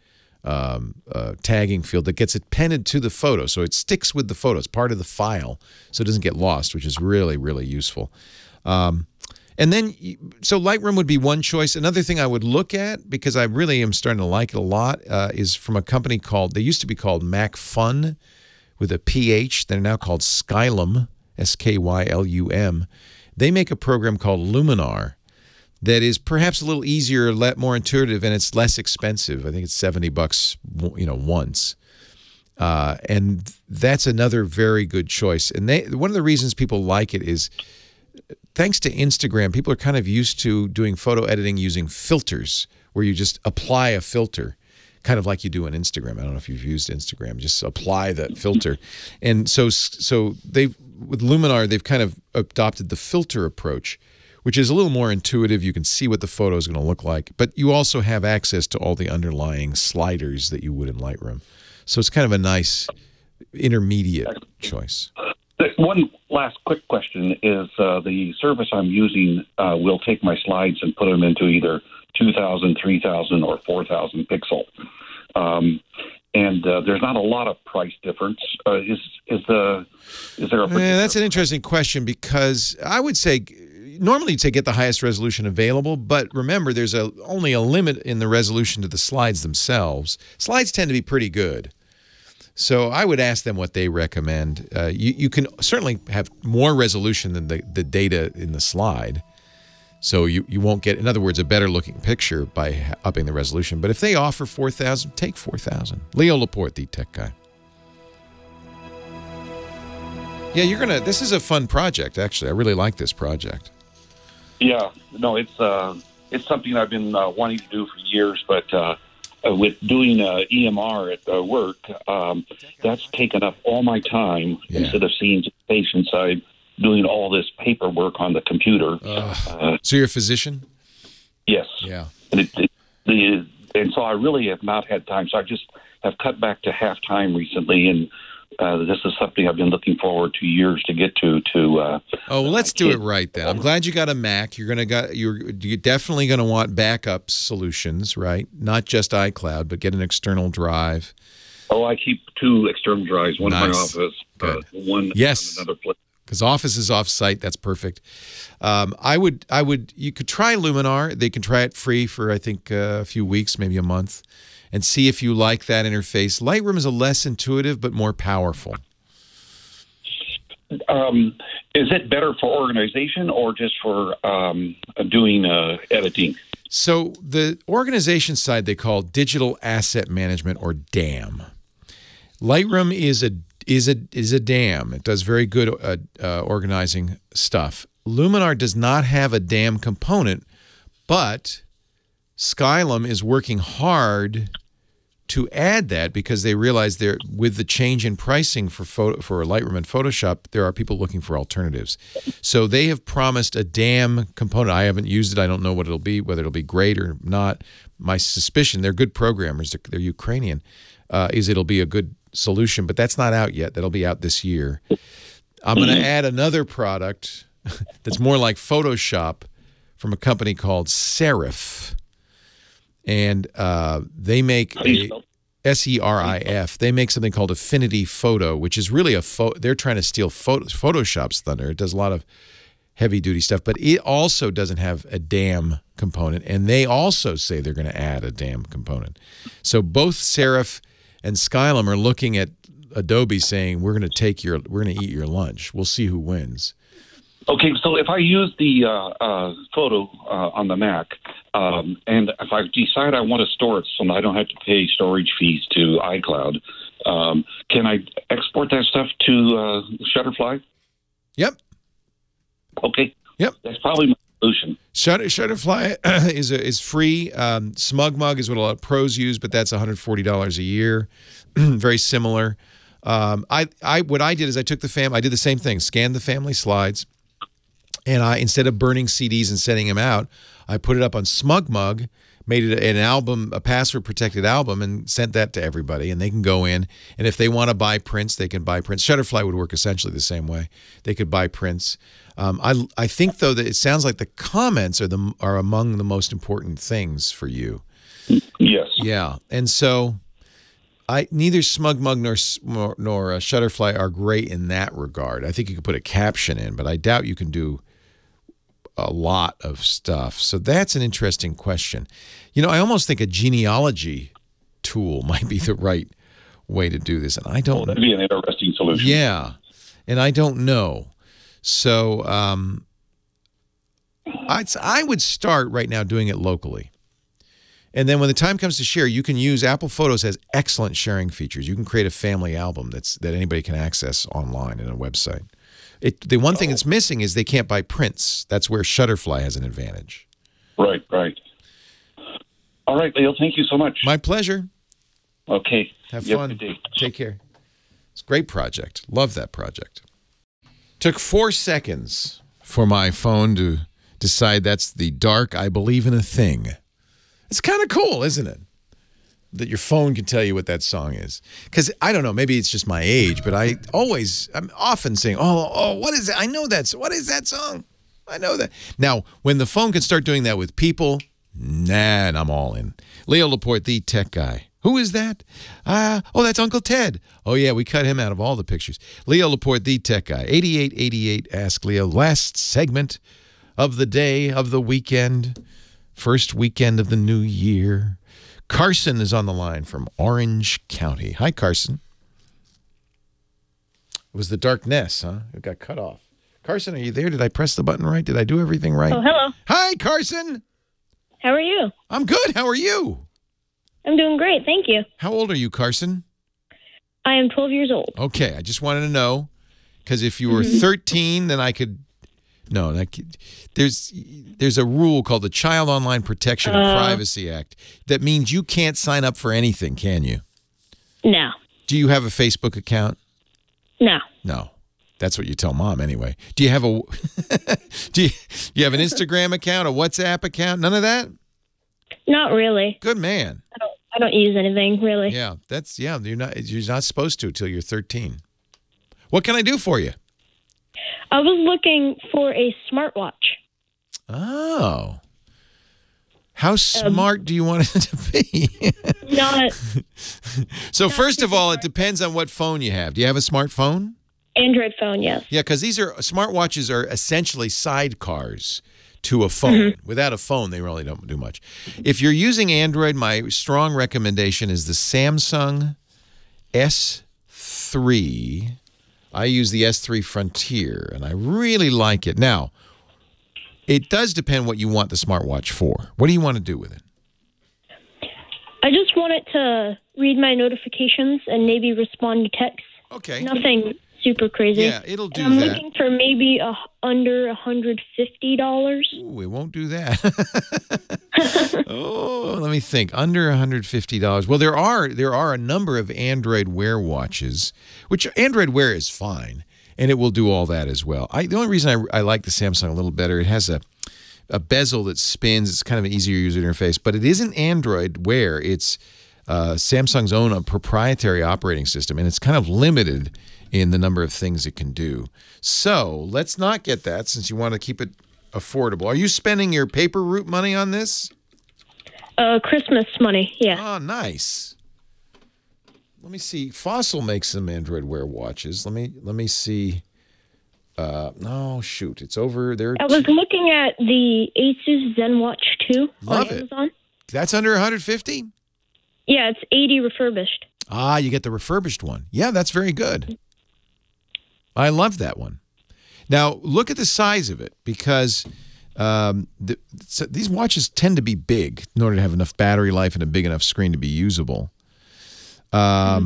tagging field that gets appended to the photo. So it sticks with the photo. It's part of the file, so it doesn't get lost, which is really, really useful. And then, so Lightroom would be one choice. Another thing I would look at, because I really am starting to like it a lot, is from a company called, they used to be called MacFun with a PH. They're now called Skylum, S-K-Y-L-U-M. They make a program called Luminar that is perhaps a little easier, more intuitive, and it's less expensive. I think it's $70, once. And that's another very good choice. And one of the reasons people like it is, thanks to Instagram, people are kind of used to doing photo editing using filters, where you just apply a filter, kind of like you do on Instagram. I don't know if you've used Instagram. Just apply that filter. And so with Luminar, they've kind of adopted the filter approach, which is a little more intuitive. You can see what the photo is going to look like, but you also have access to all the underlying sliders that you would in Lightroom. So it's kind of a nice intermediate choice. One last quick question is the service I'm using will take my slides and put them into either 2,000, 3,000, or 4,000 pixel. And there's not a lot of price difference. Is there a... That's an interesting question, because I would say normally you'd say get the highest resolution available, but remember there's only a limit in the resolution to the slides themselves. Slides tend to be pretty good. So I would ask them what they recommend. You can certainly have more resolution than the data in the slide. So you won't get, in other words, a better looking picture by upping the resolution. But if they offer 4,000, take 4,000. Leo Laporte, the tech guy. Yeah, this is a fun project, actually. I really like this project. Yeah, no, it's something I've been wanting to do for years, but with doing EMR at work, that's taken up all my time. Yeah. Instead of seeing patients, I'm doing all this paperwork on the computer. So you're a physician? Yes. Yeah. And so I really have not had time. So I just have cut back to half time recently, and this is something I've been looking forward to years to get to. Let's do it right then. I'm glad you got a Mac. You're definitely going to want backup solutions, right? Not just iCloud, but get an external drive. Oh, I keep 2 external drives, one in my office, one in another place. Because Office is off-site, that's perfect. You could try Luminar. They can try it free for, I think, a few weeks, maybe a month, and see if you like that interface. Lightroom is a less intuitive but more powerful. Is it better for organization or just for doing editing? So the organization side they call Digital Asset Management, or DAM. Lightroom is a DAM. It does very good organizing stuff. Luminar does not have a DAM component, but Skylum is working hard to add that, because they realize with the change in pricing for Lightroom and Photoshop, there are people looking for alternatives. So they have promised a DAM component. I haven't used it. I don't know what it'll be, whether it'll be great or not. My suspicion, they're good programmers, they're Ukrainian, is it'll be a good solution, but that's not out yet. That'll be out this year. I'm going to add another product that's more like Photoshop from a company called Serif. And they make SERIF. They make something called Affinity Photo, which is really they're trying to steal Photoshop's thunder. It does a lot of heavy-duty stuff, but it also doesn't have a DAM component, and they also say they're going to add a DAM component. So both Serif and Skylum are looking at Adobe saying, we're going to eat your lunch. We'll see who wins. Okay, so if I use the photo on the Mac, and if I decide I want to store it so I don't have to pay storage fees to iCloud, can I export that stuff to Shutterfly? Yep. Okay. Yep. That's probably my solution. Shutterfly is free. SmugMug is what a lot of pros use, but that's $140 a year. Very similar. What I did is I took I did the same thing, scanned the family slides, and instead of burning CDs and sending them out, I put it up on SmugMug, made it an album, a password-protected album, and sent that to everybody. And they can go in, and if they want to buy prints, they can buy prints. Shutterfly would work essentially the same way. They could buy prints. I think, though, that it sounds like the comments are among the most important things for you. Yes. Yeah. And so Neither SmugMug nor Shutterfly are great in that regard. I think you could put a caption in, but I doubt you can do a lot of stuff. So that's an interesting question. You know, I almost think a genealogy tool might be the right way to do this, and I don't. That'd be an interesting solution. Yeah, and I don't know. So I would start right now doing it locally. And then when the time comes to share, you can use Apple Photos has excellent sharing features. You can create a family album that anybody can access online in a website. The one thing that's missing is they can't buy prints. That's where Shutterfly has an advantage. Right. All right, Leo, thank you so much. My pleasure. Okay. Have fun. Take care. It's a great project. Love that project. Took 4 seconds for my phone to decide that's the dark I believe in a thing. It's kind of cool, isn't it? That your phone can tell you what that song is. Because, I don't know, maybe it's just my age, but I'm often saying, oh, what is it? I know that. What is that song? I know that. Now, when the phone can start doing that with people, and I'm all in. Leo Laporte, the tech guy. Who is that? That's Uncle Ted. Oh, yeah, we cut him out of all the pictures. Leo Laporte, the tech guy. 8888 Ask Leo. Last segment of the day, of the weekend. First weekend of the new year. Carson is on the line from Orange County. Hi, Carson. It was the darkness, huh? It got cut off. Carson, are you there? Did I press the button right? Did I do everything right? Oh, hello. Hi, Carson. How are you? I'm good. How are you? I'm doing great. Thank you. How old are you, Carson? I am 12 years old. Okay. I just wanted to know, because if you were 13, then I could... No, there's a rule called the Child Online Protection and Privacy Act that means you can't sign up for anything, can you? No. Do you have a Facebook account? No. No. That's what you tell Mom anyway. Do you have a do you have an Instagram account, a WhatsApp account? None of that? Not really. Good man. I don't use anything really. Yeah, you're not supposed to till you're 13. What can I do for you? I was looking for a smartwatch. Oh. How smart do you want it to be? So first of all, it depends on what phone you have. Do you have a smartphone? Android phone, yes. Yeah, because smartwatches are essentially sidecars to a phone. Without a phone, they really don't do much. If you're using Android, my strong recommendation is the Samsung S3. I use the S3 Frontier, and I really like it. Now, it does depend what you want the smartwatch for. What do you want to do with it? I just want it to read my notifications and maybe respond to texts. Okay. Nothing super crazy. Yeah, it'll do I'm that. looking for maybe under $150. Ooh, it won't do that. Oh, let me think. Under $150. Well, there are a number of Android Wear watches, which Android Wear is fine, and it will do all that as well. The only reason I like the Samsung a little better, it has a bezel that spins. It's kind of an easier user interface, but it isn't Android Wear. It's Samsung's own proprietary operating system, and it's kind of limited in the number of things it can do. So let's not get that since you want to keep it affordable. Are you spending your paper route money on this? Christmas money, yeah. Oh, nice. Let me see. Fossil makes some Android Wear watches. Let me see. No, shoot. It's over there. I was looking at the Asus ZenWatch 2 Love on it. Amazon. That's under $150? Yeah, it's 80 refurbished. Ah, you get the refurbished one. Yeah, that's very good. I love that one. Now, look at the size of it, because these watches tend to be big in order to have enough battery life and a big enough screen to be usable. How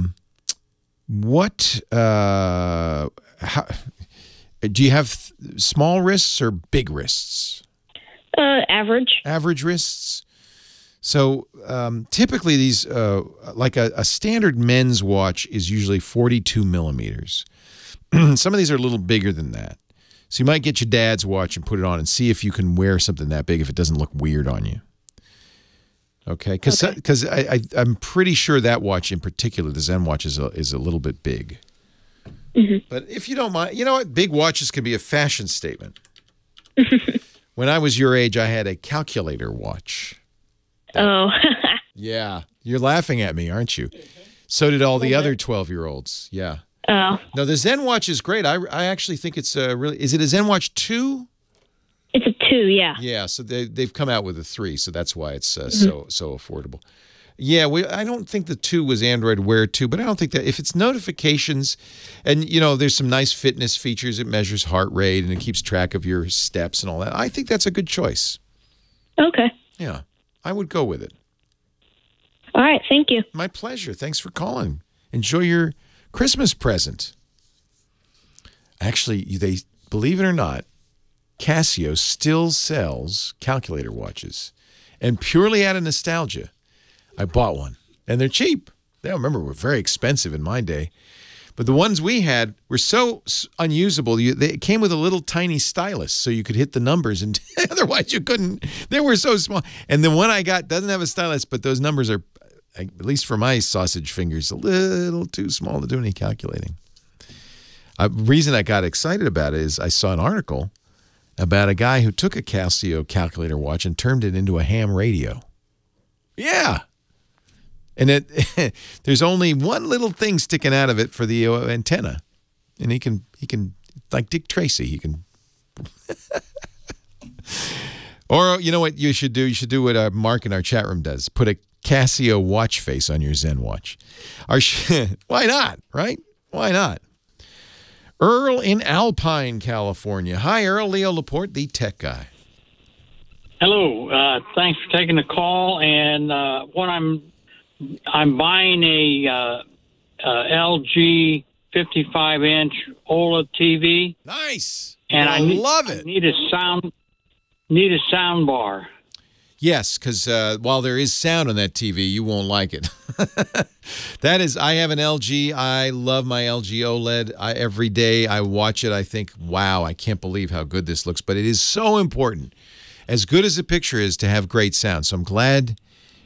do you have small wrists or big wrists? Average. Average wrists. So typically these, like a standard men's watch is usually 42 millimeters. Some of these are a little bigger than that. So you might get your dad's watch and put it on and see if you can wear something that big if it doesn't look weird on you. Okay? Because I'm pretty sure that watch in particular, the Zen watch, is a little bit big. But if you don't mind, you know what? Big watches can be a fashion statement. When I was your age, I had a calculator watch. Oh. Yeah. You're laughing at me, aren't you? So did all the other 12-year-olds. Yeah. Oh. No, the Zen Watch is great. I actually think it's really. Is it a Zen Watch 2? It's a 2, yeah. Yeah, so they've come out with a 3, so that's why it's so affordable. Yeah, I don't think the 2 was Android Wear 2, but I don't think that if it's notifications, and there's some nice fitness features. It measures heart rate and it keeps track of your steps and all that. I think that's a good choice. Okay. Yeah, I would go with it. All right, thank you. My pleasure. Thanks for calling. Enjoy your Christmas present. Actually, they believe it or not, Casio still sells calculator watches. And purely out of nostalgia, I bought one. And they're cheap. I remember were very expensive in my day. But the ones we had were so unusable. They came with a little tiny stylus so you could hit the numbers, and otherwise you couldn't. They were so small. And the one I got doesn't have a stylus, but those numbers are, at least for my sausage fingers, a little too small to do any calculating. Reason I got excited about it is I saw an article about a guy who took a Casio calculator watch and turned it into a ham radio. Yeah. And there's only one little thing sticking out of it for the antenna. And he can like Dick Tracy, he can. Or you know what you should do? You should do what Mark in our chat room does. Put a Casio watch face on your Zen watch. Why not, right? Why not? Earl in Alpine, California. Hi, Earl. Leo Laporte, the tech guy. Hello. Thanks for taking the call. And what I'm buying a LG 55-inch OLED TV. Nice. And I love it. I need a sound bar. Yes, because while there is sound on that TV, you won't like it. I have an LG. I love my LG OLED. Every day I watch it, I think, wow, I can't believe how good this looks. But it is so important, as good as the picture is, to have great sound. So I'm glad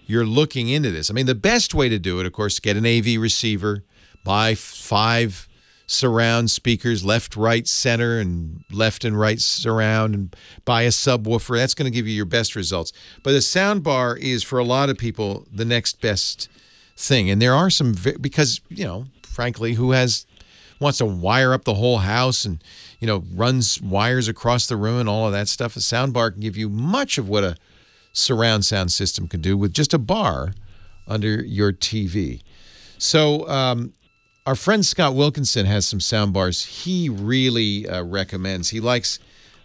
you're looking into this. I mean, the best way to do it, of course, get an AV receiver, buy 5 surround speakers, left, right, center, and left and right surround, and buy a subwoofer. That's going to give you your best results. But the sound bar is, for a lot of people, the next best thing. And there are some, because, frankly, who wants to wire up the whole house and, runs wires across the room and all of that stuff. A sound bar can give you much of what a surround sound system can do with just a bar under your TV. So our friend Scott Wilkinson has some sound bars he really recommends. He likes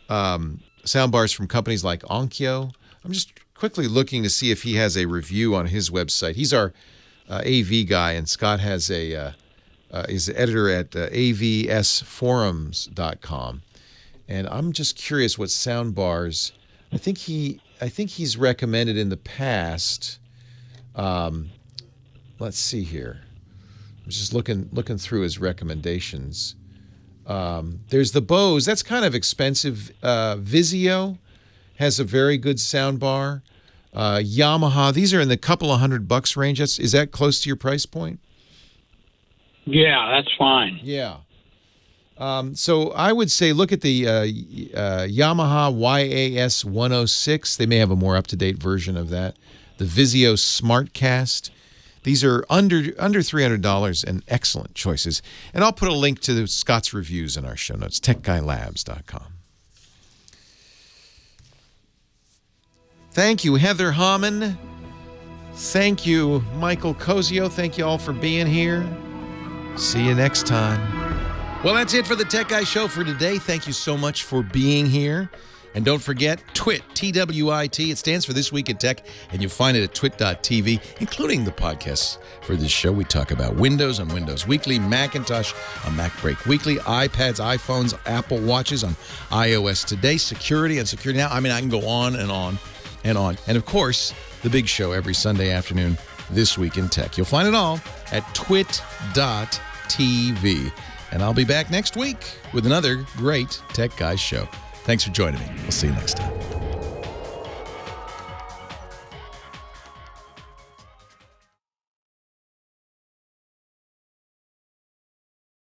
sound bars from companies like Onkyo. I'm just quickly looking to see if he has a review on his website. He's our AV guy, and Scott has is the editor at avsforums.com. And I'm just curious what sound bars. I think he's recommended in the past. Let's see here. I'm just looking through his recommendations. There's the Bose. That's kind of expensive. Vizio has a very good sound bar. Yamaha. These are in the couple of $100 range. Is that close to your price point? Yeah, that's fine. Yeah. So I would say look at the Yamaha YAS 106. They may have a more up-to-date version of that. The Vizio SmartCast. These are under $300 and excellent choices. And I'll put a link to Scott's reviews in our show notes, techguylabs.com. Thank you, Heather Hammond. Thank you, Michael Cozio. Thank you all for being here. See you next time. Well, that's it for the Tech Guy Show for today. Thank you so much for being here. And don't forget, TWIT, T-W-I-T. It stands for This Week in Tech, and you'll find it at twit.tv, including the podcasts for this show. We talk about Windows on Windows Weekly, Macintosh on Mac Break Weekly, iPads, iPhones, Apple Watches on iOS Today, security on Security Now. I mean, I can go on and on and on. And, of course, the big show every Sunday afternoon, This Week in Tech. You'll find it all at twit.tv. And I'll be back next week with another great Tech Guys show. Thanks for joining me. We'll see you next time.